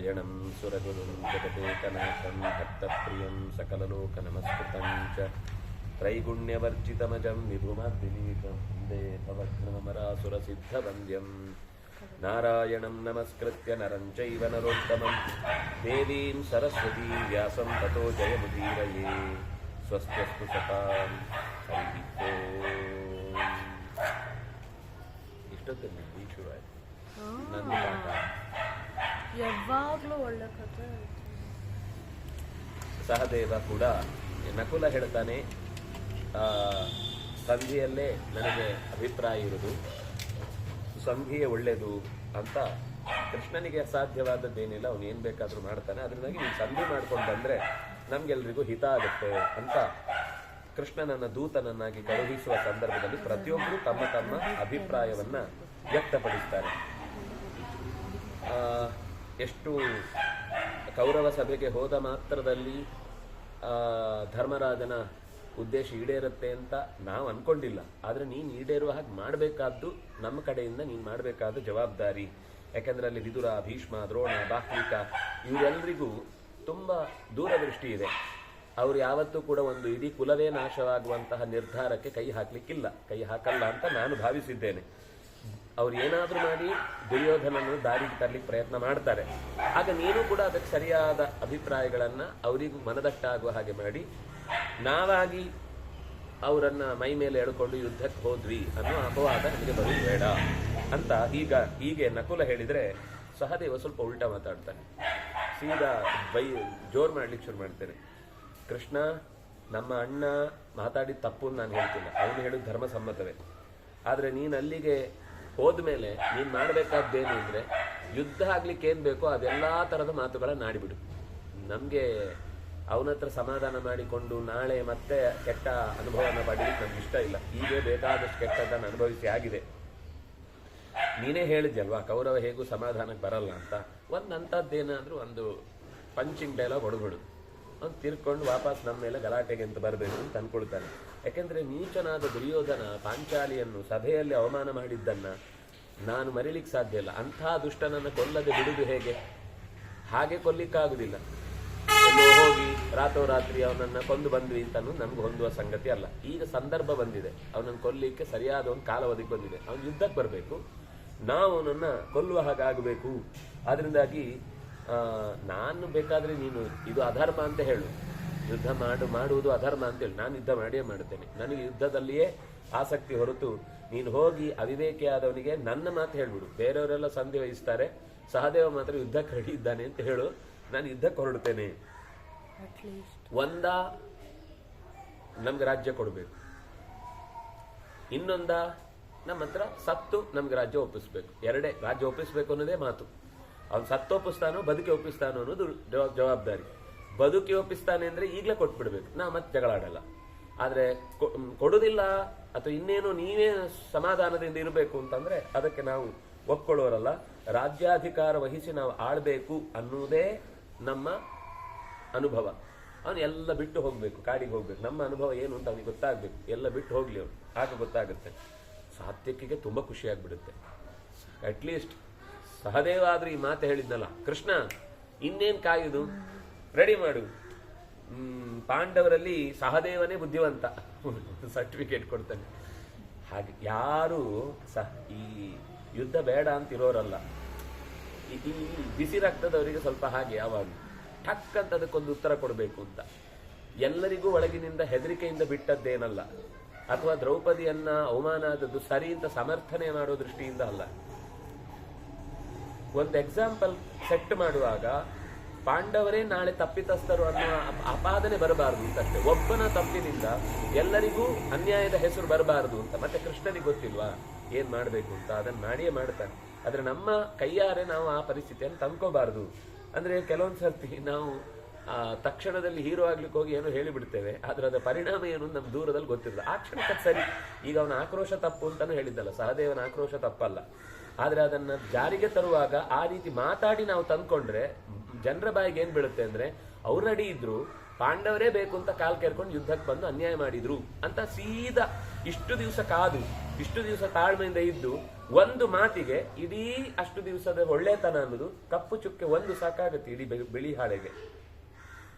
ನಾರಾಯಣಂ ಸುರಗುರುಂ ಜಗದೇಕನಾಥಂ ಭಕ್ತಪ್ರಿಯಂ ಸಕಲಲೋಕನಮಸ್ಕೃತಂ ಚ ತ್ರೈಗುಣ್ಯವರ್ಜಿತಮಜಂ ವಿಭುಮಾದ್ವಿನೀತಂ ವಂದೇ ಭವಘ್ನಮರಾಸುರಸಿದ್ಧವಂದ್ಯಂ ನಾರಾಯಣಂ ನಮಸ್ಕೃತ್ಯ ನರಂ ಚೈವ ನರೋತ್ತಮಂ ದೇವೀಂ ಸರಸ್ವತೀಂ ವ್ಯಾಸಂ ತತೋ ಜಯಮುದೀರಯೇ ಸ್ವಸ್ತ್ಯಸ್ತು ಸತಾಂ ಹರಿ ಓಂ. ಇಷ್ಟೊತ್ತಲ್ಲಿ ಈಗ ಶುರುವಾಯಿತು ನನ್ನ ಪಾಠ. ಯಾವಾಗಲೂ ಒಳ್ಳೆ ಕಥೆ. ಸಹದೇವ ಕೂಡ ನಕುಲ ಹೇಳ್ತಾನೆ, ಸಂಧಿಯಲ್ಲೇ ನನಗೆ ಅಭಿಪ್ರಾಯ ಇರುವುದು, ಸಂಧಿಯೇ ಒಳ್ಳೆಯದು ಅಂತ. ಕೃಷ್ಣನಿಗೆ ಅಸಾಧ್ಯವಾದದ್ದೇನಿಲ್ಲ, ಅವನು ಏನು ಬೇಕಾದರೂ ಮಾಡ್ತಾನೆ. ಅದರಿಂದಾಗಿ ನೀನು ಸಂಧಿ ಮಾಡ್ಕೊಂಡು ಬಂದರೆ ನಮಗೆಲ್ರಿಗೂ ಹಿತ ಆಗುತ್ತೆ ಅಂತ ಕೃಷ್ಣನನ್ನ ದೂತನನ್ನಾಗಿ ಕಳುಹಿಸುವ ಸಂದರ್ಭದಲ್ಲಿ ಪ್ರತಿಯೊಬ್ಬರು ತಮ್ಮ ತಮ್ಮ ಅಭಿಪ್ರಾಯವನ್ನ ವ್ಯಕ್ತಪಡಿಸ್ತಾರೆ. ಎಷ್ಟು ಕೌರವ ಸಭೆಗೆ ಹೋದ ಮಾತ್ರದಲ್ಲಿ ಧರ್ಮರಾಜನ ಉದ್ದೇಶ ಈಡೇರುತ್ತೆ ಅಂತ ನಾವು ಅನ್ಕೊಂಡಿಲ್ಲ. ಆದರೆ ನೀನು ಈಡೇರುವ ಹಾಗೆ ಮಾಡಬೇಕಾದ್ದು ನಮ್ಮ ಕಡೆಯಿಂದ ನೀನು ಮಾಡಬೇಕಾದ ಜವಾಬ್ದಾರಿ. ಯಾಕೆಂದ್ರೆ ಅಲ್ಲಿ ವಿದುರ, ಭೀಷ್ಮ, ದ್ರೋಣ, ಬಾಹ್ಲಿಕ ಇವರೆಲ್ಲರಿಗೂ ತುಂಬ ದೂರದೃಷ್ಟಿ ಇದೆ. ಅವರು ಯಾವತ್ತೂ ಕೂಡ ಒಂದು ಇಡೀ ಕುಲವೇ ನಾಶವಾಗುವಂತಹ ನಿರ್ಧಾರಕ್ಕೆ ಕೈ ಹಾಕಲಿಕ್ಕಿಲ್ಲ, ಕೈ ಹಾಕಲ್ಲ ಅಂತ ನಾನು ಭಾವಿಸಿದ್ದೇನೆ. ಅವ್ರು ಏನಾದರೂ ಮಾಡಿ ದುರ್ಯೋಧನನ್ನು ದಾರಿಗೆ ತರಲಿಕ್ಕೆ ಪ್ರಯತ್ನ ಮಾಡ್ತಾರೆ. ಆಗ ನೀನು ಕೂಡ ಅದಕ್ಕೆ ಸರಿಯಾದ ಅಭಿಪ್ರಾಯಗಳನ್ನು ಅವರಿಗೂ ಮನದಟ್ಟಾಗುವ ಹಾಗೆ ಮಾಡಿ, ನಾವಾಗಿ ಅವರನ್ನ ಮೈ ಮೇಲೆ ಎಳ್ಕೊಂಡು ಯುದ್ಧಕ್ಕೆ ಹೋದ್ವಿ ಅನ್ನೋ ಅಪವಾದ ನಮಗೆ ಬರೋದು ಬೇಡ ಅಂತ ಹೀಗೆ ನಕುಲ ಹೇಳಿದರೆ ಸಹದೇವ ಸ್ವಲ್ಪ ಉಲ್ಟಾ ಮಾತಾಡ್ತಾನೆ. ಸೀದಾ ಜೋರು ಮಾಡ್ಲಿಕ್ಕೆ ಶುರು ಮಾಡ್ತೇನೆ. ಕೃಷ್ಣ, ನಮ್ಮ ಅಣ್ಣ ಮಾತಾಡಿದ ತಪ್ಪು ನಾನು ಹೇಳ್ತಿಲ್ಲ, ಅವನು ಹೇಳಿದ ಧರ್ಮ ಸಮ್ಮತವೇ. ಆದರೆ ನೀನು ಅಲ್ಲಿಗೆ ಹೋದ್ಮೇಲೆ ನೀನು ಮಾಡಬೇಕಾದ್ದೇನು ಅಂದರೆ ಯುದ್ಧ ಆಗ್ಲಿಕ್ಕೆ ಏನು ಬೇಕೋ ಅದೆಲ್ಲ ಥರದ ಮಾತುಗಳನ್ನು ಆಡಿಬಿಡು. ನಮಗೆ ಅವನ ಹತ್ರ ಸಮಾಧಾನ ಮಾಡಿಕೊಂಡು ನಾಳೆ ಮತ್ತೆ ಕೆಟ್ಟ ಅನುಭವನ ಪಡೀಲಿಕ್ಕೆ ನಮ್ಗೆ ಇಷ್ಟ ಇಲ್ಲ. ಹೀಗೆ ಬೇಕಾದಷ್ಟು ಕೆಟ್ಟದ್ದನ್ನು ಅನುಭವಿಸಿ ಆಗಿದೆ. ನೀನೇ ಹೇಳಿದ್ಯಲ್ವಾ ಕೌರವ ಹೇಗೂ ಸಮಾಧಾನಕ್ಕೆ ಬರಲ್ಲ ಅಂತ. ಅಂಥದ್ದೇನಾದರೂ ಒಂದು ಪಂಚಿಂಗ್ ಡೈಲಾಗ್ ಹೊಡೆದ್ಬಿಡು. ಅವ್ನು ತಿರ್ಕೊಂಡು ವಾಪಸ್ ನಮ್ಮ ಮೇಲೆ ಗಲಾಟೆಗೆ ಅಂತ ಬರಬೇಕು ಅಂತ ಅನ್ಕೊಳ್ತಾನೆ. ಯಾಕೆಂದರೆ ನೀಚನಾದ ದುರ್ಯೋಧನ ಪಾಂಚಾಲಿಯನ್ನು ಸಭೆಯಲ್ಲಿ ಅವಮಾನ ಮಾಡಿದ್ದನ್ನು ನಾನು ಮರಿಲಿಕ್ಕೆ ಸಾಧ್ಯ ಇಲ್ಲ. ಅಂಥ ದುಷ್ಟನನ್ನು ಕೊಲ್ಲದೆ ಬಿಡುವುದು ಹೇಗೆ? ಹಾಗೆ ಕೊಲ್ಲಿಕ್ಕಾಗುವುದಿಲ್ಲ. ಎಲ್ಲೋ ಹೋಗಿ ರಾತ್ರೋರಾತ್ರಿ ಅವನನ್ನು ಕೊಂದು ಬಂದ್ವಿ ಅಂತ ನಮ್ಗೆ ಹೊಂದುವ ಸಂಗತಿ ಅಲ್ಲ. ಈಗ ಸಂದರ್ಭ ಬಂದಿದೆ, ಅವನನ್ನು ಕೊಲ್ಲಿಕ್ಕೆ ಸರಿಯಾದ ಒಂದು ಕಾಲಾವಧಿ ಬಂದಿದೆ. ಅವನು ಯುದ್ಧಕ್ಕೆ ಬರಬೇಕು, ನಾವು ಅವನನ್ನು ಕೊಲ್ಲುವ ಹಾಗಾಗಬೇಕು. ಅದರಿಂದಾಗಿ ನಾನು ಬೇಕಾದರೆ ನೀನು ಇದು ಅಧರ್ಮ ಅಂತ ಹೇಳು, ಯುದ್ಧ ಮಾಡುವುದು ಅಧರ್ಮ ಅಂತ ಹೇಳಿ ನಾನು ಯುದ್ಧ ಮಾಡಿಯೇ ಮಾಡುತ್ತೇನೆ. ನನಗೆ ಯುದ್ಧದಲ್ಲಿಯೇ ಆಸಕ್ತಿ ಹೊರತು ನೀನು ಹೋಗಿ ಅವಿವೇಕಿಯಾದವನಿಗೆ ನನ್ನ ಮಾತು ಹೇಳ್ಬಿಡು. ಬೇರೆಯವರೆಲ್ಲ ಸಂಧಿ ವಹಿಸ್ತಾರೆ, ಸಹದೇವ ಮಾತ್ರ ಯುದ್ಧಕ್ಕೆ ರೆಡಿ ಇದ್ದಾನೆ ಅಂತ ಹೇಳು, ನಾನು ಯುದ್ಧಕ್ಕೆ ಹೊರಡ್ತೇನೆ. ನಮ್ಗೆ ರಾಜ್ಯ ಕೊಡಬೇಕು, ಇನ್ನೊಂದ ನಮ್ಮ ಹತ್ರ ಸತ್ತು ನಮ್ಗೆ ರಾಜ್ಯ ಒಪ್ಪಿಸ್ಬೇಕು. ಎರಡೇ, ರಾಜ್ಯ ಒಪ್ಪಿಸ್ಬೇಕು ಅನ್ನೋದೇ ಮಾತು. ಅವ್ನು ಸತ್ತು ಒಪ್ಪಿಸ್ತಾನೋ ಬದುಕಿ ಒಪ್ಪಿಸ್ತಾನೋ ಅನ್ನೋದು ಜವಾಬ್ದಾರಿ. ಬದುಕಿ ಒಪ್ಪಿಸ್ತಾನೆ ಅಂದ್ರೆ ಈಗಲೇ ಕೊಟ್ಬಿಡ್ಬೇಕು, ನಾ ಮತ್ತೆ ಜಗಳ ಆಡಲ್ಲ. ಆದ್ರೆ ಕೊಡುದಿಲ್ಲ ಅಥವಾ ಇನ್ನೇನು ನೀವೇ ಸಮಾಧಾನದಿಂದ ಇರಬೇಕು ಅಂತಂದ್ರೆ ಅದಕ್ಕೆ ನಾವು ಒಪ್ಕೊಳ್ಳೋರಲ್ಲ. ರಾಜ್ಯಾಧಿಕಾರ ವಹಿಸಿ ನಾವು ಆಳ್ಬೇಕು ಅನ್ನುವುದೇ ನಮ್ಮ ಅನುಭವ. ಅವನು ಎಲ್ಲ ಬಿಟ್ಟು ಹೋಗ್ಬೇಕು, ಕಾಡಿಗೆ ಹೋಗ್ಬೇಕು. ನಮ್ಮ ಅನುಭವ ಏನು ಅಂತ ಅವನಿಗೆ ಗೊತ್ತಾಗ್ಬೇಕು. ಎಲ್ಲ ಬಿಟ್ಟು ಹೋಗ್ಲಿ ಅವನು, ಆಗ ಗೊತ್ತಾಗುತ್ತೆ. ಸಾತ್ವಿಕಿಗೆ ತುಂಬಾ ಖುಷಿ ಆಗ್ಬಿಡುತ್ತೆ. ಅಟ್ಲೀಸ್ಟ್ ಸಹದೇವ ಆದ್ರೂ ಈ ಮಾತು ಹೇಳಿದ್ನಲ್ಲ, ಕೃಷ್ಣ ಇನ್ನೇನ್ ಕಾಯುದು, ರೆಡಿ ಮಾಡು. ಪಾಂಡವರಲ್ಲಿ ಸಹದೇವನೇ ಬುದ್ಧಿವಂತ, ಸರ್ಟಿಫಿಕೇಟ್ ಕೊಡ್ತಾನೆ. ಹಾಗೆ ಯಾರು ಈ ಯುದ್ಧ ಬೇಡ ಅಂತಿರೋರಲ್ಲ. ಈ ಬಿಸಿ ರಕ್ತದವರಿಗೆ ಸ್ವಲ್ಪ ಹಾಗೆ ಯಾವಾಗ ಠಕ್ ಅಂತ ಅದಕ್ಕೊಂದು ಉತ್ತರ ಕೊಡಬೇಕು ಅಂತ. ಎಲ್ಲರಿಗೂ ಒಳಗಿನಿಂದ ಹೆದರಿಕೆಯಿಂದ ಬಿಟ್ಟದ್ದೇನಲ್ಲ, ಅಥವಾ ದ್ರೌಪದಿಯನ್ನ ಅವಮಾನ ಆದದ್ದು ಸರಿ ಅಂತ ಸಮರ್ಥನೆ ಮಾಡೋ ದೃಷ್ಟಿಯಿಂದ ಅಲ್ಲ. ಒಂದು ಎಕ್ಸಾಂಪಲ್ ಸೆಟ್ ಮಾಡುವಾಗ ಪಾಂಡವರೇ ನಾಳೆ ತಪ್ಪಿತಸ್ಥರು ಅನ್ನೋ ಅಪಾದನೆ ಬರಬಾರದು ಅಂತಷ್ಟೇ. ಒಬ್ಬನ ತಪ್ಪಿನಿಂದ ಎಲ್ಲರಿಗೂ ಅನ್ಯಾಯದ ಹೆಸರು ಬರಬಾರದು ಅಂತ. ಮತ್ತೆ ಕೃಷ್ಣನಿಗೆ ಗೊತ್ತಿಲ್ವಾ ಏನ್ ಮಾಡ್ಬೇಕು ಅಂತ? ಅದನ್ನ ಮಾಡಿಯೇ ಮಾಡ್ತಾನೆ. ಆದ್ರೆ ನಮ್ಮ ಕೈಯಾರೆ ನಾವು ಆ ಪರಿಸ್ಥಿತಿಯನ್ನು ತಂದ್ಕೋಬಾರದು. ಅಂದ್ರೆ ಕೆಲವೊಂದ್ ಸರ್ತಿ ನಾವು ತಕ್ಷಣದಲ್ಲಿ ಹೀರೋ ಆಗ್ಲಿಕ್ಕೆ ಹೋಗಿ ಏನೋ ಹೇಳಿಬಿಡ್ತೇವೆ, ಆದ್ರೆ ಅದರ ಪರಿಣಾಮ ಏನು ನಮ್ಮ ದೂರದಲ್ಲಿ ಗೊತ್ತಿರಲ್ಲ. ಆ ಕ್ಷಣಕ್ಕೆ ಸರಿ. ಈಗ ಅವನ ಆಕ್ರೋಶ ತಪ್ಪು ಅಂತಾನು ಹೇಳಿದ್ದಲ್ಲ, ಸಹದೇವನ ಆಕ್ರೋಶ ತಪ್ಪಲ್ಲ. ಆದ್ರೆ ಅದನ್ನ ಜಾರಿಗೆ ತರುವಾಗ ಆ ರೀತಿ ಮಾತಾಡಿ ನಾವು ತಂದ್ಕೊಂಡ್ರೆ ಜನರ ಬಾಯಿಗೆ ಏನ್ ಬೀಳುತ್ತೆ ಅಂದ್ರೆ ಅವ್ರು ರೆಡಿ ಇದ್ರು, ಪಾಂಡವರೇ ಬೇಕು ಅಂತ ಕಾಲ್ ಕೇರ್ಕೊಂಡು ಯುದ್ಧಕ್ಕೆ ಬಂದು ಅನ್ಯಾಯ ಮಾಡಿದ್ರು ಅಂತ ಸೀದಾ ಇಷ್ಟು ದಿವಸ ಕಾದು ಇಷ್ಟು ದಿವಸ ತಾಳ್ಮೆಯಿಂದ ಇದ್ದು ಒಂದು ಮಾತಿಗೆ ಇಡೀ ಅಷ್ಟು ದಿವಸದ ಒಳ್ಳೆತನ ಅನ್ನೋದು ಕಪ್ಪು ಚುಕ್ಕೆ ಒಂದು ಸಾಕಾಗುತ್ತೆ ಇಡೀ ಬಿಳಿ ಹಾಳೆಗೆ.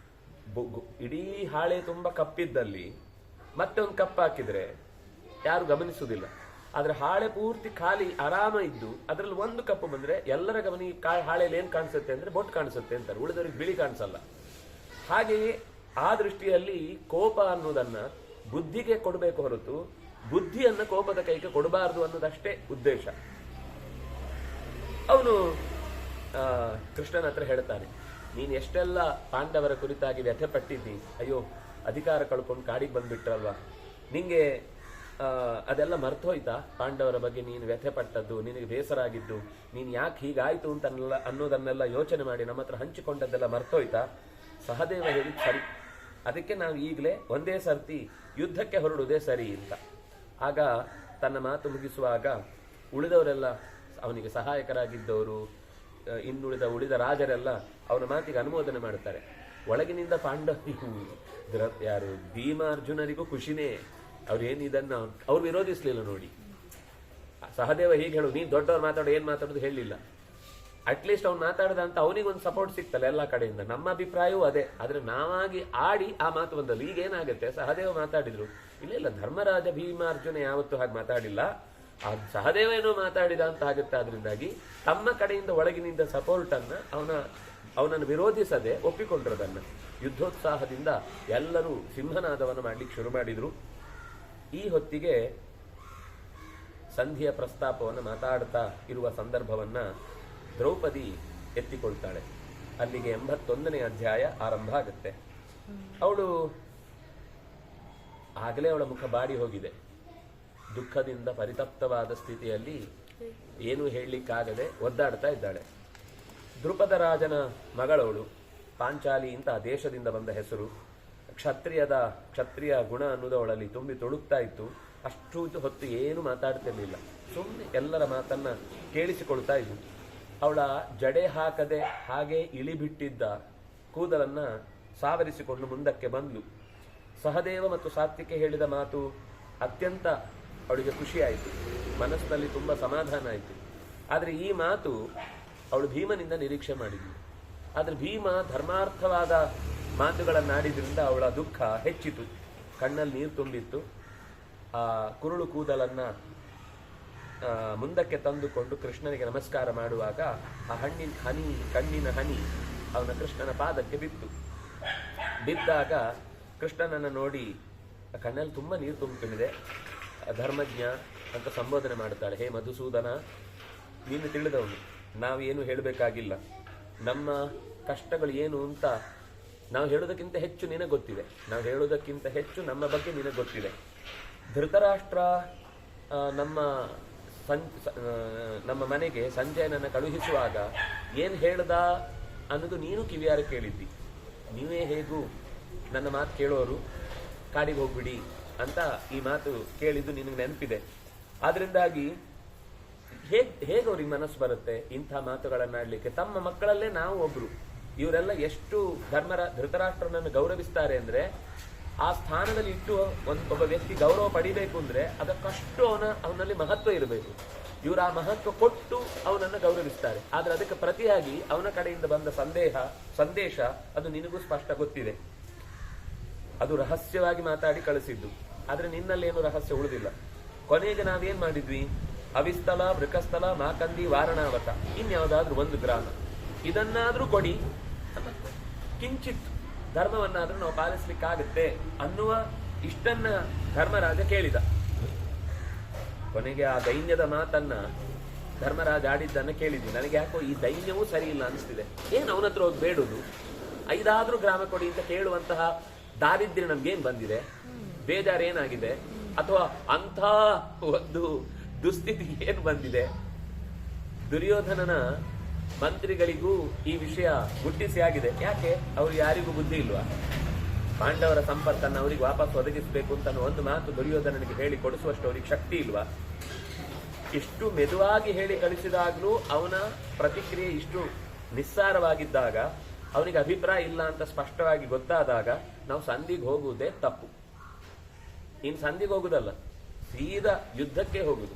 ಇಡೀ ಹಾಳೆ ತುಂಬಾ ಕಪ್ಪಿದ್ದಲ್ಲಿ ಮತ್ತೆ ಒಂದು ಕಪ್ಪು ಹಾಕಿದ್ರೆ ಯಾರು ಗಮನಿಸುವುದಿಲ್ಲ. ಆದ್ರೆ ಹಾಳೆ ಪೂರ್ತಿ ಖಾಲಿ ಆರಾಮ ಇದ್ದು ಅದ್ರಲ್ಲಿ ಒಂದು ಕಪ್ಪು ಬಂದ್ರೆ ಎಲ್ಲರ ಗಮನ ಹಾಳೆಯಲ್ಲಿ ಏನ್ ಕಾಣಿಸುತ್ತೆ ಅಂದ್ರೆ ಬೊಟ್ಟು ಕಾಣಿಸುತ್ತೆ ಅಂತಾರೆ, ಉಳಿದವರಿಗೆ ಬಿಳಿ ಕಾಣಿಸಲ್ಲ. ಹಾಗೆಯೇ ಆ ದೃಷ್ಟಿಯಲ್ಲಿ ಕೋಪ ಅನ್ನೋದನ್ನ ಬುದ್ಧಿಗೆ ಕೊಡಬೇಕು ಹೊರತು ಬುದ್ಧಿಯನ್ನ ಕೋಪದ ಕೈಗೆ ಕೊಡಬಾರದು ಅನ್ನೋದಷ್ಟೇ ಉದ್ದೇಶ. ಅವನು ಕೃಷ್ಣನ ಹತ್ರ ಹೇಳ್ತಾನೆ, ನೀನ್ ಎಷ್ಟೆಲ್ಲ ಪಾಂಡವರ ಕುರಿತಾಗಿ ವ್ಯಥೆ ಪಟ್ಟಿದ್ದಿ, ಅಯ್ಯೋ ಅಧಿಕಾರ ಕಳ್ಕೊಂಡು ಕಾಡಿಗೆ ಬಂದ್ಬಿಟ್ರಲ್ವಾ, ನಿಂಗೆ ಅದೆಲ್ಲ ಮರ್ತೋಯ್ತಾ? ಪಾಂಡವರ ಬಗ್ಗೆ ನೀನು ವ್ಯಥೆ ಪಟ್ಟದ್ದು, ನಿನಗೆ ಬೇಸರ ಆಗಿದ್ದು, ನೀನ್ ಯಾಕೆ ಹೀಗಾಯ್ತು ಅಂತ ಅನ್ನೋದನ್ನೆಲ್ಲ ಯೋಚನೆ ಮಾಡಿ ನಮ್ಮ ಹತ್ರ ಹಂಚಿಕೊಂಡದ್ದೆಲ್ಲ ಮರ್ತೋಯ್ತಾ? ಸಹದೇವ ಹೇಳಿದ್ ಸರಿ, ಅದಕ್ಕೆ ನಾವು ಈಗಲೇ ಒಂದೇ ಸರ್ತಿ ಯುದ್ಧಕ್ಕೆ ಹೊರಡುವುದೇ ಸರಿ ಅಂತ. ಆಗ ತನ್ನ ಮಾತು ಮುಗಿಸುವಾಗ ಉಳಿದವರೆಲ್ಲ, ಅವನಿಗೆ ಸಹಾಯಕರಾಗಿದ್ದವರು, ಉಳಿದ ರಾಜರೆಲ್ಲ ಅವನ ಮಾತಿಗೆ ಅನುಮೋದನೆ ಮಾಡುತ್ತಾರೆ. ಒಳಗಿನಿಂದ ಯಾರು ಭೀಮಾರ್ಜುನರಿಗೂ ಖುಷಿನೇ. ಅವ್ರೇನಿದನ್ನ ಅವ್ರು ವಿರೋಧಿಸ್ಲಿಲ್ಲ ನೋಡಿ. ಸಹದೇವ ಹೀಗೆ ಹೇಳು, ನೀನ್ ದೊಡ್ಡವ್ರು ಮಾತಾಡೋ, ಏನ್ ಮಾತಾಡೋದು ಹೇಳಿಲ್ಲ. ಅಟ್ಲೀಸ್ಟ್ ಅವ್ನು ಮಾತಾಡದ ಅಂತ ಅವನಿಗೊಂದು ಸಪೋರ್ಟ್ ಸಿಕ್ತಲ್ಲ ಎಲ್ಲ ಕಡೆಯಿಂದ. ನಮ್ಮ ಅಭಿಪ್ರಾಯವೂ ಅದೇ, ಆದ್ರೆ ನಾವಾಗಿ ಆಡಿ ಆ ಮಾತು ಬಂದಲ್ಲ. ಈಗ ಏನಾಗುತ್ತೆ, ಸಹದೇವ ಮಾತಾಡಿದ್ರು, ಇಲ್ಲ ಧರ್ಮರಾಜ ಭೀಮಾರ್ಜುನ ಯಾವತ್ತೂ ಹಾಗೆ ಮಾತಾಡಿಲ್ಲ, ಆ ಸಹದೇವ ಏನೋ ಮಾತಾಡಿದ ಅಂತ ಆಗುತ್ತೆ. ಅದರಿಂದಾಗಿ ತಮ್ಮ ಕಡೆಯಿಂದ ಒಳಗಿನಿಂದ ಸಪೋರ್ಟ್ ಅನ್ನ ಅವನನ್ನು ವಿರೋಧಿಸದೆ ಒಪ್ಪಿಕೊಂಡ್ರದನ್ನ. ಯುದ್ಧೋತ್ಸಾಹದಿಂದ ಎಲ್ಲರೂ ಸಿಂಹನಾದವನ್ನು ಮಾಡ್ಲಿಕ್ಕೆ ಶುರು ಮಾಡಿದ್ರು. ಈ ಹೊತ್ತಿಗೆ ಸಂಧಿಯ ಪ್ರಸ್ತಾಪವನ್ನು ಮಾತಾಡ್ತಾ ಇರುವ ಸಂದರ್ಭವನ್ನ ದ್ರೌಪದಿ ಎತ್ತಿಕೊಳ್ತಾಳೆ. ಅಲ್ಲಿಗೆ 81ನೇ ಅಧ್ಯಾಯ ಆರಂಭ ಆಗುತ್ತೆ. ಅವಳು ಆಗಲೇ ಅವಳ ಮುಖ ಬಾಡಿ ಹೋಗಿದೆ, ದುಃಖದಿಂದ ಪರಿತಪ್ತವಾದ ಸ್ಥಿತಿಯಲ್ಲಿ ಏನೂ ಹೇಳಲಿಕ್ಕಾಗದೆ ಒದ್ದಾಡ್ತಾ ಇದ್ದಾಳೆ. ದ್ರುಪದ ರಾಜನ ಮಗಳವಳು, ಪಾಂಚಾಲಿ ಅಂತ ದೇಶದಿಂದ ಬಂದ ಹೆಸರು. ಕ್ಷತ್ರಿಯ ಗುಣ ಅನ್ನೋದು ಅವಳಲ್ಲಿ ತುಂಬಿ ತೊಳುಕ್ತಾ ಇತ್ತು. ಅಷ್ಟು ಹೊತ್ತು ಏನು ಮಾತಾಡ್ತಿರ್ಲಿಲ್ಲ, ಸುಮ್ಮನೆ ಎಲ್ಲರ ಮಾತನ್ನ ಕೇಳಿಸಿಕೊಳ್ತಾ ಇದ್ಲು. ಅವಳ ಜಡೆ ಹಾಕದೆ ಹಾಗೆ ಇಳಿಬಿಟ್ಟಿದ್ದ ಕೂದಲನ್ನ ಸಾವರಿಸಿಕೊಂಡು ಮುಂದಕ್ಕೆ ಬಂದ್ಲು. ಸಹದೇವ ಮತ್ತು ಸಾತ್ವಿಕೆ ಹೇಳಿದ ಮಾತು ಅತ್ಯಂತ ಅವಳಿಗೆ ಖುಷಿ ಆಯಿತು, ಮನಸ್ಸಿನಲ್ಲಿ ತುಂಬಾ ಸಮಾಧಾನ ಆಯಿತು. ಆದ್ರೆ ಈ ಮಾತು ಅವಳು ಭೀಮನಿಂದ ನಿರೀಕ್ಷೆ ಮಾಡಿದ್ಲು. ಆದ್ರೆ ಭೀಮ ಧರ್ಮಾರ್ಥವಾದ ಮಾತುಗಳನ್ನಾಡಿದ್ರಿಂದ ಅವಳ ದುಃಖ ಹೆಚ್ಚಿತು, ಕಣ್ಣಲ್ಲಿ ನೀರು ತುಂಬಿತ್ತು. ಆ ಕುರುಳು ಕೂದಲನ್ನ ಮುಂದಕ್ಕೆ ತಂದುಕೊಂಡು ಕೃಷ್ಣನಿಗೆ ನಮಸ್ಕಾರ ಮಾಡುವಾಗ ಆ ಕಣ್ಣಿನ ಹನಿ ಅವನ ಕೃಷ್ಣನ ಪಾದಕ್ಕೆ ಬಿದ್ದಾಗ ಕೃಷ್ಣನನ್ನು ನೋಡಿ ಕಣ್ಣಲ್ಲಿ ತುಂಬಾ ನೀರು ತುಂಬಿದೆ. ಧರ್ಮಜ್ಞ ಅಂತ ಸಂಬೋಧನೆ ಮಾಡ್ತಾಳೆ. ಹೇ ಮಧುಸೂದನ, ನೀನು ತಿಳಿದವನು, ನಾವೇನು ಹೇಳಬೇಕಾಗಿಲ್ಲ. ನಮ್ಮ ಕಷ್ಟಗಳು ಏನು ಅಂತ ನಾವು ಹೇಳೋದಕ್ಕಿಂತ ಹೆಚ್ಚು ನಿನಗೆ ಗೊತ್ತಿದೆ, ನಾವು ಹೇಳೋದಕ್ಕಿಂತ ಹೆಚ್ಚು ನಮ್ಮ ಬಗ್ಗೆ ನಿನಗೆ ಗೊತ್ತಿದೆ. ಧೃತರಾಷ್ಟ್ರ ನಮ್ಮ ಮನೆಗೆ ಸಂಜಯನನ್ನು ಕಳುಹಿಸುವಾಗ ಏನ್ ಹೇಳ್ದ ಅನ್ನೋದು ನೀನು ಕಿವಿಯಾರ ಕೇಳಿದ್ದಿ. ನೀವೇ ಹೇಗೂ ನನ್ನ ಮಾತು ಕೇಳೋರು, ಕಾಡಿಗೆ ಹೋಗ್ಬಿಡಿ ಅಂತ ಈ ಮಾತು ಕೇಳಿದ್ದು ನಿನಗೆ ನೆನಪಿದೆ. ಆದ್ರಿಂದಾಗಿ ಹೇಗೆ ಅವ್ರಿಗೆ ಮನಸ್ಸು ಬರುತ್ತೆ ಇಂಥ ಮಾತುಗಳನ್ನಾಡ್ಲಿಕ್ಕೆ? ತಮ್ಮ ಮಕ್ಕಳಲ್ಲೇ ನಾವು ಒಬ್ರು. ಇವರೆಲ್ಲ ಎಷ್ಟು ಧೃತರಾಷ್ಟ್ರನನ್ನು ಗೌರವಿಸ್ತಾರೆ ಅಂದ್ರೆ, ಆ ಸ್ಥಾನದಲ್ಲಿ ಇಟ್ಟು ಒಬ್ಬ ವ್ಯಕ್ತಿ ಗೌರವ ಪಡಿಬೇಕು ಅಂದ್ರೆ ಅದಕ್ಕಷ್ಟು ಅವನಲ್ಲಿ ಮಹತ್ವ ಇರಬೇಕು. ಇವರು ಆ ಮಹತ್ವ ಕೊಟ್ಟು ಅವನನ್ನು ಗೌರವಿಸ್ತಾರೆ. ಆದ್ರೆ ಅದಕ್ಕೆ ಪ್ರತಿಯಾಗಿ ಅವನ ಕಡೆಯಿಂದ ಬಂದ ಸಂದೇಶ ಅದು ನಿನಗೂ ಸ್ಪಷ್ಟ ಗೊತ್ತಿದೆ. ಅದು ರಹಸ್ಯವಾಗಿ ಮಾತಾಡಿ ಕಳಿಸಿದ್ದು. ಆದ್ರೆ ನಿನ್ನಲ್ಲಿ ಏನು ರಹಸ್ಯ ಉಳಿದಿಲ್ಲ. ಕೊನೆಗೆ ನಾವೇನ್ ಮಾಡಿದ್ವಿ? ಅವಿಸ್ಥಲ, ವೃಕಸ್ಥಲ, ಮಾಕಂದಿ, ವಾರಣಾವತ, ಇನ್ಯಾವುದಾದ್ರೂ ಒಂದು ಗ್ರಾಮ, ಇದನ್ನಾದ್ರೂ ಕೊಡಿ, ಕಿಂಚಿತ್ ಧರ್ಮವನ್ನಾದ್ರೂ ನಾವು ಪಾಲಿಸ್ಲಿಕ್ಕಾಗತ್ತೆ ಅನ್ನುವ ಇಷ್ಟನ್ನ ಧರ್ಮರಾಜ ಕೇಳಿದ. ಕೊನೆಗೆ ಆ ದೈನ್ಯದ ಮಾತನ್ನ ಧರ್ಮರಾಜ ಆಡಿದ್ದನ್ನ ಕೇಳಿದ್ವಿ. ನನಗೆ ಯಾಕೋ ಈ ದೈನ್ಯವೂ ಸರಿ ಇಲ್ಲ ಅನಿಸ್ತಿದೆ. ಏನ್ ಅವನ ಹತ್ರ ಹೋಗಿ ಬೇಡುದು? 5 ಗ್ರಾಮ ಕೊಡಿ ಅಂತ ಕೇಳುವಂತಹ ದಾರಿದ್ರ್ಯ ನಮ್ಗೇನ್ ಬಂದಿದೆ? ಬೇಜಾರೇನಾಗಿದೆ? ಅಥವಾ ಅಂಥ ಒಂದು ದುಸ್ಥಿತಿ ಏನು ಬಂದಿದೆ? ದುರ್ಯೋಧನನ ಮಂತ್ರಿಗಳಿಗೂ ಈ ವಿಷಯ ಮುಟ್ಟಿಸಿ ಆಗಿದೆ. ಯಾಕೆ? ಅವ್ರು ಯಾರಿಗೂ ಬುದ್ಧಿ ಇಲ್ವಾ? ಪಾಂಡವರ ಸಂಪತ್ತನ್ನು ಅವರಿಗೆ ವಾಪಸ್ ಒದಗಿಸಬೇಕು ಅಂತ ಒಂದು ಮಾತು ದುರ್ಯೋಧನನಿಗೆ ಹೇಳಿ ಕೊಡಿಸುವಷ್ಟು ಅವರಿಗೆ ಶಕ್ತಿ ಇಲ್ವಾ? ಇಷ್ಟು ಮೆದುವಾಗಿ ಹೇಳಿ ಕಳಿಸಿದಾಗ್ಲೂ ಅವನ ಪ್ರತಿಕ್ರಿಯೆ ಇಷ್ಟು ನಿಸ್ಸಾರವಾಗಿದ್ದಾಗ, ಅವನಿಗೆ ಅಭಿಪ್ರಾಯ ಇಲ್ಲ ಅಂತ ಸ್ಪಷ್ಟವಾಗಿ ಗೊತ್ತಾದಾಗ ನಾವು ಸಂಧಿಗೆ ಹೋಗುವುದೇ ತಪ್ಪು. ಇನ್ನು ಸಂಧಿಗೆ ಹೋಗುದಲ್ಲ, ಸೀದಾ ಯುದ್ಧಕ್ಕೆ ಹೋಗುದು,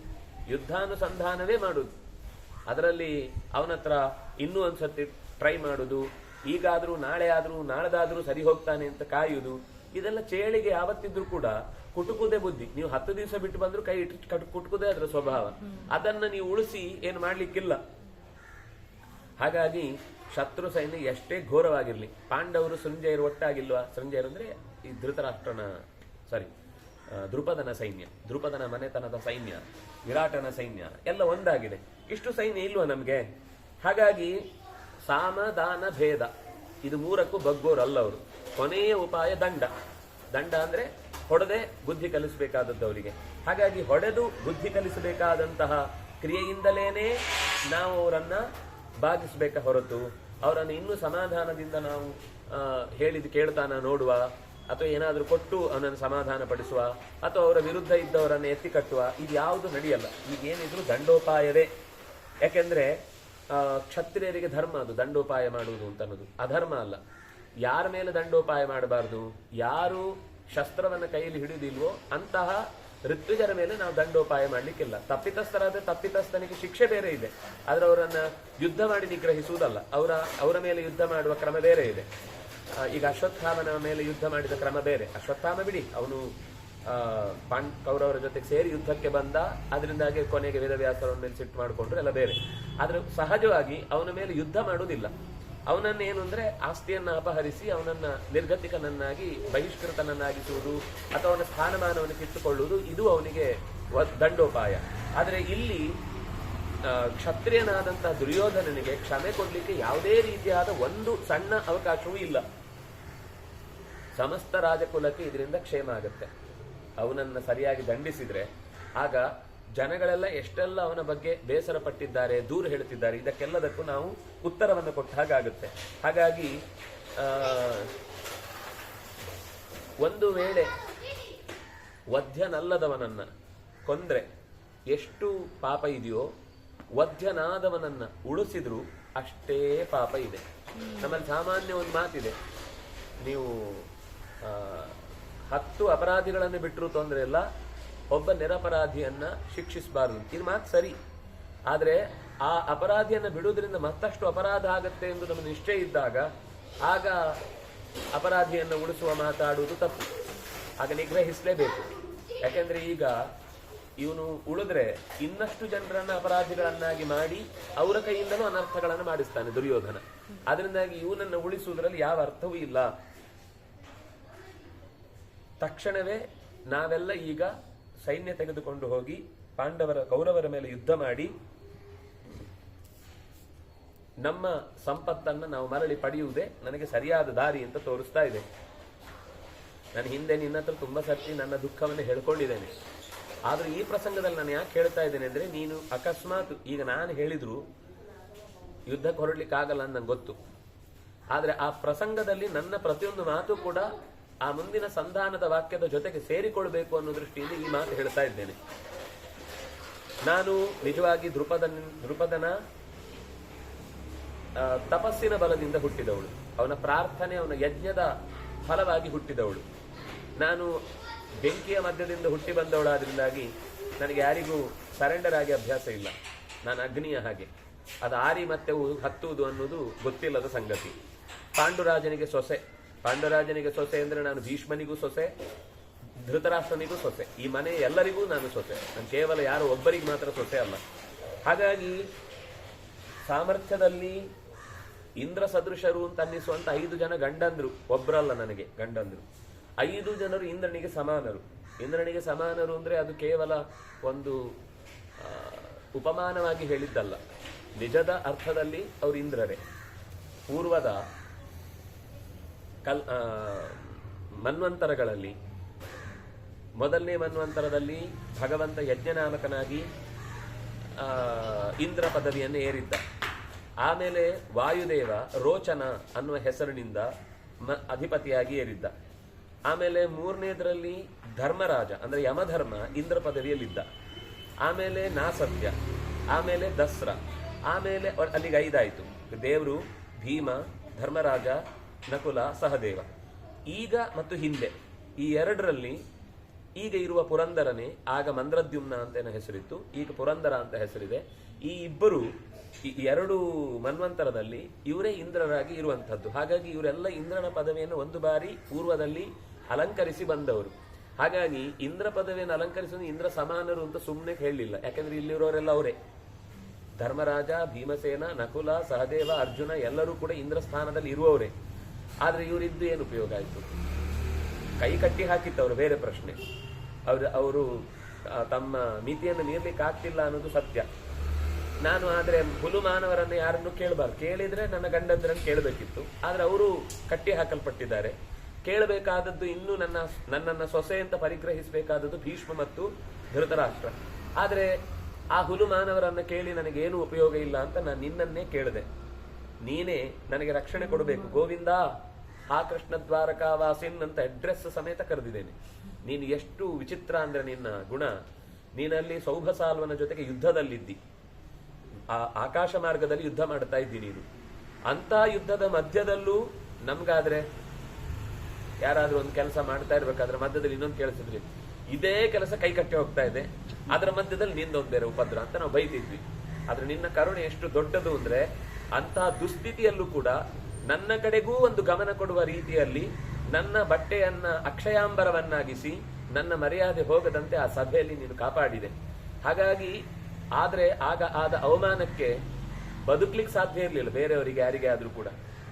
ಯುದ್ಧಾನುಸಂಧಾನವೇ ಮಾಡುದು. ಅದರಲ್ಲಿ ಅವನ ಹತ್ರ ಇನ್ನೂ ಒಂದ್ಸತಿ ಟ್ರೈ ಮಾಡುದು, ಈಗಾದ್ರೂ ನಾಳೆ ಆದ್ರೂ ನಾಳೆದಾದ್ರೂ ಸರಿ ಹೋಗ್ತಾನೆ ಅಂತ ಕಾಯುವುದು, ಇದೆಲ್ಲ ಚೇಳಿಗೆ ಯಾವತ್ತಿದ್ರು ಕೂಡ ಕುಟುಕುದೇ ಬುದ್ಧಿ. ನೀವು 10 ದಿವಸ ಬಿಟ್ಟು ಬಂದ್ರು ಕೈ ಇಟ್ಟು ಕುಟುಕುದೇ ಅದರ ಸ್ವಭಾವ. ಅದನ್ನ ನೀವು ಉಳಿಸಿ ಏನು ಮಾಡ್ಲಿಕ್ಕಿಲ್ಲ. ಹಾಗಾಗಿ ಶತ್ರು ಸೈನ್ಯ ಎಷ್ಟೇ ಘೋರವಾಗಿರ್ಲಿ, ಪಾಂಡವರು ಸಂಜಯರು ಒಟ್ಟಾಗಿಲ್ವಾ? ಸಂಜಯರು ಅಂದ್ರೆ ಈ ದ್ರುಪದನ ಸೈನ್ಯ, ದ್ರುಪದನ ಮನೆತನದ ಸೈನ್ಯ, ವಿರಾಟನ ಸೈನ್ಯ ಎಲ್ಲ ಒಂದಾಗಿದೆ. ಇಷ್ಟು ಸೈನ್ಯ ಇಲ್ವಾ ನಮ್ಗೆ? ಹಾಗಾಗಿ ಸಾಮ ದಾನ ಭೇದ ಇದು ಮೂರಕ್ಕೂ ಬಗ್ಗೋರಲ್ಲ ಅವರು. ಕೊನೆಯ ಉಪಾಯ ದಂಡ. ದಂಡ ಅಂದ್ರೆ ಹೊಡೆದೇ ಬುದ್ಧಿ ಕಲಿಸಬೇಕಾದದ್ದು ಅವರಿಗೆ. ಹಾಗಾಗಿ ಹೊಡೆದು ಬುದ್ಧಿ ಕಲಿಸಬೇಕಾದಂತಹ ಕ್ರಿಯೆಯಿಂದಲೇನೆ ನಾವು ಅವರನ್ನ ಬಾಧಿಸಬೇಕ ಹೊರತು ಅವರನ್ನು ಇನ್ನೂ ಸಮಾಧಾನದಿಂದ ನಾವು ಹೇಳಿದ್ ಕೇಳ್ತಾನ ನೋಡುವ, ಅಥವಾ ಏನಾದ್ರೂ ಕೊಟ್ಟು ಅವನನ್ನು ಸಮಾಧಾನ ಪಡಿಸುವ, ಅಥವಾ ಅವರ ವಿರುದ್ಧ ಇದ್ದವರನ್ನು ಎತ್ತಿ ಕಟ್ಟುವ, ಇದು ಯಾವುದು ನಡೆಯಲ್ಲ. ಈಗೇನಿದ್ರು ದಂಡೋಪಾಯವೇ. ಯಾಕೆಂದ್ರೆ ಕ್ಷತ್ರಿಯರಿಗೆ ಧರ್ಮ ಅದು ದಂಡೋಪಾಯ ಮಾಡುವುದು ಅಂತ ಅನ್ನೋದು, ಅಧರ್ಮ ಅಲ್ಲ. ಯಾರ ಮೇಲೆ ದಂಡೋಪಾಯ ಮಾಡಬಾರ್ದು? ಯಾರು ಶಸ್ತ್ರವನ್ನ ಕೈಯಲ್ಲಿ ಹಿಡಿಯುವುದಿಲ್ವೋ ಅಂತಹ ಋತ್ವಿಜರ ಮೇಲೆ ನಾವು ದಂಡೋಪಾಯ ಮಾಡ್ಲಿಕ್ಕಿಲ್ಲ. ತಪ್ಪಿತಸ್ಥರಾದ್ರೆ ತಪ್ಪಿತಸ್ಥನಿಗೆ ಶಿಕ್ಷೆ ಬೇರೆ ಇದೆ, ಆದ್ರೆ ಅವರನ್ನ ಯುದ್ಧ ಮಾಡಿ ನಿಗ್ರಹಿಸುವುದಲ್ಲ. ಅವರ ಮೇಲೆ ಯುದ್ಧ ಮಾಡುವ ಕ್ರಮ ಬೇರೆ ಇದೆ. ಈಗ ಅಶ್ವತ್ಥಾಮನ ಮೇಲೆ ಯುದ್ಧ ಮಾಡಿದ ಕ್ರಮ ಬೇರೆ. ಅಶ್ವತ್ಥಾಮ ಬಿಡಿ, ಅವನು ಕೌರವರ ಜೊತೆಗೆ ಸೇರಿ ಯುದ್ಧಕ್ಕೆ ಬಂದ, ಅದರಿಂದಾಗಿ ಕೊನೆಗೆ ವೇದವ್ಯಾಸರವರ ಮೇಲೆ ಸಿಟ್ಟು ಮಾಡಿಕೊಂಡ್ರು, ಎಲ್ಲ ಬೇರೆ. ಆದ್ರೆ ಸಹಜವಾಗಿ ಅವನ ಮೇಲೆ ಯುದ್ಧ ಮಾಡುವುದಿಲ್ಲ. ಅವನನ್ನ ಏನು ಅಂದ್ರೆ ಆಸ್ತಿಯನ್ನ ಅಪಹರಿಸಿ ಅವನನ್ನ ನಿರ್ಗತಿಕನನ್ನಾಗಿ ಬಹಿಷ್ಕೃತನನ್ನಾಗಿಸುವುದು ಅಥವಾ ಅವನ ಸ್ಥಾನಮಾನವನ್ನು ಕಿತ್ತುಕೊಳ್ಳುವುದು, ಇದು ಅವನಿಗೆ ದಂಡೋಪಾಯ. ಆದ್ರೆ ಇಲ್ಲಿ ಕ್ಷತ್ರಿಯನಾದಂತಹ ದುರ್ಯೋಧನನಿಗೆ ಕ್ಷಮೆ ಕೊಡ್ಲಿಕ್ಕೆ ಯಾವುದೇ ರೀತಿಯಾದ ಒಂದು ಸಣ್ಣ ಅವಕಾಶವೂ ಇಲ್ಲ. ಸಮಸ್ತ ರಾಜಕುಲಕ್ಕೆ ಇದರಿಂದ ಕ್ಷೇಮ ಆಗುತ್ತೆ. ಅವನನ್ನ ಸರಿಯಾಗಿ ದಂಡಿಸಿದ್ರೆ ಆಗ ಜನಗಳೆಲ್ಲ ಎಷ್ಟೆಲ್ಲ ಅವನ ಬಗ್ಗೆ ಬೇಸರ ಪಟ್ಟಿದ್ದಾರೆ, ದೂರ ಹೇಳುತ್ತಿದ್ದಾರೆ, ಇದಕ್ಕೆಲ್ಲದಕ್ಕೂ ನಾವು ಉತ್ತರವನ್ನು ಕೊಟ್ಟ ಹಾಗಾಗುತ್ತೆ. ಹಾಗಾಗಿ ಒಂದು ವೇಳೆ ವಧ್ಯನಲ್ಲದವನನ್ನ ಕೊಂದ್ರೆ ಎಷ್ಟು ಪಾಪ ಇದೆಯೋ, ವಧ್ಯನಾದವನನ್ನ ಉಳಿಸಿದ್ರು ಅಷ್ಟೇ ಪಾಪ ಇದೆ. ನಮ್ಮಲ್ಲಿ ಸಾಮಾನ್ಯ ಒಂದು ಮಾತಿದೆ, ನೀವು 10 ಅಪರಾಧಿಗಳನ್ನು ಬಿಟ್ಟರು ತೊಂದರೆ ಇಲ್ಲ, ಒಬ್ಬ ನಿರಪರಾಧಿಯನ್ನ ಶಿಕ್ಷಿಸಬಾರದು. ಇದು ಮಾತು ಸರಿ. ಆದ್ರೆ ಆ ಅಪರಾಧಿಯನ್ನ ಬಿಡುವುದರಿಂದ ಮತ್ತಷ್ಟು ಅಪರಾಧ ಆಗತ್ತೆ ಎಂದು ನಮ್ಮ ನಿಶ್ಚಯ ಇದ್ದಾಗ ಆಗ ಅಪರಾಧಿಯನ್ನ ಉಳಿಸುವ ಮಾತಾಡುವುದು ತಪ್ಪು. ಆಗ ನಿಗ್ರಹಿಸಲೇಬೇಕು. ಯಾಕೆಂದ್ರೆ ಈಗ ಇವನು ಉಳಿದ್ರೆ ಇನ್ನಷ್ಟು ಜನರನ್ನ ಅಪರಾಧಿಗಳನ್ನಾಗಿ ಮಾಡಿ ಅವರ ಕೈಯಿಂದಲೂ ಅನರ್ಥಗಳನ್ನು ಮಾಡಿಸ್ತಾನೆ ದುರ್ಯೋಧನ. ಅದರಿಂದಾಗಿ ಇವನನ್ನು ಉಳಿಸುವುದರಲ್ಲಿ ಯಾವ ಅರ್ಥವೂ ಇಲ್ಲ. ತಕ್ಷಣವೇ ನಾವೆಲ್ಲ ಈಗ ಸೈನ್ಯ ತೆಗೆದುಕೊಂಡು ಹೋಗಿ ಕೌರವರ ಮೇಲೆ ಯುದ್ಧ ಮಾಡಿ ನಮ್ಮ ಸಂಪತ್ತನ್ನು ನಾವು ಮರಳಿ ಪಡೆಯುವುದೇ ನನಗೆ ಸರಿಯಾದ ದಾರಿ ಅಂತ ತೋರಿಸ್ತಾ ಇದೆ. ನಾನು ಹಿಂದೆ ನಿನ್ನ ಹತ್ರ ತುಂಬಾ ಸರ್ತಿ ನನ್ನ ದುಃಖವನ್ನು ಹೇಳ್ಕೊಂಡಿದ್ದೇನೆ. ಆದ್ರೆ ಈ ಪ್ರಸಂಗದಲ್ಲಿ ನಾನು ಯಾಕೆ ಹೇಳ್ತಾ ಇದ್ದೇನೆ ಅಂದ್ರೆ, ನೀನು ಅಕಸ್ಮಾತ್ ಈಗ ನಾನು ಹೇಳಿದ್ರು ಯುದ್ಧಕ್ಕೆ ಹೊರಡ್ಲಿಕ್ಕಾಗಲ್ಲ ಅಂತ ನಂಗೆ ಗೊತ್ತು. ಆದ್ರೆ ಆ ಪ್ರಸಂಗದಲ್ಲಿ ನನ್ನ ಪ್ರತಿಯೊಂದು ಮಾತು ಕೂಡ ಆ ಮುಂದಿನ ಸಂಧಾನದ ವಾಕ್ಯದ ಜೊತೆಗೆ ಸೇರಿಕೊಳ್ಬೇಕು ಅನ್ನೋ ದೃಷ್ಟಿಯಿಂದ ಈ ಮಾತು ಹೇಳ್ತಾ ಇದ್ದೇನೆ. ನಾನು ನಿಜವಾಗಿ ದ್ರುಪದನ ತಪಸ್ಸಿನ ಬಲದಿಂದ ಹುಟ್ಟಿದವಳು, ಅವನ ಪ್ರಾರ್ಥನೆ, ಅವನ ಯಜ್ಞದ ಫಲವಾಗಿ ಹುಟ್ಟಿದವಳು. ನಾನು ಬೆಂಕಿಯ ಮಧ್ಯದಿಂದ ಹುಟ್ಟಿ ಬಂದವಳಾದ್ರಿಂದಾಗಿ ನನಗೆ ಯಾರಿಗೂ ಸರೆಂಡರ್ ಆಗಿ ಅಭ್ಯಾಸ ಇಲ್ಲ. ನಾನು ಅಗ್ನಿಯ ಹಾಗೆ, ಅದು ಆರಿ ಮತ್ತೆ ಹತ್ತುವುದು ಅನ್ನೋದು ಗೊತ್ತಿಲ್ಲದ ಸಂಗತಿ. ಪಾಂಡುರಾಜನಿಗೆ ಸೊಸೆ ಅಂದ್ರೆ ನಾನು ಭೀಷ್ಮನಿಗೂ ಸೊಸೆ, ಧೃತರಾಷ್ಟ್ರನಿಗೂ ಸೊಸೆ, ಈ ಮನೆ ಎಲ್ಲರಿಗೂ ನಾನು ಸೊಸೆ. ನಾನು ಕೇವಲ ಯಾರು ಒಬ್ಬರಿಗೆ ಮಾತ್ರ ಸೊಸೆ ಅಲ್ಲ. ಹಾಗಾಗಿ ಸಾಮರ್ಥ್ಯದಲ್ಲಿ ಇಂದ್ರ ಸದೃಶರು ಅಂತ ಅನ್ನಿಸುವಂತ 5 ಜನ ಗಂಡಂದ್ರು, ಒಬ್ಬರಲ್ಲ ನನಗೆ ಗಂಡಂದ್ರು. 5 ಜನರು ಇಂದ್ರನಿಗೆ ಸಮಾನರು. ಇಂದ್ರನಿಗೆ ಸಮಾನರು ಅಂದ್ರೆ ಅದು ಕೇವಲ ಒಂದು ಉಪಮಾನವಾಗಿ ಹೇಳಿದ್ದಲ್ಲ. ನಿಜದ ಅರ್ಥದಲ್ಲಿ ಅವರು ಇಂದ್ರರೇ. ಪೂರ್ವದ ಮನ್ವಂತರಗಳಲ್ಲಿ, ಮೊದಲನೇ ಮನ್ವಂತರದಲ್ಲಿ ಭಗವಂತ ಯಜ್ಞನಾಮಕನಾಗಿ ಇಂದ್ರ ಪದವಿಯನ್ನು ಏರಿದ್ದ. ಆಮೇಲೆ ವಾಯುದೇವ ರೋಚನ ಅನ್ನುವ ಹೆಸರಿನಿಂದ ಅಧಿಪತಿಯಾಗಿ ಏರಿದ್ದ. ಆಮೇಲೆ 3ನೇದರಲ್ಲಿ ಧರ್ಮರಾಜ ಅಂದ್ರೆ ಯಮಧರ್ಮ ಇಂದ್ರ ಪದವಿಯಲ್ಲಿದ್ದ. ಆಮೇಲೆ ನಾಸತ್ಯ, ಆಮೇಲೆ ದಸ್ರ, ಆಮೇಲೆ ಅಲ್ಲಿಗೆ 5 ಆಯ್ತು. ದೇವರು, ಭೀಮ, ಧರ್ಮರಾಜ, ನಕುಲ, ಸಹದೇವ. ಈಗ ಮತ್ತು ಹಿಂದೆ ಈ ಎರಡರಲ್ಲಿ ಈಗ ಇರುವ ಪುರಂದರನೇ ಆಗ ಮಂದ್ರದ್ಯುಮ್ನ ಅಂತ ಹೆಸರಿತ್ತು, ಈಗ ಪುರಂದರ ಅಂತ ಹೆಸರಿದೆ. ಈ ಇಬ್ಬರು ಈ ಎರಡು ಮನ್ವಂತರದಲ್ಲಿ ಇವರೇ ಇಂದ್ರರಾಗಿ ಇರುವಂತಹದ್ದು. ಹಾಗಾಗಿ ಇವರೆಲ್ಲ ಇಂದ್ರನ ಪದವಿಯನ್ನು ಒಂದು ಬಾರಿ ಪೂರ್ವದಲ್ಲಿ ಅಲಂಕರಿಸಿ ಬಂದವರು. ಹಾಗಾಗಿ ಇಂದ್ರ ಪದವಿಯನ್ನು ಅಲಂಕರಿಸುವುದು ಇಂದ್ರ ಸಮಾನರು ಅಂತ ಸುಮ್ಮನೆ ಹೇಳಲಿಲ್ಲ. ಯಾಕಂದ್ರೆ ಇಲ್ಲಿರೋರೆಲ್ಲ ಅವರೇ. ಧರ್ಮರಾಜ, ಭೀಮಸೇನ, ನಕುಲ, ಸಹದೇವ, ಅರ್ಜುನ ಎಲ್ಲರೂ ಕೂಡ ಇಂದ್ರ ಸ್ಥಾನದಲ್ಲಿ ಇರುವವರೇ. ಆದ್ರೆ ಇವರಿದ್ದು ಏನು ಉಪಯೋಗ ಆಯಿತು? ಕೈ ಕಟ್ಟಿ ಹಾಕಿತ್ತವರು, ಬೇರೆ ಪ್ರಶ್ನೆ. ಅವರು ತಮ್ಮ ಮಿತಿಯನ್ನು ಮೀರ್ಲಿಕ್ಕೆ ಆಗ್ತಿಲ್ಲ ಅನ್ನೋದು ಸತ್ಯ. ನಾನು ಆದ್ರೆ ಹುಲು ಮಾನವರನ್ನು ಯಾರನ್ನು ಕೇಳಬಾರ್ದು. ಕೇಳಿದ್ರೆ ನನ್ನ ಗಂಡಂದ್ರನ್ನು ಕೇಳಬೇಕಿತ್ತು. ಆದ್ರೆ ಅವರು ಕಟ್ಟಿ ಹಾಕಲ್ಪಟ್ಟಿದ್ದಾರೆ. ಕೇಳಬೇಕಾದದ್ದು ಇನ್ನೂ ನನ್ನನ್ನ ಸೊಸೆ ಅಂತ ಪರಿಗ್ರಹಿಸಬೇಕಾದದ್ದು ಭೀಷ್ಮ ಮತ್ತು ಧೃತರಾಷ್ಟ್ರ. ಆದ್ರೆ ಆ ಹುಲು ಮಾನವರನ್ನ ಕೇಳಿ ನನಗೇನು ಉಪಯೋಗ ಇಲ್ಲ ಅಂತ ನಾನು ನಿನ್ನನ್ನೇ ಕೇಳಿದೆ. ನೀನೇ ನನಗೆ ರಕ್ಷಣೆ ಕೊಡಬೇಕು ಗೋವಿಂದ, ಆ ಕೃಷ್ಣ ದ್ವಾರಕಾವಾಸಿನ್ ಅಂತ ಅಡ್ರೆಸ್ ಸಮೇತ ಕರೆದಿದ್ದೇನೆ. ನೀನು ಎಷ್ಟು ವಿಚಿತ್ರ ಅಂದ್ರೆ ನಿನ್ನ ಗುಣ. ನೀನಲ್ಲಿ ಸೌಭಸಾಲ್ವನ ಜೊತೆಗೆ ಯುದ್ಧದಲ್ಲಿದ್ದಿ, ಆ ಆಕಾಶ ಮಾರ್ಗದಲ್ಲಿ ಯುದ್ಧ ಮಾಡ್ತಾ ಇದ್ದಿ ನೀನು. ಅಂತ ಯುದ್ಧದ ಮಧ್ಯದಲ್ಲೂ ನಮ್ಗಾದ್ರೆ ಯಾರಾದ್ರೂ ಒಂದು ಕೆಲಸ ಮಾಡ್ತಾ ಇರ್ಬೇಕಾದ್ರೆ ಮಧ್ಯದಲ್ಲಿ ಇನ್ನೊಂದು ಕೆಲಸ ಇದ್ರಿ, ಇದೇ ಕೆಲಸ ಕೈ ಕಟ್ಟಿ ಹೋಗ್ತಾ ಇದೆ, ಅದರ ಮಧ್ಯದಲ್ಲಿ ನಿಂದೊಂದು ಬೇರೆ ಉಪದ್ರ ಅಂತ ನಾವು ಬೈತಿದ್ವಿ. ಆದ್ರೆ ನಿನ್ನ ಕರುಣೆ ಎಷ್ಟು ದೊಡ್ಡದು ಅಂದ್ರೆ ಅಂತಹ ದುಸ್ಥಿತಿಯಲ್ಲೂ ಕೂಡ ನನ್ನ ಕಡೆಗೂ ಒಂದು ಗಮನ ಕೊಡುವ ರೀತಿಯಲ್ಲಿ ನನ್ನ ಬಟ್ಟೆಯನ್ನ ಅಕ್ಷಯಾಂಬರವನ್ನಾಗಿಸಿ ನನ್ನ ಮರ್ಯಾದೆ ಹೋಗದಂತೆ ಆ ಸಭೆಯಲ್ಲಿ ನೀನು ಕಾಪಾಡಿದೆ. ಹಾಗಾಗಿ ಆದ್ರೆ ಆಗ ಆದ ಅವಮಾನಕ್ಕೆ ಬದುಕ್ಲಿಕ್ಕೆ ಸಾಧ್ಯ ಇರಲಿಲ್ಲ. ಬೇರೆಯವರಿಗೆ ಯಾರಿಗೆ ಆದ್ರೂ ಕೂಡ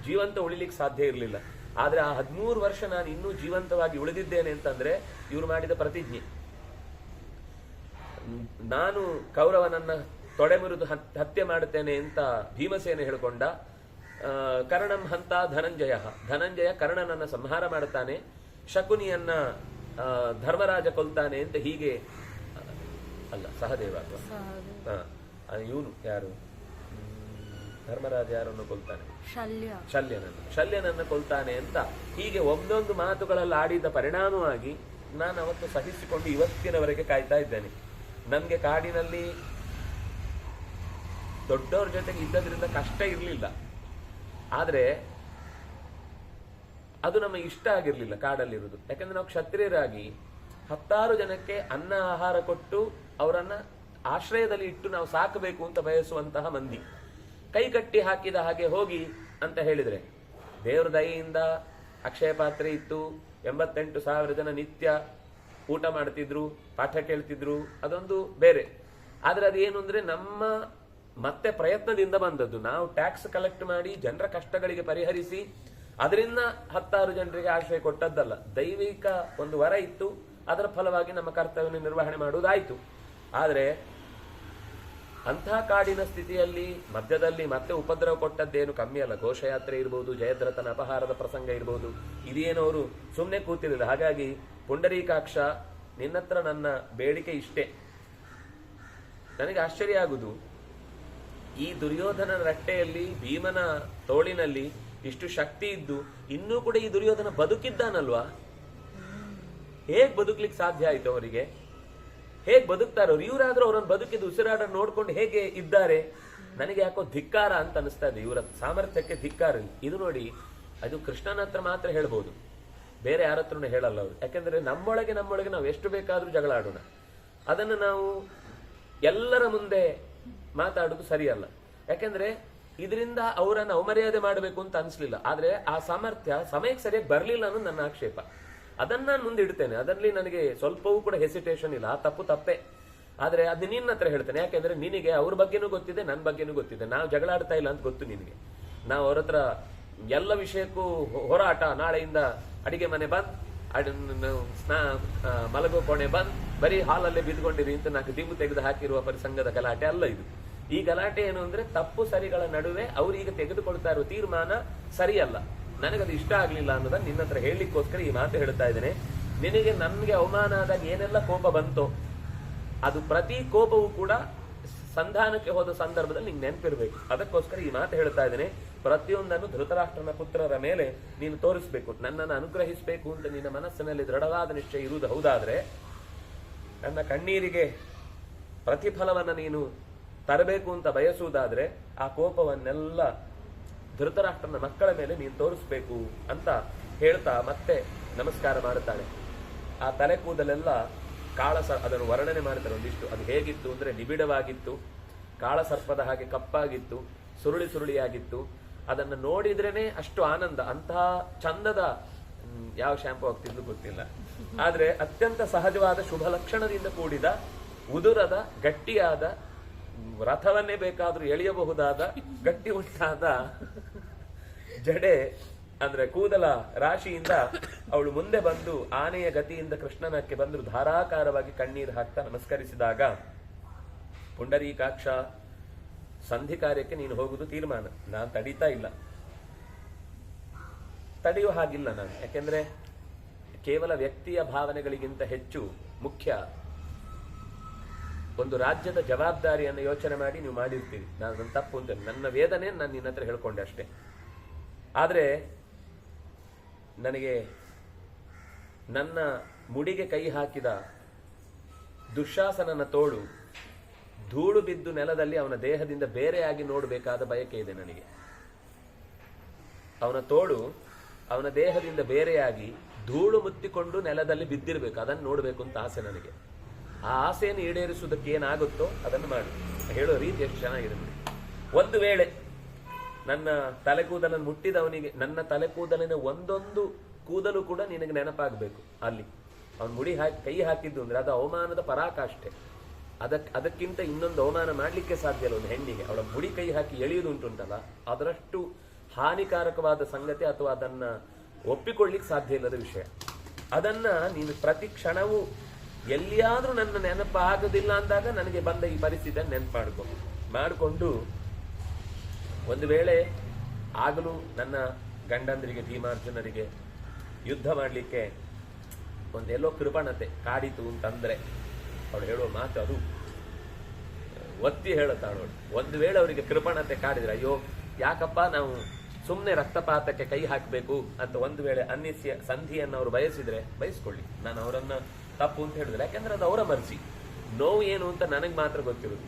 ಜೀವಂತ ಉಳಿಲಿಕ್ಕೆ ಸಾಧ್ಯ ಇರಲಿಲ್ಲ. ಆದ್ರೆ ಆ 13 ವರ್ಷ ನಾನು ಇನ್ನೂ ಜೀವಂತವಾಗಿ ಉಳಿದಿದ್ದೇನೆ ಅಂತಂದ್ರೆ ಇವರು ಮಾಡಿದ ಪ್ರತಿಜ್ಞೆ. ನಾನು ಕೌರವನನ್ನ ತೊಡೆ ಮುರಿದು ಹತ್ಯೆ ಮಾಡುತ್ತೇನೆ ಅಂತ ಭೀಮಸೇನ ಹೇಳಿಕೊಂಡ. ಕರ್ಣಂ ಹಂತ ಧನಂಜಯ ಕರ್ಣನನ್ನ ಸಂಹಾರ ಮಾಡುತ್ತಾನೆ, ಶಕುನಿಯನ್ನ ಧರ್ಮರಾಜ ಕೊಲ್ತಾನೆ ಅಂತ ಹೀಗೆ ಅಲ್ಲ ಸಹದೇವ ಇವನು ಯಾರು ಧರ್ಮರಾಜ ಯಾರನ್ನು ಕೊಲ್ತಾನೆ? ಶಲ್ಯನನ್ನು ಕೊಲ್ತಾನೆ ಅಂತ ಹೀಗೆ ಒಂದೊಂದು ಮಾತುಗಳಲ್ಲಿ ಆಡಿದ ಪರಿಣಾಮವಾಗಿ ನಾನು ಅವತ್ತು ಸಹಿಸಿಕೊಂಡು ಇವತ್ತಿನವರೆಗೆ ಕಾಯ್ತಾ ಇದ್ದೇನೆ. ನನ್ಗೆ ಕಾಡಿನಲ್ಲಿ ದೊಡ್ಡವ್ರ ಜೊತೆಗೆ ಇದ್ದದ್ರಿಂದ ಕಷ್ಟ ಇರಲಿಲ್ಲ. ಆದ್ರೆ ಅದು ನಮಗೆ ಇಷ್ಟ ಆಗಿರ್ಲಿಲ್ಲ ಕಾಡಲ್ಲಿರುವುದು. ಯಾಕಂದ್ರೆ ನಾವು ಕ್ಷತ್ರಿಯರಾಗಿ 10 ಜನಕ್ಕೆ ಅನ್ನ ಆಹಾರ ಕೊಟ್ಟು ಅವರನ್ನ ಆಶ್ರಯದಲ್ಲಿ ಇಟ್ಟು ನಾವು ಸಾಕಬೇಕು ಅಂತ ಬಯಸುವಂತಹ ಮಂದಿ. ಕೈ ಕಟ್ಟಿ ಹಾಕಿದ ಹಾಗೆ ಹೋಗಿ ಅಂತ ಹೇಳಿದ್ರೆ ದೇವ್ರ ದಯೆಯಿಂದ ಅಕ್ಷಯ ಪಾತ್ರೆ ಇತ್ತು, 88,000 ಜನ ನಿತ್ಯ ಊಟ ಮಾಡ್ತಿದ್ರು, ಪಾಠ ಕೇಳ್ತಿದ್ರು, ಅದೊಂದು ಬೇರೆ. ಆದ್ರೆ ಅದೇನು ಅಂದ್ರೆ ನಮ್ಮ ಮತ್ತೆ ಪ್ರಯತ್ನದಿಂದ ಬಂದದ್ದು. ನಾವು ಟ್ಯಾಕ್ಸ್ ಕಲೆಕ್ಟ್ ಮಾಡಿ ಜನರ ಕಷ್ಟಗಳಿಗೆ ಪರಿಹರಿಸಿ ಅದರಿಂದ 10 ಜನರಿಗೆ ಆಶ್ರಯ ಕೊಟ್ಟದ್ದಲ್ಲ. ದೈವಿಕ ಒಂದು ವರ ಇತ್ತು, ಅದರ ಫಲವಾಗಿ ನಮ್ಮ ಕರ್ತವ್ಯ ನಿರ್ವಹಣೆ ಮಾಡುವುದಾಯ್ತು. ಆದ್ರೆ ಅಂಥ ಕಾಡಿನ ಸ್ಥಿತಿಯಲ್ಲಿ ಮಧ್ಯದಲ್ಲಿ ಮತ್ತೆ ಉಪದ್ರವ ಕೊಟ್ಟದ್ದೇನು ಕಮ್ಮಿ ಅಲ್ಲ. ಘೋಷಯಾತ್ರೆ ಇರ್ಬೋದು, ಜಯದ್ರಥನ ಅಪಹಾರದ ಪ್ರಸಂಗ ಇರ್ಬೋದು, ಇದೇನವರು ಸುಮ್ಮನೆ ಕೂತಿರಲಿಲ್ಲ. ಹಾಗಾಗಿ ಪುಂಡರೀಕಾಕ್ಷ, ನಿನ್ನತ್ರ ನನ್ನ ಬೇಡಿಕೆ ಇಷ್ಟೇ. ನನಗೆ ಆಶ್ಚರ್ಯ ಆಗುದು, ಈ ದುರ್ಯೋಧನನ ರಟ್ಟೆಯಲ್ಲಿ ಭೀಮನ ತೋಳಿನಲ್ಲಿ ಇಷ್ಟು ಶಕ್ತಿ ಇದ್ದು ಇನ್ನೂ ಕೂಡ ಈ ದುರ್ಯೋಧನ ಬದುಕಿದ್ದಾನಲ್ವಾ? ಹೇಗ್ ಬದುಕ್ಲಿಕ್ಕೆ ಸಾಧ್ಯ ಆಯ್ತು ಅವರಿಗೆ? ಹೇಗ್ ಬದುಕ್ತಾರ ಅವ್ರು? ಇವರಾದ್ರೂ ಅವರನ್ನು ಬದುಕಿದ್ದು ಉಸಿರಾಡ ನೋಡ್ಕೊಂಡು ಹೇಗೆ ಇದ್ದಾರೆ? ನನಗೆ ಯಾಕೋ ಧಿಕ್ಕಾರ ಅಂತ ಅನಿಸ್ತಾ ಇದೆ. ಇವರ ಸಾಮರ್ಥ್ಯಕ್ಕೆ ಧಿಕ್ಕಾರ. ಇದು ನೋಡಿ, ಅದು ಕೃಷ್ಣನ ಹತ್ರ ಮಾತ್ರ ಹೇಳ್ಬೋದು, ಬೇರೆ ಯಾರ ಹತ್ರನೂ ಹೇಳಲ್ಲ ಅವರು. ಯಾಕೆಂದ್ರೆ ನಮ್ಮೊಳಗೆ ನಾವು ಎಷ್ಟು ಬೇಕಾದ್ರೂ ಜಗಳ ಆಡೋಣ, ಅದನ್ನು ನಾವು ಎಲ್ಲರ ಮುಂದೆ ಮಾತಾಡೋದು ಸರಿಯಲ್ಲ. ಯಾಕೆಂದ್ರೆ ಇದರಿಂದ ಅವರನ್ನು ಅವಮರ್ಯಾದೆ ಮಾಡಬೇಕು ಅಂತ ಅನ್ಸ್ಲಿಲ್ಲ. ಆದ್ರೆ ಆ ಸಾಮರ್ಥ್ಯ ಸಮಯಕ್ಕೆ ಸರಿಯಾಗಿ ಬರ್ಲಿಲ್ಲ ಅನ್ನೋದು ನನ್ನ ಆಕ್ಷೇಪ. ಅದನ್ನ ನಾನು ಮುಂದೆ ಇಡ್ತೇನೆ. ಅದರಲ್ಲಿ ನನಗೆ ಸ್ವಲ್ಪವೂ ಕೂಡ ಹೆಸಿಟೇಷನ್ ಇಲ್ಲ. ಆ ತಪ್ಪೇ. ಆದ್ರೆ ಅದು ನಿನ್ನ ಹತ್ರ ಹೇಳ್ತೇನೆ. ಯಾಕೆಂದ್ರೆ ನಿನಗೆ ಅವ್ರ ಬಗ್ಗೆನೂ ಗೊತ್ತಿದೆ, ನನ್ನ ಬಗ್ಗೆನೂ ಗೊತ್ತಿದೆ. ನಾವು ಜಗಳ ಆಡ್ತಾ ಇಲ್ಲ ಅಂತ ಗೊತ್ತು ನಿನಗೆ. ನಾವು ಅವ್ರ ಹತ್ರ ಎಲ್ಲ ವಿಷಯಕ್ಕೂ ಹೋರಾಟ. ನಾಳೆಯಿಂದ ಅಡಿಗೆ ಮನೆ ಬಂದ್, ಮಲಗೋ ಕೋಣೆ ಬಂದ್, ಬರೀ ಹಾಲಲ್ಲೇ ಬಿದ್ಕೊಂಡಿರಿ ಅಂತ 4 ದಿಂಬು ತೆಗೆದು ಹಾಕಿರುವ ಪರಿಸಂಗದ ಗಲಾಟೆ ಅಲ್ಲ ಇದು. ಈ ಗಲಾಟೆ ಏನು ಅಂದ್ರೆ ತಪ್ಪು ಸರಿಗಳ ನಡುವೆ ಅವರೀಗ ತೆಗೆದುಕೊಳ್ತಾ ಇರುವ ತೀರ್ಮಾನ ಸರಿಯಲ್ಲ. ನನಗದು ಇಷ್ಟ ಆಗ್ಲಿಲ್ಲ ಅನ್ನೋದನ್ನ ನಿನ್ನ ಹತ್ರ ಹೇಳಲಿಕ್ಕೋಸ್ಕರ ಈ ಮಾತು ಹೇಳ್ತಾ ಇದ್ದೇನೆ. ನಿನಗೆ ನನ್ಗೆ ಅವಮಾನ ಆದಾಗ ಏನೆಲ್ಲ ಕೋಪ ಬಂತೋ ಅದು ಪ್ರತಿ ಕೋಪವೂ ಕೂಡ ಸಂಧಾನಕ್ಕೆ ಹೋದ ಸಂದರ್ಭದಲ್ಲಿ ನಿಂಗೆ ನೆನಪಿರ್ಬೇಕು. ಅದಕ್ಕೋಸ್ಕರ ಈ ಮಾತು ಹೇಳ್ತಾ ಇದ್ದೇನೆ. ಪ್ರತಿಯೊಂದನ್ನು ಧೃತರಾಷ್ಟ್ರನ ಪುತ್ರರ ಮೇಲೆ ನೀನು ತೋರಿಸ್ಬೇಕು. ನನ್ನನ್ನು ಅನುಗ್ರಹಿಸಬೇಕು ಅಂತ ನಿನ್ನ ಮನಸ್ಸಿನಲ್ಲಿ ದೃಢವಾದ ನಿಶ್ಚಯ ಇರುವುದು ಹೌದಾದ್ರೆ, ನನ್ನ ಕಣ್ಣೀರಿಗೆ ಪ್ರತಿಫಲವನ್ನ ನೀನು ತರಬೇಕು ಅಂತ ಬಯಸುವುದಾದ್ರೆ, ಆ ಕೋಪವನ್ನೆಲ್ಲ ಧೃತರಾಷ್ಟ್ರನ ಮಕ್ಕಳ ಮೇಲೆ ನೀನು ತೋರಿಸ್ಬೇಕು ಅಂತ ಹೇಳ್ತಾ ಮತ್ತೆ ನಮಸ್ಕಾರ ಮಾಡುತ್ತಾಳೆ. ಆ ತಲೆ ಕೂದಲೆಲ್ಲ ಅದನ್ನು ವರ್ಣನೆ ಮಾಡ್ತಾರೆ ಒಂದಿಷ್ಟು. ಅದು ಹೇಗಿತ್ತು ಅಂದ್ರೆ ನಿಬಿಡವಾಗಿತ್ತು, ಕಾಳ ಸರ್ಪದ ಹಾಗೆ ಕಪ್ಪಾಗಿತ್ತು, ಸುರುಳಿ ಸುರುಳಿಯಾಗಿತ್ತು. ಅದನ್ನು ನೋಡಿದ್ರೇನೆ ಅಷ್ಟು ಆನಂದ. ಅಂತಹ ಚಂದದ ಯಾವ ಶಾಂಪು ಆಗ್ತಿದ್ದು ಗೊತ್ತಿಲ್ಲ, ಆದ್ರೆ ಅತ್ಯಂತ ಸಹಜವಾದ ಶುಭ ಲಕ್ಷಣದಿಂದ ಕೂಡಿದ ಉದುರದ ಗಟ್ಟಿಯಾದ ರಥವನ್ನೇ ಬೇಕಾದ್ರೂ ಎಳೆಯಬಹುದಾದ ಗಟ್ಟಿ ಉಂಟಾದ ಜಡೆ ಅಂದ್ರೆ ಕೂದಲ ರಾಶಿಯಿಂದ ಅವಳು ಮುಂದೆ ಬಂದು ಆನೆಯ ಗತಿಯಿಂದ ಕೃಷ್ಣನಕ್ಕೆ ಬಂದು ಧಾರಾಕಾರವಾಗಿ ಕಣ್ಣೀರು ಹಾಕ್ತಾ ನಮಸ್ಕರಿಸಿದಾಗ, ಪುಂಡರೀಕಾಕ್ಷ, ಸಂಧಿ ಕಾರ್ಯಕ್ಕೆ ನೀನು ಹೋಗುದು ತೀರ್ಮಾನ, ನಾನು ತಡೀತಾ ಇಲ್ಲ, ತಡೆಯುವ ಹಾಗಿಲ್ಲ ನಾನು. ಯಾಕೆಂದ್ರೆ ಕೇವಲ ವ್ಯಕ್ತಿಯ ಭಾವನೆಗಳಿಗಿಂತ ಹೆಚ್ಚು ಮುಖ್ಯ ಒಂದು ರಾಜ್ಯದ ಜವಾಬ್ದಾರಿಯನ್ನು ಯೋಚನೆ ಮಾಡಿ ನೀವು ಮಾಡಿರ್ತೀರಿ. ನಾನು ತಪ್ಪು ಅಂತ ನನ್ನ ವೇದನೆ ನಾನು ನಿನ್ನ ಹತ್ರ ಹೇಳ್ಕೊಂಡೆ ಅಷ್ಟೇ. ಆದ್ರೆ ನನಗೆ ನನ್ನ ಮುಡಿಗೆ ಕೈ ಹಾಕಿದ ದುಶ್ಯಾಸನನ ತೋಳು ಧೂಳು ಬಿದ್ದು ನೆಲದಲ್ಲಿ ಅವನ ದೇಹದಿಂದ ಬೇರೆಯಾಗಿ ನೋಡಬೇಕಾದ ಬಯಕೆ ಇದೆ ನನಗೆ. ಅವನ ತೋಳು ಅವನ ದೇಹದಿಂದ ಬೇರೆಯಾಗಿ ಧೂಳು ಮುತ್ತಿಕೊಂಡು ನೆಲದಲ್ಲಿ ಬಿದ್ದಿರಬೇಕು, ಅದನ್ನು ನೋಡಬೇಕು ಅಂತ ಆಸೆ ನನಗೆ. ಆ ಆಸೆಯನ್ನು ಈಡೇರಿಸುವುದಕ್ಕೆ ಏನಾಗುತ್ತೋ ಅದನ್ನು ಮಾಡಿ. ಹೇಳೋ ರೀತಿ ಎಷ್ಟು ಚೆನ್ನಾಗಿರುತ್ತೆ. ಒಂದು ವೇಳೆ ನನ್ನ ತಲೆ ಕೂದಲನ್ನು ಮುಟ್ಟಿದವನಿಗೆ ನನ್ನ ತಲೆ ಕೂದಲಿನ ಒಂದೊಂದು ಕೂದಲು ಕೂಡ ನಿನಗೆ ನೆನಪಾಗಬೇಕು. ಅಲ್ಲಿ ಅವನು ಮುಡಿ ಹಾಕಿ ಕೈ ಹಾಕಿದ್ದು ಅಂದ್ರೆ ಅದು ಅವಮಾನದ ಪರಾಕಾಷ್ಠೆ. ಅದಕ್ಕಿಂತ ಇನ್ನೊಂದು ಅವಮಾನ ಮಾಡ್ಲಿಕ್ಕೆ ಸಾಧ್ಯ ಇಲ್ಲ ಒಂದು ಹೆಣ್ಣಿಗೆ. ಅವಳ ಮುಡಿ ಕೈ ಹಾಕಿ ಎಳೆಯುವುದುಂಟುಂಟಲ್ಲ, ಅದರಷ್ಟು ಹಾನಿಕಾರಕವಾದ ಸಂಗತಿ ಅಥವಾ ಅದನ್ನ ಒಪ್ಪಿಕೊಳ್ಳಿಕ್ಕೆ ಸಾಧ್ಯ ಇಲ್ಲದ ವಿಷಯ. ಅದನ್ನ ನೀನು ಪ್ರತಿ ಕ್ಷಣವೂ ಎಲ್ಲಿಯಾದ್ರೂ ನನ್ನ ನೆನಪು ಆಗೋದಿಲ್ಲ ಅಂದಾಗ ನನಗೆ ಬಂದ ಈ ಪರಿಸ್ಥಿತಿಯನ್ನು ನೆನಪು ಮಾಡಿಕೊಂಡು ಒಂದು ವೇಳೆ ಆಗಲೂ ನನ್ನ ಗಂಡಂದರಿಗೆ ಭೀಮಾರ್ಜುನರಿಗೆ ಯುದ್ಧ ಮಾಡಲಿಕ್ಕೆ ಒಂದೆಲ್ಲೋ ಕೃಪಣತೆ ಕಾಡಿತು ಅಂತಂದ್ರೆ ಅವಳು ಹೇಳುವ ಮಾತು ಅದು ಒತ್ತಿ ಹೇಳುತ್ತಾಳು. ಒಂದು ವೇಳೆ ಅವರಿಗೆ ಕೃಪಣತೆ ಕಾಡಿದ್ರೆ, ಅಯ್ಯೋ ಯಾಕಪ್ಪ ನಾವು ಸುಮ್ಮನೆ ರಕ್ತಪಾತಕ್ಕೆ ಕೈ ಹಾಕಬೇಕು ಅಂತ ಒಂದು ವೇಳೆ ಅನ್ನಿಸಿಯ ಸಂಧಿಯನ್ನು ಅವರು ಬಯಸಿದ್ರೆ ಬಯಸ್ಕೊಳ್ಳಿ, ನಾನು ಅವರನ್ನ ತಪ್ಪು ಅಂತ ಹೇಳಿದ್ರೆ. ಯಾಕೆಂದ್ರೆ ಅದು ಅವರ ಮರ್ಜಿ. ನೋವು ಏನು ಅಂತ ನನಗೆ ಮಾತ್ರ ಗೊತ್ತಿರುವುದು.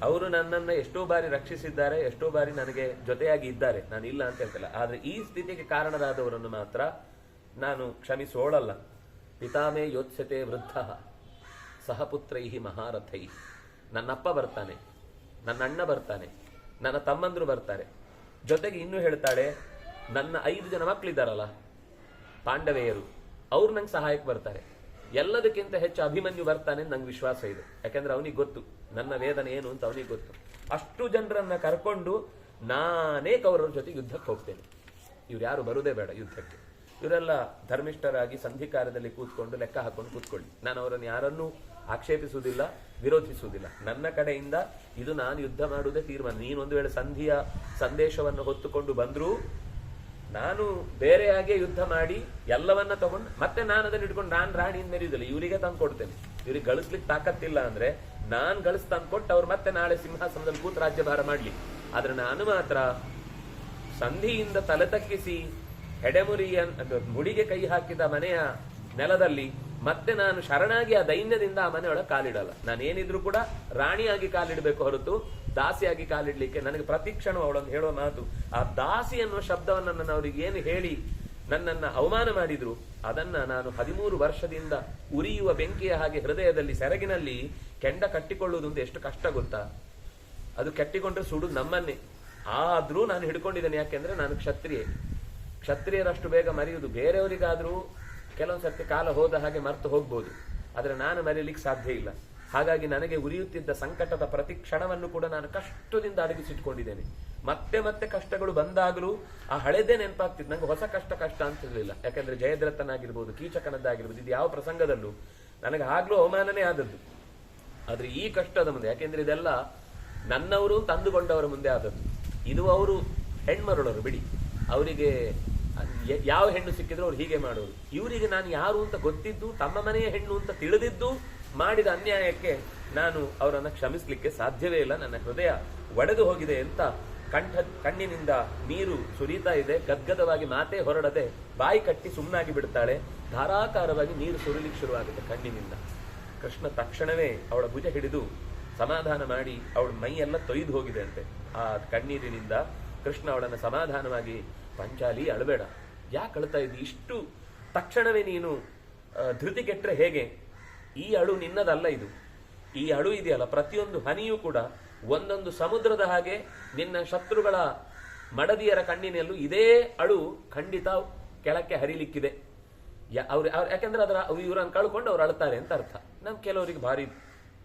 ಅವರು ನನ್ನನ್ನು ಎಷ್ಟೋ ಬಾರಿ ರಕ್ಷಿಸಿದ್ದಾರೆ, ಎಷ್ಟೋ ಬಾರಿ ನನಗೆ ಜೊತೆಯಾಗಿ ಇದ್ದಾರೆ, ನಾನು ಇಲ್ಲ ಅಂತ ಹೇಳ್ತಿಲ್ಲ. ಆದ್ರೆ ಈ ಸ್ಥಿತಿಗೆ ಕಾರಣರಾದವರನ್ನು ಮಾತ್ರ ನಾನು ಕ್ಷಮಿಸೋಳಲ್ಲ. ಪಿತಾಮೇ ಯೋತ್ಸ್ಯತೆ ವೃದ್ಧ ಸಹಪುತ್ರೈ ಮಹಾರಥೈ. ನನ್ನಪ್ಪ ಬರ್ತಾನೆ, ನನ್ನ ಅಣ್ಣ ಬರ್ತಾನೆ, ನನ್ನ ತಮ್ಮಂದ್ರು ಬರ್ತಾರೆ. ಜೊತೆಗೆ ಇನ್ನೂ ಹೇಳ್ತಾಳೆ, ನನ್ನ 5 ಜನ ಮಕ್ಕಳಿದ್ದಾರಲ್ಲ ಪಾಂಡವೆಯರು, ಅವ್ರು ನಂಗೆ ಸಹಾಯಕ್ಕೆ ಬರ್ತಾರೆ. ಎಲ್ಲದಕ್ಕಿಂತ ಹೆಚ್ಚು ಅಭಿಮನ್ಯು ಬರ್ತಾನೆ ನಂಗೆ ವಿಶ್ವಾಸ ಇದೆ. ಯಾಕಂದ್ರೆ ಅವನಿಗೆ ಗೊತ್ತು ನನ್ನ ವೇದನೆ ಏನು ಅಂತ ಅವನಿಗೆ ಗೊತ್ತು. ಅಷ್ಟು ಜನರನ್ನ ಕರ್ಕೊಂಡು ನಾನೇ ಕೌರವರ ಜೊತೆ ಯುದ್ಧಕ್ಕೆ ಹೋಗ್ತೇನೆ. ಇವ್ರು ಯಾರು ಬರುವುದೇ ಬೇಡ ಯುದ್ಧಕ್ಕೆ. ಇವರೆಲ್ಲ ಧರ್ಮಿಷ್ಠರಾಗಿ ಸಂಧಿಕಾರದಲ್ಲಿ ಕೂತ್ಕೊಂಡು ಲೆಕ್ಕ ಹಾಕೊಂಡು ಕೂತ್ಕೊಳ್ಳಿ. ನಾನು ಅವರನ್ನು ಯಾರನ್ನೂ ಆಕ್ಷೇಪಿಸುವುದಿಲ್ಲ, ವಿರೋಧಿಸುವುದಿಲ್ಲ. ನನ್ನ ಕಡೆಯಿಂದ ಇದು ನಾನು ಯುದ್ಧ ಮಾಡುವುದೇ ತೀರ್ಮಾನ. ನೀನೊಂದು ವೇಳೆ ಸಂಧಿಯ ಸಂದೇಶವನ್ನು ಹೊತ್ತುಕೊಂಡು ಬಂದ್ರೂ ನಾನು ಬೇರೆಯಾಗೆ ಯುದ್ಧ ಮಾಡಿ ಎಲ್ಲವನ್ನ ತಗೊಂಡು ಮತ್ತೆ ನಾನು ಅದನ್ನ ಇಟ್ಕೊಂಡು ನಾನು ರಾಣಿಯಿಂದ ಮೆರೆಯುವುದಿಲ್ಲ. ಇವರಿಗೆ ತಂದು ಕೊಡ್ತೇನೆ. ಇವ್ರಿಗೆ ಗಳಿಸ್ಲಿಕ್ಕೆ ತಾಕತ್ತಿಲ್ಲ ಅಂದ್ರೆ ನಾನ್ ಗಳಿಸ್ ತಂದು ಕೊಟ್ಟು ಅವ್ರು ಮತ್ತೆ ನಾಳೆ ಸಿಂಹಾಸನದಲ್ಲಿ ಕೂತು ರಾಜ್ಯಭಾರ ಮಾಡ್ಲಿ. ಆದ್ರೆ ನಾನು ಮಾತ್ರ ಸಂಧಿಯಿಂದ ತಲೆ ತಗ್ಗಿಸಿ ಹೆಡೆಮುರಿಯ ಮುಡಿಗೆ ಕೈ ಹಾಕಿದ ಮನೆಯ ನೆಲದಲ್ಲಿ ಮತ್ತೆ ನಾನು ಶರಣಾಗಿ ಆ ದೈನ್ಯದಿಂದ ಆ ಮನೆಯೊಳಗೆ ಕಾಲಿಡಲ್ಲ. ನಾನೇನಿದ್ರು ಕೂಡ ರಾಣಿಯಾಗಿ ಕಾಲಿಡಬೇಕು ಹೊರತು ದಾಸಿಯಾಗಿ ಕಾಲಿಡ್ಲಿಕ್ಕೆ ನನಗೆ ಪ್ರತಿಕ್ಷಣ ಅವಳನ್ನು ಹೇಳೋ ಮಾತು. ಆ ದಾಸಿ ಅನ್ನುವ ಶಬ್ದವನ್ನು ನಾನು ಅವರಿಗೆ ಏನು ಹೇಳಿ ನನ್ನನ್ನ ಅವಮಾನ ಮಾಡಿದ್ರು ಅದನ್ನ ನಾನು 13 ವರ್ಷದಿಂದ ಉರಿಯುವ ಬೆಂಕಿಯ ಹಾಗೆ ಹೃದಯದಲ್ಲಿ ಸೆರಗಿನಲ್ಲಿ ಕೆಂಡ ಕಟ್ಟಿಕೊಳ್ಳುವುದು ಅಂತ ಎಷ್ಟು ಕಷ್ಟ ಗೊತ್ತಾ. ಅದು ಕಟ್ಟಿಕೊಂಡ್ರೆ ಸುಡುದು ನಮ್ಮನ್ನೇ. ಆದ್ರೂ ನಾನು ಹಿಡ್ಕೊಂಡಿದ್ದೇನೆ. ಯಾಕೆಂದ್ರೆ ನಾನು ಕ್ಷತ್ರಿಯರಷ್ಟು ಬೇಗ ಮರೆಯುವುದು ಬೇರೆಯವರಿಗಾದ್ರೂ ಕೆಲವೊಂದು ಸರ್ತಿ ಕಾಲ ಹೋದ ಹಾಗೆ ಮರ್ತು ಹೋಗ್ಬೋದು, ಆದ್ರೆ ನಾನು ಮರೆಯಲಿಕ್ಕೆ ಸಾಧ್ಯ ಇಲ್ಲ. ಹಾಗಾಗಿ ನನಗೆ ಉರಿಯುತ್ತಿದ್ದ ಸಂಕಟದ ಪ್ರತಿ ಕ್ಷಣವನ್ನು ಕೂಡ ನಾನು ಕಷ್ಟದಿಂದ ಅಡಗಿಸಿಟ್ಕೊಂಡಿದ್ದೇನೆ. ಮತ್ತೆ ಮತ್ತೆ ಕಷ್ಟಗಳು ಬಂದಾಗಲೂ ಆ ಹಳೆದೇ ನೆನಪಾಗ್ತಿತ್ತು. ನಂಗೆ ಹೊಸ ಕಷ್ಟ ಅಂತಿರ್ಲಿಲ್ಲ. ಯಾಕಂದ್ರೆ ಜಯದ್ರಥನಾಗಿರ್ಬೋದು, ಕೀಚಕನದ್ದಾಗಿರ್ಬೋದು, ಇದು ಯಾವ ಪ್ರಸಂಗದಲ್ಲೂ ನನಗೆ ಆಗ್ಲೂ ಅವಮಾನನೇ ಆದದ್ದು. ಆದ್ರೆ ಈ ಕಷ್ಟದ ಮುಂದೆ, ಯಾಕೆಂದ್ರೆ ಇದೆಲ್ಲ ನನ್ನವರು ತಂದುಕೊಂಡವರ ಮುಂದೆ ಆದದ್ದು. ಇದು ಅವರು ಹೆಣ್ಮರುಳರು ಬಿಡಿ, ಅವರಿಗೆ ಯಾವ ಹೆಣ್ಣು ಸಿಕ್ಕಿದ್ರು ಅವ್ರು ಹೀಗೆ ಮಾಡೋರು. ಇವರಿಗೆ ನಾನು ಯಾರು ಅಂತ ಗೊತ್ತಿದ್ದು, ತಮ್ಮ ಮನೆಯ ಹೆಣ್ಣು ಅಂತ ತಿಳಿದಿದ್ದು ಮಾಡಿದ ಅನ್ಯಾಯಕ್ಕೆ ನಾನು ಅವರನ್ನ ಕ್ಷಮಿಸ್ಲಿಕ್ಕೆ ಸಾಧ್ಯವೇ ಇಲ್ಲ. ನನ್ನ ಹೃದಯ ಒಡೆದು ಹೋಗಿದೆ ಅಂತ ಕಣ್ಣಿನಿಂದ ನೀರು ಸುರಿತಾ ಇದೆ. ಗದ್ಗದವಾಗಿ ಮಾತೇ ಹೊರಡದೆ ಬಾಯಿ ಕಟ್ಟಿ ಸುಮ್ಮನಾಗಿ ಬಿಡ್ತಾಳೆ. ಧಾರಾಕಾರವಾಗಿ ನೀರು ಸುರಿಲಿಕ್ಕೆ ಶುರುವಾಗುತ್ತೆ ಕಣ್ಣಿನಿಂದ. ಕೃಷ್ಣ ತಕ್ಷಣವೇ ಅವಳ ಭುಜ ಹಿಡಿದು ಸಮಾಧಾನ ಮಾಡಿ ಅವಳ ಮೈ ಎಲ್ಲ ತೊಯ್ದು ಹೋಗಿದೆ ಅಂತೆ ಆ ಕಣ್ಣೀರಿನಿಂದ. ಕೃಷ್ಣ ಅವಳನ್ನು ಸಮಾಧಾನವಾಗಿ, ಪಂಚಾಲಿ ಅಳಬೇಡ, ಯಾಕೆ ಅಳ್ತಾ ಇದ್ದಿ? ಇಷ್ಟು ತಕ್ಷಣವೇ ನೀನು ಧೃತಿ ಕೆಟ್ಟರೆ ಹೇಗೆ? ಈ ಅಳು ನಿನ್ನದಲ್ಲ. ಇದು ಈ ಅಳು ಇದೆಯಲ್ಲ, ಪ್ರತಿಯೊಂದು ಹನಿಯೂ ಕೂಡ ಒಂದೊಂದು ಸಮುದ್ರದ ಹಾಗೆ ನಿನ್ನ ಶತ್ರುಗಳ ಮಡದಿಯರ ಕಣ್ಣಿನಲ್ಲೂ ಇದೇ ಅಳು ಖಂಡಿತ ಕೆಳಕ್ಕೆ ಹರಿಲಿಕ್ಕಿದೆ. ಯಾಕೆಂದ್ರೆ ಅದರ ಇವರನ್ನು ಕಳ್ಕೊಂಡು ಅವ್ರು ಅಳ್ತಾರೆ ಅಂತ ಅರ್ಥ. ನಮ್ ಕೆಲವರಿಗೆ ಭಾರಿ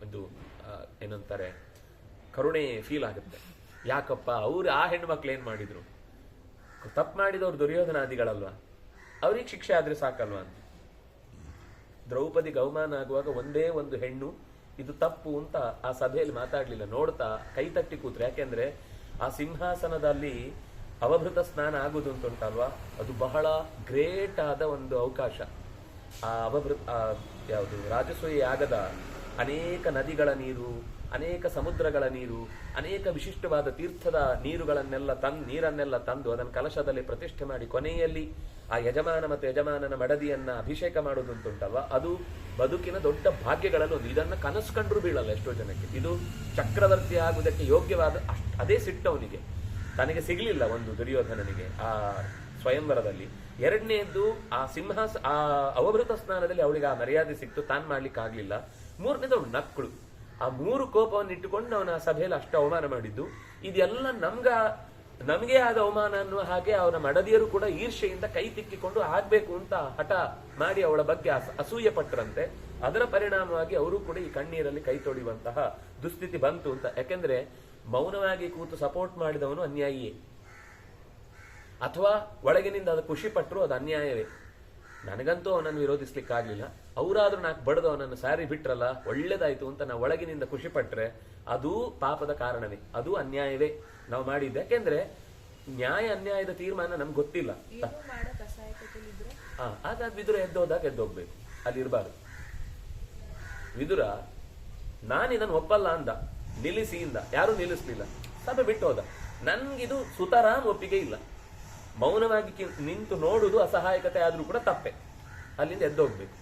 ಒಂದು ಏನಂತಾರೆ ಕರುಣೆ ಫೀಲ್ ಆಗುತ್ತೆ. ಯಾಕಪ್ಪ ಅವ್ರು ಆ ಹೆಣ್ಮಕ್ಳು ಏನ್ ಮಾಡಿದ್ರು? ತಪ್ಪು ಮಾಡಿದವ್ರು ದುರ್ಯೋಧನಾದಿಗಳಲ್ವಾ, ಅವ್ರಿಗೆ ಶಿಕ್ಷೆ ಆದ್ರೆ ಸಾಕಲ್ವಾ ಅಂತ. ದ್ರೌಪದಿಗೆ ಅವಮಾನ ಆಗುವಾಗ ಒಂದೇ ಒಂದು ಹೆಣ್ಣು ಇದು ತಪ್ಪು ಅಂತ ಆ ಸಭೆಯಲ್ಲಿ ಮಾತಾಡ್ಲಿಲ್ಲ, ನೋಡ್ತಾ ಕೈ ತಟ್ಟಿ ಕೂತ್ರು. ಯಾಕೆಂದ್ರೆ ಆ ಸಿಂಹಾಸನದಲ್ಲಿ ಅವಭೃತ ಸ್ನಾನ ಆಗುದು ಅಂತ ಉಂಟಲ್ವಾ, ಅದು ಬಹಳ ಗ್ರೇಟ್ ಆದ ಒಂದು ಅವಕಾಶ. ಆ ಯಾವುದು ರಾಜಸೂಯ ಆಗದ ಅನೇಕ ನದಿಗಳ ನೀರು, ಅನೇಕ ಸಮುದ್ರಗಳ ನೀರು, ಅನೇಕ ವಿಶಿಷ್ಟವಾದ ತೀರ್ಥದ ನೀರನ್ನೆಲ್ಲ ತಂದು ಅದನ್ನು ಕಲಶದಲ್ಲಿ ಪ್ರತಿಷ್ಠೆ ಮಾಡಿ ಕೊನೆಯಲ್ಲಿ ಆ ಯಜಮಾನ ಮತ್ತು ಯಜಮಾನನ ಮಡದಿಯನ್ನ ಅಭಿಷೇಕ ಮಾಡೋದು ಅಂತುಂಟಲ್ವಾ, ಅದು ಬದುಕಿನ ದೊಡ್ಡ ಭಾಗ್ಯಗಳಲ್ಲಿ ಒಂದು. ಇದನ್ನ ಕನಸು ಕಂಡ್ರು ಬೀಳಲ್ಲ ಎಷ್ಟೋ ಜನಕ್ಕೆ. ಇದು ಚಕ್ರವರ್ತಿ ಆಗುವುದಕ್ಕೆ ಯೋಗ್ಯವಾದ ಅದೇ ಸಿಟ್ಟು ಅವನಿಗೆ. ತನಗೆ ಸಿಗ್ಲಿಲ್ಲ ಒಂದು ದುರ್ಯೋಧನನಿಗೆ ಆ ಸ್ವಯಂವರದಲ್ಲಿ. ಎರಡನೇದ್ದು ಆ ಅವಭೃತ ಸ್ನಾನದಲ್ಲಿ ಅವಳಿಗೆ ಆ ಮರ್ಯಾದೆ ಸಿಕ್ತು, ತಾನು ಮಾಡ್ಲಿಕ್ಕೆ ಆಗ್ಲಿಲ್ಲ. ಮೂರನೇದು ಅವಳು ನಕ್ಕಳು. ಆ ಮೂರು ಕೋಪವನ್ನು ಇಟ್ಟುಕೊಂಡು ಅವನ ಆ ಸಭೆಯಲ್ಲಿ ಅಷ್ಟು ಅವಮಾನ ಮಾಡಿದ್ದು. ಇದೆಲ್ಲ ನಮಗೆ ಆದ ಅವಮಾನ ಅನ್ನುವ ಹಾಗೆ ಅವನ ಮಡದಿಯರು ಕೂಡ ಈರ್ಷೆಯಿಂದ ಕೈ ತಿಕ್ಕಿಕೊಂಡು ಆಗ್ಬೇಕು ಅಂತ ಹಠ ಮಾಡಿ ಅವಳ ಬಗ್ಗೆ ಅಸೂಯೆ ಪಟ್ಟರಂತೆ. ಅದರ ಪರಿಣಾಮವಾಗಿ ಅವರು ಕೂಡ ಈ ಕಣ್ಣೀರಲ್ಲಿ ಕೈ ತೊಳೆಯುವಂತಹ ದುಸ್ಥಿತಿ ಬಂತು ಅಂತ. ಯಾಕೆಂದ್ರೆ ಮೌನವಾಗಿ ಕೂತು ಸಪೋರ್ಟ್ ಮಾಡಿದವನು ಅನ್ಯಾಯಿಯೇ, ಅಥವಾ ಒಳಗಿನಿಂದ ಅದು ಖುಷಿ ಪಟ್ಟರು ಅದು ಅನ್ಯಾಯವೇ. ನನಗಂತೂ ಅವನನ್ನು ವಿರೋಧಿಸ್ಲಿಕ್ಕಾಗ್ಲಿಲ್ಲ. ಅವರಾದ್ರೂ ನಾಲ್ಕು ಬಡದು ಅವನನ್ನು ಸಾರಿ ಬಿಟ್ರಲ್ಲ, ಒಳ್ಳೇದಾಯ್ತು ಅಂತ ನಾವು ಒಳಗಿನಿಂದ ಖುಷಿ ಪಟ್ರೆ ಅದು ಪಾಪದ ಕಾರಣವೇ, ಅದು ಅನ್ಯಾಯವೇ ನಾವು ಮಾಡಿದ್ದು. ಯಾಕೆಂದ್ರೆ ನ್ಯಾಯ ಅನ್ಯಾಯದ ತೀರ್ಮಾನ ನಮ್ಗೆ ಗೊತ್ತಿಲ್ಲ. ಅದಾದ ವಿದುರ ಎದ್ದೋದಾಗ ಎದ್ದೋಗ್ಬೇಕು, ಅಲ್ಲಿ ಇರಬಾರ್ದು. ವಿದುರ ನಾನಿದನ್ನು ಒಪ್ಪಲ್ಲ ಅಂದ, ನಿಲ್ಲಿಸಿ ಇಂದ, ಯಾರು ನಿಲ್ಲಿಸ್ಲಿಲ್ಲ, ಸಭೆ ಬಿಟ್ಟು ಹೋದ. ನನ್ಗಿದು ಸುತರಾಮ್ ಒಪ್ಪಿಗೆ ಇಲ್ಲ. ಮೌನವಾಗಿ ನಿಂತು ನೋಡುದು ಅಸಹಾಯಕತೆ ಆದ್ರೂ ಕೂಡ ತಪ್ಪೆ, ಅಲ್ಲಿಂದ ಎದ್ದೋಗ್ಬೇಕು.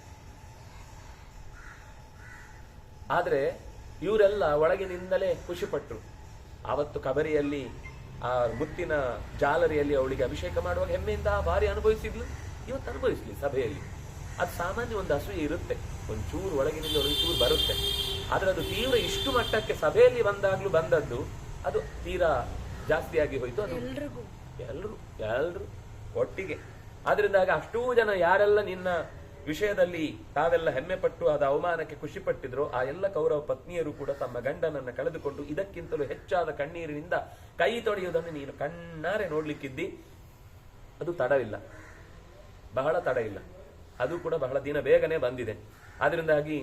ಆದ್ರೆ ಇವರೆಲ್ಲ ಒಳಗಿನಿಂದಲೇ ಖುಷಿಪಟ್ರು. ಆವತ್ತು ಕಬರಿಯಲ್ಲಿ ಆ ಮುತ್ತಿನ ಜಾಲರಿಯಲ್ಲಿ ಅವಳಿಗೆ ಅಭಿಷೇಕ ಮಾಡುವಾಗ ಹೆಮ್ಮೆಯಿಂದ ಭಾರಿ ಅನುಭವಿಸಿದ್ಲು. ಇವತ್ತು ಅನುಭವಿಸ್ಲಿ ಸಭೆಯಲ್ಲಿ. ಅದು ಸಾಮಾನ್ಯ ಒಂದು ಅಸೂಯೆ ಇರುತ್ತೆ, ಒಂಚೂರು ಒಳಗಿನಿಂದ ಒಂಚೂರು ಬರುತ್ತೆ. ಆದ್ರೆ ಅದು ತೀವ್ರ ಇಷ್ಟು ಮಟ್ಟಕ್ಕೆ ಸಭೆಯಲ್ಲಿ ಬಂದದ್ದು ಅದು ತೀರಾ ಜಾಸ್ತಿಯಾಗಿ ಹೋಯ್ತು. ಅದು ಎಲ್ರು ಒಟ್ಟಿಗೆ. ಆದ್ರಿಂದಾಗ ಅಷ್ಟೂ ಜನ ಯಾರೆಲ್ಲ ನಿನ್ನ ವಿಷಯದಲ್ಲಿ ತಾವೆಲ್ಲ ಹೆಮ್ಮೆ ಪಟ್ಟು ಆದ ಅವಮಾನಕ್ಕೆ ಖುಷಿ ಪಟ್ಟಿದ್ರು, ಆ ಎಲ್ಲ ಕೌರವ ಪತ್ನಿಯರು ಕೂಡ ತಮ್ಮ ಗಂಡನನ್ನ ಕಳೆದುಕೊಂಡು ಇದಕ್ಕಿಂತಲೂ ಹೆಚ್ಚಾದ ಕಣ್ಣೀರಿನಿಂದ ಕೈ ತೊಳೆಯುವುದನ್ನು ನೀನು ಕಣ್ಣಾರೆ ನೋಡ್ಲಿಕ್ಕಿದ್ದಿ. ಅದು ತಡವಿಲ್ಲ, ಬಹಳ ತಡ ಇಲ್ಲ, ಅದು ಕೂಡ ಬಹಳ ದಿನ ಬೇಗನೆ ಬಂದಿದೆ. ಆದ್ರಿಂದಾಗಿ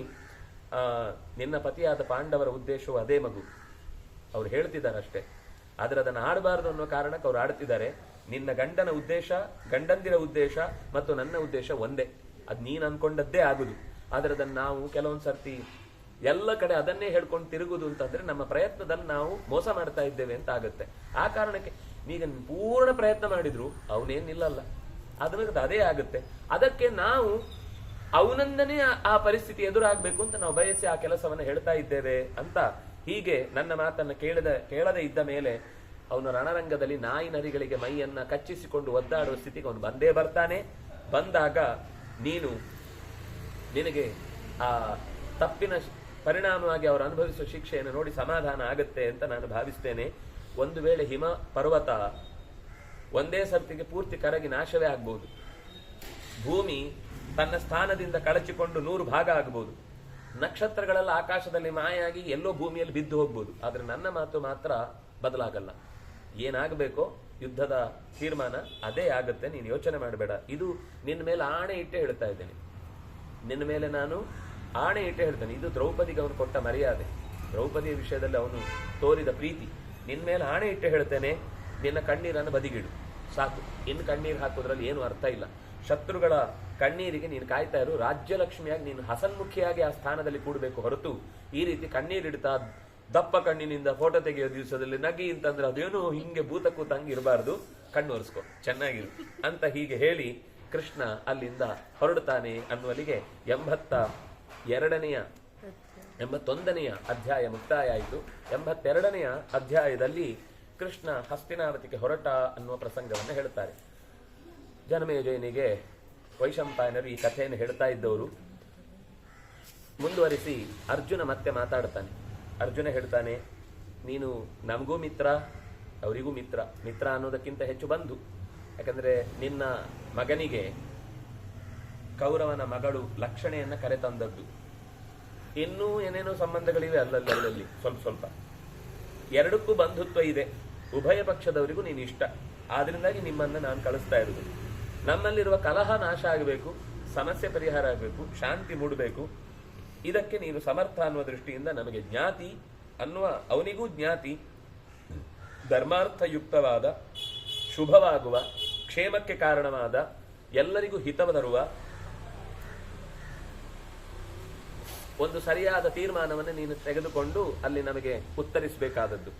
ನಿನ್ನ ಪತಿಯಾದ ಪಾಂಡವರ ಉದ್ದೇಶವು ಅದೇ ಮಗು. ಅವ್ರು ಹೇಳ್ತಿದ್ದಾರೆ ಅಷ್ಟೇ, ಆದ್ರೆ ಅದನ್ನು ಆಡಬಾರದು ಅನ್ನೋ ಕಾರಣಕ್ಕೆ ಅವ್ರು ಆಡ್ತಿದ್ದಾರೆ. ನಿನ್ನ ಗಂಡನ ಉದ್ದೇಶ, ಗಂಡಂದಿರ ಉದ್ದೇಶ ಮತ್ತು ನನ್ನ ಉದ್ದೇಶ ಒಂದೇ. ಅದ್ ನೀನ್ ಅನ್ಕೊಂಡದ್ದೇ ಆಗುದು. ಆದ್ರೆ ಅದನ್ನ ನಾವು ಕೆಲವೊಂದ್ ಸರ್ತಿ ಎಲ್ಲ ಕಡೆ ಅದನ್ನೇ ಹೇಳ್ಕೊಂಡು ತಿರುಗುದು ಅಂತಂದ್ರೆ ನಮ್ಮ ಪ್ರಯತ್ನದಲ್ಲಿ ನಾವು ಮೋಸ ಮಾಡ್ತಾ ಇದ್ದೇವೆ ಅಂತ ಆಗುತ್ತೆ. ಆ ಕಾರಣಕ್ಕೆ ಈಗ ಪೂರ್ಣ ಪ್ರಯತ್ನ ಮಾಡಿದ್ರು ಅವನೇನ್ ನಿಲ್ಲಲ್ಲ, ಅದಕ್ಕೆ ಅದೇ ಆಗುತ್ತೆ. ಅದಕ್ಕೆ ನಾವು ಅವನಂದನೇ ಆ ಪರಿಸ್ಥಿತಿ ಎದುರಾಗ್ಬೇಕು ಅಂತ ನಾವು ಬಯಸಿ ಆ ಕೆಲಸವನ್ನ ಹೇಳ್ತಾ ಇದ್ದೇವೆ ಅಂತ. ಹೀಗೆ ನನ್ನ ಮಾತನ್ನ ಕೇಳದೆ ಇದ್ದ ಮೇಲೆ ಅವನು ರಣರಂಗದಲ್ಲಿ ನಾಯಿ ನರಿಗಳಿಗೆ ಮೈಯನ್ನ ಕಚ್ಚಿಸಿಕೊಂಡು ಒದ್ದಾಡುವ ಸ್ಥಿತಿಗೆ ಅವನು ಬಂದೇ ಬರ್ತಾನೆ. ಬಂದಾಗ ನಿನಗೆ ಆ ತಪ್ಪಿನ ಪರಿಣಾಮವಾಗಿ ಅವರು ಅನುಭವಿಸುವ ಶಿಕ್ಷೆಯನ್ನು ನೋಡಿ ಸಮಾಧಾನ ಆಗತ್ತೆ ಅಂತ ನಾನು ಭಾವಿಸ್ತೇನೆ. ಒಂದು ವೇಳೆ ಹಿಮ ಪರ್ವತ ಒಂದೇ ಸರ್ತಿಗೆ ಪೂರ್ತಿ ಕರಗಿ ನಾಶವೇ ಆಗ್ಬಹುದು, ಭೂಮಿ ತನ್ನ ಸ್ಥಾನದಿಂದ ಕಳಚಿಕೊಂಡು 100 ಭಾಗ ಆಗಬಹುದು, ನಕ್ಷತ್ರಗಳೆಲ್ಲ ಆಕಾಶದಲ್ಲಿ ಮಾಯಾಗಿ ಎಲ್ಲೋ ಭೂಮಿಯಲ್ಲಿ ಬಿದ್ದು ಹೋಗ್ಬೋದು. ಆದ್ರೆ ನನ್ನ ಮಾತು ಮಾತ್ರ ಬದಲಾಗಲ್ಲ. ಏನಾಗಬೇಕೋ ಯುದ್ಧದ ತೀರ್ಮಾನ ಅದೇ ಆಗತ್ತೆ, ನೀನು ಯೋಚನೆ ಮಾಡಬೇಡ. ಇದು ನಿನ್ನ ಮೇಲೆ ಆಣೆ ಇಟ್ಟೆ ಹೇಳ್ತಾ ಇದ್ದೇನೆ, ನಿನ್ನ ಮೇಲೆ ನಾನು ಆಣೆ ಇಟ್ಟೆ ಹೇಳ್ತೇನೆ. ಇದು ದ್ರೌಪದಿಗೆ ಅವನು ಕೊಟ್ಟ ಮರ್ಯಾದೆ, ದ್ರೌಪದಿಯ ವಿಷಯದಲ್ಲಿ ಅವನು ತೋರಿದ ಪ್ರೀತಿ. ನಿನ್ನ ಮೇಲೆ ಆಣೆ ಇಟ್ಟೆ ಹೇಳ್ತೇನೆ, ನಿನ್ನ ಕಣ್ಣೀರನ್ನು ಬದಿಗಿಡು ಸಾಕು. ಇನ್ನು ಕಣ್ಣೀರು ಹಾಕೋದ್ರಲ್ಲಿ ಏನು ಅರ್ಥ ಇಲ್ಲ. ಶತ್ರುಗಳ ಕಣ್ಣೀರಿಗೆ ನೀನು ಕಾಯ್ತಾ ಇರು. ರಾಜ್ಯಲಕ್ಷ್ಮಿಯಾಗಿ ನೀನು ಹಸನ್ಮುಖಿಯಾಗಿ ಆ ಸ್ಥಾನದಲ್ಲಿ ಕೂಡಬೇಕು ಹೊರತು ಈ ರೀತಿ ಕಣ್ಣೀರಿಡ್ತಾ ದಪ್ಪ ಕಣ್ಣಿನಿಂದ ಫೋಟೋ ತೆಗೆಯೋ ದಿವಸದಲ್ಲಿ ನಗಿ ಅಂತಂದ್ರೆ ಅದೇನು ಹಿಂಗೆ ಭೂತಕ್ಕೂತ ಹಂಗೆ ಇರಬಾರ್ದು, ಕಣ್ಣು ಒರೆಸ್ಕೊ ಚೆನ್ನಾಗಿರು ಅಂತ ಹೀಗೆ ಹೇಳಿ ಕೃಷ್ಣ ಅಲ್ಲಿಂದ ಹೊರಡುತ್ತಾನೆ ಅನ್ನುವಲ್ಲಿಗೆ 81ನೆಯ ಅಧ್ಯಾಯ ಮುಕ್ತಾಯ ಆಯಿತು. 82ನೆಯ ಅಧ್ಯಾಯದಲ್ಲಿ ಕೃಷ್ಣ ಹಸ್ತಿನಾವತಿಗೆ ಹೊರಟ ಅನ್ನುವ ಪ್ರಸಂಗವನ್ನು ಹೇಳುತ್ತಾರೆ. ಜನಮೇಜಯನಿಗೆ ವೈಶಂಪಾಯನರು ಈ ಕಥೆಯನ್ನು ಹೇಳ್ತಾ ಇದ್ದವರು. ಮುಂದುವರಿಸಿ ಅರ್ಜುನ ಮತ್ತೆ ಮಾತಾಡ್ತಾನೆ. ಅರ್ಜುನ ಹೇಳ್ತಾನೆ, ನೀನು ನಮಗೂ ಮಿತ್ರ, ಅವರಿಗೂ ಮಿತ್ರ. ಮಿತ್ರ ಅನ್ನೋದಕ್ಕಿಂತ ಹೆಚ್ಚು ಬಂಧು. ಯಾಕಂದ್ರೆ ನಿನ್ನ ಮಗನಿಗೆ ಕೌರವನ ಮಗಳು ಲಕ್ಷಣೆಯನ್ನ ಕರೆತಂದದ್ದು. ಇನ್ನೂ ಏನೇನೋ ಸಂಬಂಧಗಳಿವೆ ಅಲ್ಲಲ್ಲಿ ಸ್ವಲ್ಪ ಸ್ವಲ್ಪ. ಎರಡಕ್ಕೂ ಬಂಧುತ್ವ ಇದೆ. ಉಭಯ ಪಕ್ಷದವರಿಗೂ ನೀನು ಇಷ್ಟ. ಆದ್ರಿಂದಾಗಿ ನಿಮ್ಮನ್ನ ನಾನು ಕಳಿಸ್ತಾ ಇರುವುದು. ನಮ್ಮಲ್ಲಿರುವ ಕಲಹ ನಾಶ ಆಗಬೇಕು, ಸಮಸ್ಯೆ ಪರಿಹಾರ ಆಗಬೇಕು, ಶಾಂತಿ ಮೂಡಬೇಕು. ಇದಕ್ಕೆ ನೀನು ಸಮರ್ಥ ಅನ್ನುವ ದೃಷ್ಟಿಯಿಂದ ನಮಗೆ ಜ್ಞಾತಿ ಅನ್ನುವ, ಅವನಿಗೂ ಜ್ಞಾತಿ, ಧರ್ಮಾರ್ಥಯುಕ್ತವಾದ, ಶುಭವಾಗುವ, ಕ್ಷೇಮಕ್ಕೆ ಕಾರಣವಾದ, ಎಲ್ಲರಿಗೂ ಹಿತವ ತರುವ ಒಂದು ಸರಿಯಾದ ತೀರ್ಮಾನವನ್ನು ನೀನು ತೆಗೆದುಕೊಂಡು ಅಲ್ಲಿ ನಮಗೆ ಉತ್ತರಿಸಬೇಕಾದದ್ದು.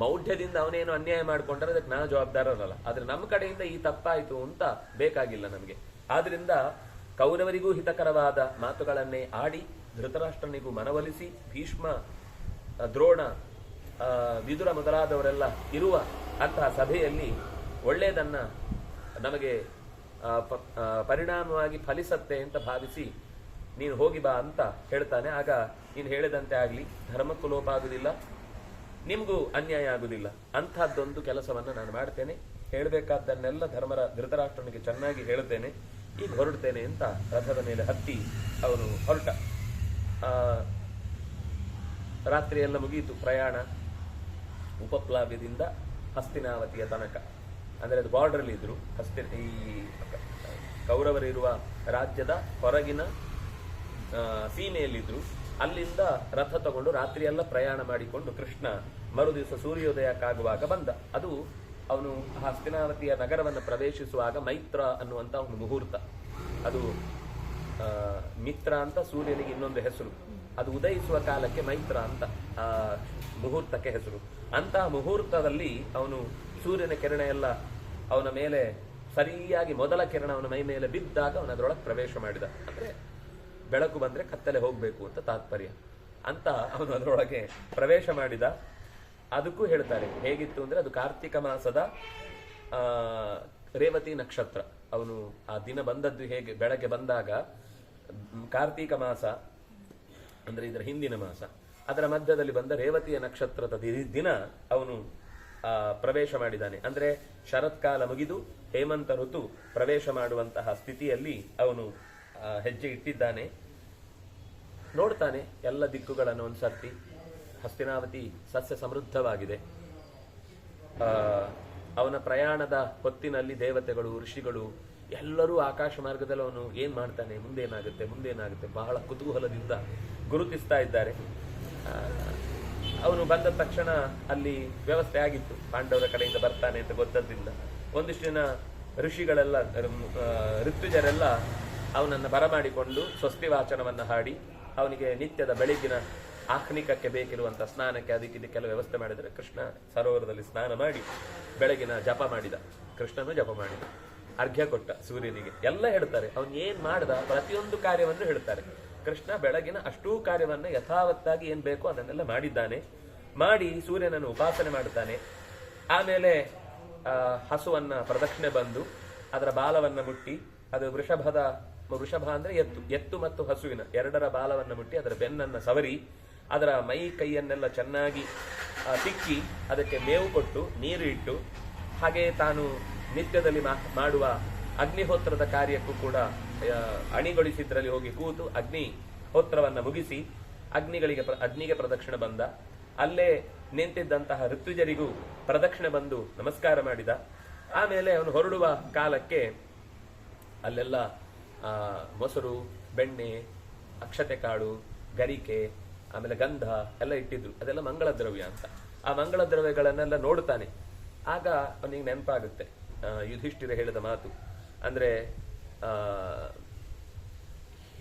ಮೌಢ್ಯದಿಂದ ಅವನೇನು ಅನ್ಯಾಯ ಮಾಡಿಕೊಂಡ್ರೆ ಅದಕ್ಕೆ ನಾವು ಜವಾಬ್ದಾರರಲ್ಲ. ಆದ್ರೆ ನಮ್ಮ ಕಡೆಯಿಂದ ಈ ತಪ್ಪಾಯಿತು ಅಂತ ಬೇಕಾಗಿಲ್ಲ ನಮಗೆ. ಆದ್ರಿಂದ ಕೌರವರಿಗೂ ಹಿತಕರವಾದ ಮಾತುಗಳನ್ನೇ ಆಡಿ ಧೃತರಾಷ್ಟ್ರನಿಗೂ ಮನವೊಲಿಸಿ, ಭೀಷ್ಮ, ದ್ರೋಣ, ವಿದುರ ಮೊದಲಾದವರೆಲ್ಲ ಇರುವ ಅಂತಹ ಸಭೆಯಲ್ಲಿ ಒಳ್ಳೆಯದನ್ನ ನಮಗೆ ಪರಿಣಾಮವಾಗಿ ಫಲಿಸತ್ತೆ ಅಂತ ಭಾವಿಸಿ ನೀನು ಹೋಗಿ ಬಾ ಅಂತ ಹೇಳ್ತಾನೆ. ಆಗ ನೀನು ಹೇಳಿದಂತೆ ಆಗ್ಲಿ, ಧರ್ಮಕ್ಕೂ ಲೋಪ ಆಗುದಿಲ್ಲ, ನಿಮ್ಗೂ ಅನ್ಯಾಯ ಆಗುದಿಲ್ಲ. ಅಂಥದ್ದೊಂದು ಕೆಲಸವನ್ನ ನಾನು ಮಾಡ್ತೇನೆ. ಹೇಳಬೇಕಾದ್ದನ್ನೆಲ್ಲ ಧೃತರಾಷ್ಟ್ರನಿಗೆ ಚೆನ್ನಾಗಿ ಹೇಳ್ತೇನೆ, ಈಗ ಹೊರಡ್ತೇನೆ ಅಂತ ರಥದ ಮೇಲೆ ಹತ್ತಿ ಅವನು ಹೊರಟ. ರಾತ್ರಿಯೆಲ್ಲ ಮುಗಿಯಿತು ಪ್ರಯಾಣ. ಉಪಪ್ಲಾವ್ಯದಿಂದ ಹಸ್ತಿನಾವತಿಯ ತನಕ, ಅಂದ್ರೆ ಅದು ಬಾರ್ಡರ್ಲಿ ಇದ್ರು. ಈ ಕೌರವರಿರುವ ರಾಜ್ಯದ ಹೊರಗಿನ ಸೀಮೆಯಲ್ಲಿದ್ರು. ಅಲ್ಲಿಂದ ರಥ ತಗೊಂಡು ರಾತ್ರಿಯೆಲ್ಲ ಪ್ರಯಾಣ ಮಾಡಿಕೊಂಡು ಕೃಷ್ಣ ಮರುದಿವಸ ಸೂರ್ಯೋದಯಕ್ಕಾಗುವಾಗ ಬಂದ. ಅದು ಅವನು ಹಸ್ತಿನಾವತಿಯ ನಗರವನ್ನು ಪ್ರವೇಶಿಸುವಾಗ ಮೈತ್ರ ಅನ್ನುವಂತ ಒಂದು ಮುಹೂರ್ತ. ಅದು ಮಿತ್ರ ಅಂತ ಸೂರ್ಯನಿಗೆ ಇನ್ನೊಂದು ಹೆಸರು. ಅದು ಉದಯಿಸುವ ಕಾಲಕ್ಕೆ ಮೈತ್ರ ಅಂತ ಮುಹೂರ್ತಕ್ಕೆ ಹೆಸರು. ಅಂತಹ ಮುಹೂರ್ತದಲ್ಲಿ ಅವನು ಸೂರ್ಯನ ಕಿರಣ ಎಲ್ಲ ಅವನ ಮೇಲೆ ಸರಿಯಾಗಿ ಮೊದಲ ಕಿರಣ ಅವನ ಮೈ ಮೇಲೆ ಬಿದ್ದಾಗ ಅವನ ಅದರೊಳಗೆ ಪ್ರವೇಶ ಮಾಡಿದ. ಅಂದ್ರೆ ಬೆಳಕು ಬಂದ್ರೆ ಕತ್ತಲೆ ಹೋಗ್ಬೇಕು ಅಂತ ತಾತ್ಪರ್ಯ ಅಂತ ಅವನು ಅದರೊಳಗೆ ಪ್ರವೇಶ ಮಾಡಿದ. ಅದಕ್ಕೂ ಹೇಳ್ತಾರೆ ಹೇಗಿತ್ತು ಅಂದ್ರೆ, ಅದು ಕಾರ್ತಿಕ ಮಾಸದ ರೇವತಿ ನಕ್ಷತ್ರ. ಅವನು ಆ ದಿನ ಬಂದದ್ದು ಹೇಗೆ, ಬೆಳಗ್ಗೆ ಬಂದಾಗ ಕಾರ್ತಿಕ ಮಾಸ ಅಂದ್ರೆ ಇದರ ಹಿಂದಿನ ಮಾಸ, ಅದರ ಮಧ್ಯದಲ್ಲಿ ಬಂದ ರೇವತಿಯ ನಕ್ಷತ್ರದ ದಿನ ಅವನು ಪ್ರವೇಶ ಮಾಡಿದ್ದಾನೆ. ಅಂದ್ರೆ ಶರತ್ಕಾಲ ಮುಗಿದು ಹೇಮಂತ ಋತು ಪ್ರವೇಶ ಮಾಡುವಂತಹ ಸ್ಥಿತಿಯಲ್ಲಿ ಅವನು ಹೆಜ್ಜೆ ಇಟ್ಟಿದ್ದಾನೆ. ನೋಡ್ತಾನೆ ಎಲ್ಲ ದಿಕ್ಕುಗಳನ್ನು ಒಂದ್ಸರ್ತಿ. ಹಸ್ತಿನಾವತಿ ಸಸ್ಯ ಸಮೃದ್ಧವಾಗಿದೆ. ಅವನ ಪ್ರಯಾಣದ ಹೊತ್ತಿನಲ್ಲಿ ದೇವತೆಗಳು, ಋಷಿಗಳು ಎಲ್ಲರೂ ಆಕಾಶ ಮಾರ್ಗದಲ್ಲಿ ಅವನು ಏನ್ ಮಾಡ್ತಾನೆ, ಮುಂದೇನಾಗುತ್ತೆ ಬಹಳ ಕುತೂಹಲದಿಂದ ಗುರುತಿಸ್ತಾ ಇದ್ದಾರೆ. ಅವನು ಬಂದ ತಕ್ಷಣ ಅಲ್ಲಿ ವ್ಯವಸ್ಥೆ ಆಗಿತ್ತು, ಪಾಂಡವರ ಕಡೆಯಿಂದ ಬರ್ತಾನೆ ಅಂತ ಗೊತ್ತದ್ರಿಂದ. ಒಂದಿಷ್ಟು ಜನ ಋಷಿಗಳೆಲ್ಲ, ಋತ್ವಿಜರೆಲ್ಲ ಅವನನ್ನು ಬರಮಾಡಿಕೊಂಡು ಸ್ವಸ್ತಿ ವಾಚನವನ್ನು ಹಾಡಿ ಅವನಿಗೆ ನಿತ್ಯದ ಬೆಳಗಿನ ಆಹ್ನಿಕಕ್ಕೆ ಬೇಕಿರುವಂತಹ ಸ್ನಾನಕ್ಕೆ ಅದಕ್ಕಿದಕ್ಕೆಲ್ಲ ವ್ಯವಸ್ಥೆ ಮಾಡಿದರೆ ಕೃಷ್ಣ ಸರೋವರದಲ್ಲಿ ಸ್ನಾನ ಮಾಡಿ ಬೆಳಗಿನ ಜಪ ಮಾಡಿದ. ಕೃಷ್ಣನು ಜಪ ಮಾಡಿದ, ಅರ್ಘ್ಯ ಕೊಟ್ಟ ಸೂರ್ಯನಿಗೆ. ಎಲ್ಲ ಹೇಳ್ತಾರೆ ಅವನು ಏನ್ ಮಾಡ್ದ, ಪ್ರತಿಯೊಂದು ಕಾರ್ಯವನ್ನು ಹೇಳ್ತಾರೆ. ಕೃಷ್ಣ ಬೆಳಗಿನ ಅಷ್ಟೂ ಕಾರ್ಯವನ್ನ ಯಥಾವತ್ತಾಗಿ ಏನ್ ಬೇಕೋ ಅದನ್ನೆಲ್ಲ ಮಾಡಿದ್ದಾನೆ. ಮಾಡಿ ಸೂರ್ಯನನ್ನು ಉಪಾಸನೆ ಮಾಡುತ್ತಾನೆ. ಆಮೇಲೆ ಹಸುವನ್ನ ಪ್ರದಕ್ಷಿಣೆ ಬಂದು ಅದರ ಬಾಲವನ್ನ ಮುಟ್ಟಿ, ಅದು ವೃಷಭ ಅಂದ್ರೆ ಎತ್ತು ಮತ್ತು ಹಸುವಿನ ಎರಡರ ಬಾಲವನ್ನ ಮುಟ್ಟಿ ಅದರ ಬೆನ್ನನ್ನ ಸವರಿ ಅದರ ಮೈ ಕೈಯನ್ನೆಲ್ಲ ಚೆನ್ನಾಗಿ ತಿಕ್ಕಿ ಅದಕ್ಕೆ ಮೇವು ಕೊಟ್ಟು ನೀರು ಇಟ್ಟು, ಹಾಗೆ ತಾನು ನಿತ್ಯದಲ್ಲಿ ಮಾಡುವ ಅಗ್ನಿಹೋತ್ರದ ಕಾರ್ಯಕ್ಕೂ ಕೂಡ ಅಣಿಗೊಳಿಸಿದ್ರಲ್ಲಿ ಹೋಗಿ ಕೂತು ಅಗ್ನಿಹೋತ್ರವನ್ನ ಮುಗಿಸಿ ಅಗ್ನಿಗೆ ಪ್ರದಕ್ಷಿಣೆ ಬಂದ. ಅಲ್ಲೇ ನಿಂತಿದ್ದಂತಹ ಋತ್ವಿಜರಿಗೂ ಪ್ರದಕ್ಷಿಣೆ ಬಂದು ನಮಸ್ಕಾರ ಮಾಡಿದ. ಆಮೇಲೆ ಅವನು ಹೊರಡುವ ಕಾಲಕ್ಕೆ ಅಲ್ಲೆಲ್ಲ ಮೊಸರು, ಬೆಣ್ಣೆ, ಅಕ್ಷತೆ ಕಾಳು, ಗರಿಕೆ, ಆಮೇಲೆ ಗಂಧ ಎಲ್ಲ ಇಟ್ಟಿದ್ರು. ಅದೆಲ್ಲ ಮಂಗಳ ದ್ರವ್ಯ ಅಂತ. ಆ ಮಂಗಳ ದ್ರವ್ಯಗಳನ್ನೆಲ್ಲ ನೋಡ್ತಾನೆ. ಆಗ ಅವನಿಗೆ ನೆನಪಾಗುತ್ತೆ ಯುಧಿಷ್ಠಿರ ಹೇಳಿದ ಮಾತು. ಅಂದ್ರೆ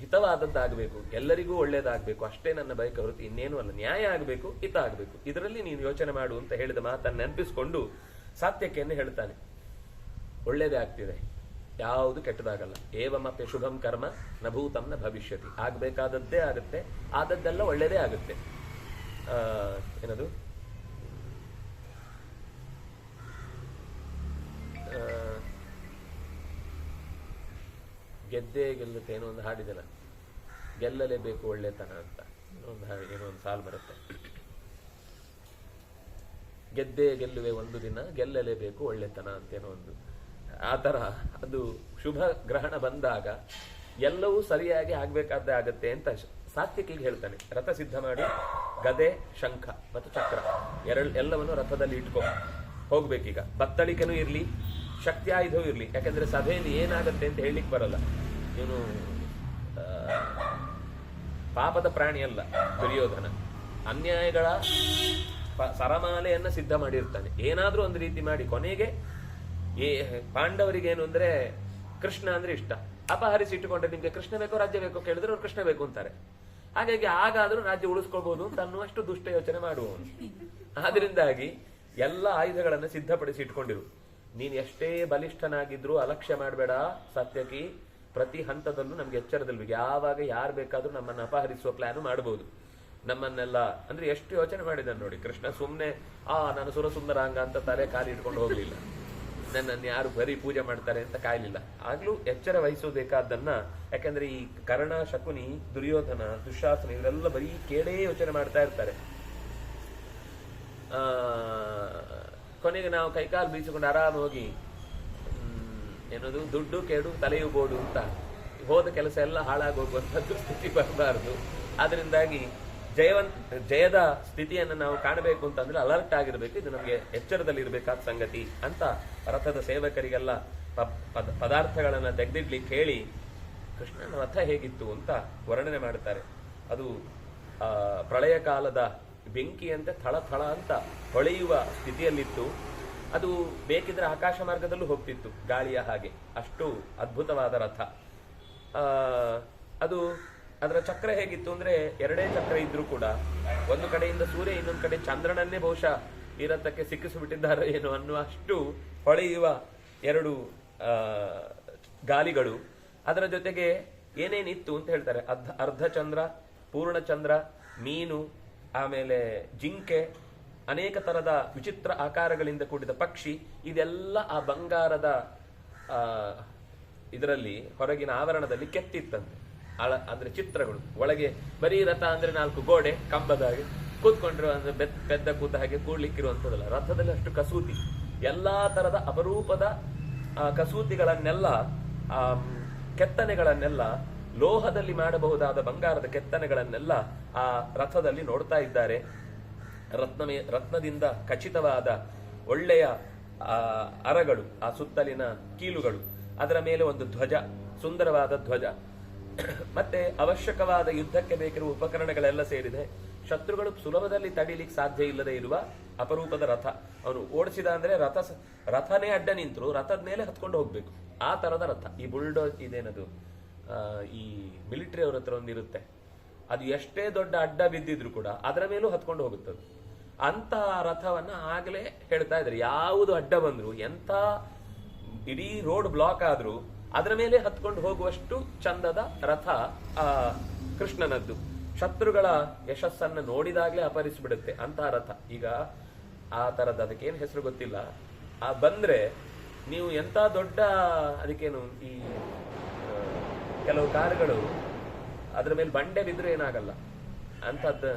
ಹಿತವಾದದ್ದಾಗಬೇಕು, ಎಲ್ಲರಿಗೂ ಒಳ್ಳೇದಾಗಬೇಕು, ಅಷ್ಟೇ ನನ್ನ ಬಯಕೆ ಹೊರತು ಇನ್ನೇನು ಅಲ್ಲ. ನ್ಯಾಯ ಆಗಬೇಕು, ಹಿತ ಆಗಬೇಕು, ಇದರಲ್ಲಿ ನೀನು ಯೋಚನೆ ಮಾಡು ಅಂತ ಹೇಳಿದ ಮಾತನ್ನು ನೆನಪಿಸಿಕೊಂಡು ಸಾತ್ಯಕೆಯನ್ನು ಹೇಳ್ತಾನೆ. ಒಳ್ಳೇದೇ ಆಗ್ತಿದೆ, ಯಾವುದು ಕೆಟ್ಟದಾಗಲ್ಲ. ಏವಮಪ್ಯ ಶುಭಂ ಕರ್ಮ ನ ಭೂತಂ ನ ಭವಿಷ್ಯತಿ. ಆಗ್ಬೇಕಾದದ್ದೇ ಆಗುತ್ತೆ, ಆದದ್ದೆಲ್ಲ ಒಳ್ಳೇದೇ ಆಗುತ್ತೆ. ಏನದು ಗೆದ್ದೇ ಗೆಲ್ಲುತ್ತೆ ಏನೋ ಒಂದು ಹಾಡಿದೆಲ್ಲ, ಗೆಲ್ಲಲೇಬೇಕು ಒಳ್ಳೆತನ ಅಂತ ಏನೋ ಒಂದು ಸಾಲು ಬರುತ್ತೆ. ಗೆದ್ದೇ ಗೆಲ್ಲುವೆ ಒಂದು ದಿನ, ಗೆಲ್ಲಲೇಬೇಕು ಒಳ್ಳೆತನ ಅಂತೇನೋ ಒಂದು. ಆ ಥರ ಅದು ಶುಭ ಗ್ರಹಣ ಬಂದಾಗ ಎಲ್ಲವೂ ಸರಿಯಾಗಿ ಆಗ್ಬೇಕಾದ್ದೇ ಆಗತ್ತೆ ಅಂತ ಸಾತ್ವಿಕಿಗೆ ಹೇಳ್ತಾನೆ. ರಥ ಸಿದ್ಧ ಮಾಡಿ ಗದೆ, ಶಂಖ ಮತ್ತು ಚಕ್ರ ಎಲ್ಲವನ್ನು ರಥದಲ್ಲಿ ಇಟ್ಕೊ ಹೋಗ್ಬೇಕೀಗ. ಬತ್ತಳಿಕೆನೂ ಇರ್ಲಿ, ಶಕ್ತಿ ಆಯುಧವೂ ಇರ್ಲಿ. ಯಾಕಂದ್ರೆ ಸಭೆಯಲ್ಲಿ ಏನಾಗತ್ತೆ ಅಂತ ಹೇಳಲಿಕ್ಕೆ ಬರಲ್ಲ. ಇವನು ಪಾಪದ ಪ್ರಾಣಿ ಅಲ್ಲ ದುರ್ಯೋಧನ. ಅನ್ಯಾಯಗಳ ಸರಮಾಲೆಯನ್ನ ಸಿದ್ಧ ಮಾಡಿರ್ತಾನೆ. ಏನಾದ್ರೂ ಒಂದು ರೀತಿ ಮಾಡಿ ಕೊನೆಗೆ ಪಾಂಡವರಿಗೇನು ಅಂದ್ರೆ ಕೃಷ್ಣ ಅಂದ್ರೆ ಇಷ್ಟ. ಅಪಹರಿಸಿ ಇಟ್ಟುಕೊಂಡ್ರೆ ನಿಮ್ಗೆ ಕೃಷ್ಣ ಬೇಕೋ ರಾಜ್ಯ ಬೇಕೋ ಕೇಳಿದ್ರೆ ಅವ್ರು ಕೃಷ್ಣ ಬೇಕು ಅಂತಾರೆ. ಹಾಗಾಗಿ ಆಗಾದ್ರೂ ರಾಜ್ಯ ಉಳಿಸ್ಕೊಳ್ಬಹುದು ಅಂತ ಅನ್ನುವಷ್ಟು ದುಷ್ಟ ಯೋಚನೆ ಮಾಡುವವನು. ಆದ್ರಿಂದಾಗಿ ಎಲ್ಲ ಆಯುಧಗಳನ್ನ ಸಿದ್ಧಪಡಿಸಿ ಇಟ್ಕೊಂಡಿರು. ನೀನ್ ಎಷ್ಟೇ ಬಲಿಷ್ಠನಾಗಿದ್ರು ಅಲಕ್ಷ್ಯ ಮಾಡಬೇಡ ಸತ್ಯಕಿ. ಪ್ರತಿ ಹಂತದಲ್ಲೂ ನಮ್ಗೆ ಎಚ್ಚರದಲ್ಲಿ ಯಾವಾಗ ಯಾರು ಬೇಕಾದ್ರೂ ನಮ್ಮನ್ನ ಅಪಹರಿಸುವ ಪ್ಲಾನ್ ಮಾಡಬಹುದು. ನಮ್ಮನ್ನೆಲ್ಲ ಅಂದ್ರೆ ಎಷ್ಟು ಯೋಚನೆ ಮಾಡಿದ್ದಾನೆ ನೋಡಿ ಕೃಷ್ಣ. ಸುಮ್ನೆ ನಾನು ಸುರಸುಂದರಾಂಗ ಅಂತ ತಲೆ ಕಾಲಿ ಇಟ್ಕೊಂಡು ಹೋಗ್ಲಿಲ್ಲ. ನನ್ನನ್ನು ಯಾರು ಬರೀ ಪೂಜೆ ಮಾಡ್ತಾರೆ ಅಂತ ಕಾಯ್ಲಿಲ್ಲ. ಆಗ್ಲೂ ಎಚ್ಚರ ವಹಿಸೋಬೇಕಾದ್ದನ್ನ. ಯಾಕಂದ್ರೆ ಈ ಕರ್ಣ, ಶಕುನಿ, ದುರ್ಯೋಧನ, ದುಶ್ಯಾಸನ ಇವರೆಲ್ಲ ಬರೀ ಕೇಳೇ ಯೋಚನೆ ಮಾಡ್ತಾ ಇರ್ತಾರೆ. ಕೊನೆಗೆ ನಾವು ಕೈಕಾಲು ಬೀಸಿಕೊಂಡು ಆರಾಮ ಹೋಗಿ ಏನದು ದುಡ್ಡು ಕೇಡು ತಲೆಯು ಬೋಡು ಅಂತ ಹೋದ ಕೆಲಸ ಎಲ್ಲ ಹಾಳಾಗೋಗುವಂಥದ್ದು ಸ್ಥಿತಿ ಬರಬಾರದು. ಆದ್ರಿಂದಾಗಿ ಜಯದ ಸ್ಥಿತಿಯನ್ನು ನಾವು ಕಾಣಬೇಕು ಅಂತಂದ್ರೆ ಅಲರ್ಟ್ ಆಗಿರ್ಬೇಕು. ಇದು ನಮಗೆ ಎಚ್ಚರದಲ್ಲಿ ಇರಬೇಕಾದ ಸಂಗತಿ ಅಂತ ರಥದ ಸೇವಕರಿಗೆಲ್ಲ ಪದಾರ್ಥಗಳನ್ನ ತೆಗೆದಿಡ್ಲಿಕ್ಕೆ ಹೇಳಿ ಕೃಷ್ಣನ ರಥ ಹೇಗಿತ್ತು ಅಂತ ವರ್ಣನೆ ಮಾಡ್ತಾರೆ. ಅದು ಪ್ರಳಯ ಕಾಲದ ಬೆಂಕಿಯಂತೆ ಥಳ ಅಂತ ಹೊಳೆಯುವ ಸ್ಥಿತಿಯಲ್ಲಿತ್ತು. ಅದು ಬೇಕಿದ್ರೆ ಆಕಾಶ ಮಾರ್ಗದಲ್ಲೂ ಹೋಗ್ತಿತ್ತು ಗಾಳಿಯ ಹಾಗೆ. ಅಷ್ಟು ಅದ್ಭುತವಾದ ರಥ. ಅದು ಅದರ ಚಕ್ರ ಹೇಗಿತ್ತು ಅಂದ್ರೆ ಎರಡೇ ಚಕ್ರ ಇದ್ರೂ ಕೂಡ ಒಂದು ಕಡೆಯಿಂದ ಸೂರ್ಯ, ಇನ್ನೊಂದು ಕಡೆ ಚಂದ್ರನನ್ನೇ ಬಹುಶಃ ಈ ರಥಕ್ಕೆ ಸಿಕ್ಕಿಸಿಬಿಟ್ಟಿದ್ದಾರೆ ಏನೋ ಅನ್ನುವಷ್ಟು ಹೊಳೆಯುವ ಎರಡು ಗಾಲಿಗಳು. ಅದರ ಜೊತೆಗೆ ಏನೇನಿತ್ತು ಅಂತ ಹೇಳ್ತಾರೆ. ಅರ್ಧ ಚಂದ್ರ, ಪೂರ್ಣ ಚಂದ್ರ, ಮೀನು, ಆಮೇಲೆ ಜಿಂಕೆ, ಅನೇಕ ತರದ ವಿಚಿತ್ರ ಆಕಾರಗಳಿಂದ ಕೂಡಿದ ಪಕ್ಷಿ. ಇದೆಲ್ಲ ಆ ಬಂಗಾರದ ಇದರಲ್ಲಿ ಹೊರಗಿನ ಆವರಣದಲ್ಲಿ ಕೆತ್ತಿತ್ತಂತೆ. ಅಂದ್ರೆ ಚಿತ್ರಗಳು. ಒಳಗೆ ಬರೀ ರಥ ಅಂದ್ರೆ 4 ಗೋಡೆ ಕಂಬದ ಹಾಗೆ ಕೂತ್ಕೊಂಡ್ರು ಅಂದ್ರೆ ಪೆದ್ದ ಕೂತ ಹಾಗೆ ಕೂಡ್ಲಿಕ್ಕಿರುವಂಥದ್ದಲ್ಲ. ರಥದಲ್ಲಿ ಅಷ್ಟು ಕಸೂತಿ, ಎಲ್ಲಾ ತರದ ಅಪರೂಪದ ಕಸೂತಿಗಳನ್ನೆಲ್ಲ, ಕೆತ್ತನೆಗಳನ್ನೆಲ್ಲ, ಲೋಹದಲ್ಲಿ ಮಾಡಬಹುದಾದ ಬಂಗಾರದ ಕೆತ್ತನೆಗಳನ್ನೆಲ್ಲ ಆ ರಥದಲ್ಲಿ ನೋಡ್ತಾ ಇದ್ದಾರೆ. ರತ್ನದಿಂದ ಖಚಿತವಾದ ಒಳ್ಳೆಯ ಅರಗಳು, ಆ ಸುತ್ತಲಿನ ಕೀಲುಗಳು, ಅದರ ಮೇಲೆ ಒಂದು ಧ್ವಜ, ಸುಂದರವಾದ ಧ್ವಜ, ಮತ್ತೆ ಅವಶ್ಯಕವಾದ ಯುದ್ಧಕ್ಕೆ ಬೇಕಿರುವ ಉಪಕರಣಗಳೆಲ್ಲ ಸೇರಿದೆ. ಶತ್ರುಗಳು ಸುಲಭದಲ್ಲಿ ತಡಿಲಿಕ್ಕೆ ಸಾಧ್ಯ ಇಲ್ಲದೆ ಇರುವ ಅಪರೂಪದ ರಥ. ಅವನು ಓಡಿಸಿದ ಅಂದ್ರೆ ರಥನೇ ಅಡ್ಡ ನಿಂತರು ರಥದ ಮೇಲೆ ಹತ್ಕೊಂಡು ಹೋಗ್ಬೇಕು. ಆ ತರದ ರಥ. ಈ ಇದೇನದು ಈ ಮಿಲಿಟರಿ ಅವ್ರ ಹತ್ರ ಒಂದಿರುತ್ತೆ. ಅದು ಎಷ್ಟೇ ದೊಡ್ಡ ಅಡ್ಡ ಬಿದ್ದಿದ್ರು ಕೂಡ ಅದರ ಮೇಲೂ ಹತ್ಕೊಂಡು ಹೋಗುತ್ತದೆ. ಅಂತ ರಥವನ್ನ ಆಗಲೇ ಹೇಳ್ತಾ ಇದ್ದಾರೆ. ಯಾವುದು ಅಡ್ಡ ಬಂದ್ರು, ಎಂತ ಇಡೀ ರೋಡ್ ಬ್ಲಾಕ್ ಆದ್ರೂ ಅದರ ಮೇಲೆ ಹತ್ಕೊಂಡು ಹೋಗುವಷ್ಟು ಚಂದದ ರಥ ಕೃಷ್ಣನದ್ದು. ಶತ್ರುಗಳ ಯಶಸ್ಸನ್ನು ನೋಡಿದಾಗ್ಲೇ ಅಪಹರಿಸಿಬಿಡುತ್ತೆ ಅಂತಹ ರಥ. ಈಗ ಆ ತರದ ಅದಕ್ಕೇನು ಹೆಸರು ಗೊತ್ತಿಲ್ಲ. ಬಂದ್ರೆ ನೀವು ಎಂತ ದೊಡ್ಡ ಅದಕ್ಕೇನು ಈ ಕೆಲವು ಕಾರುಗಳು ಅದ್ರ ಮೇಲೆ ಬಂಡೆ ಬಿದ್ರೆ ಏನಾಗಲ್ಲ ಅಂತದ್ದು.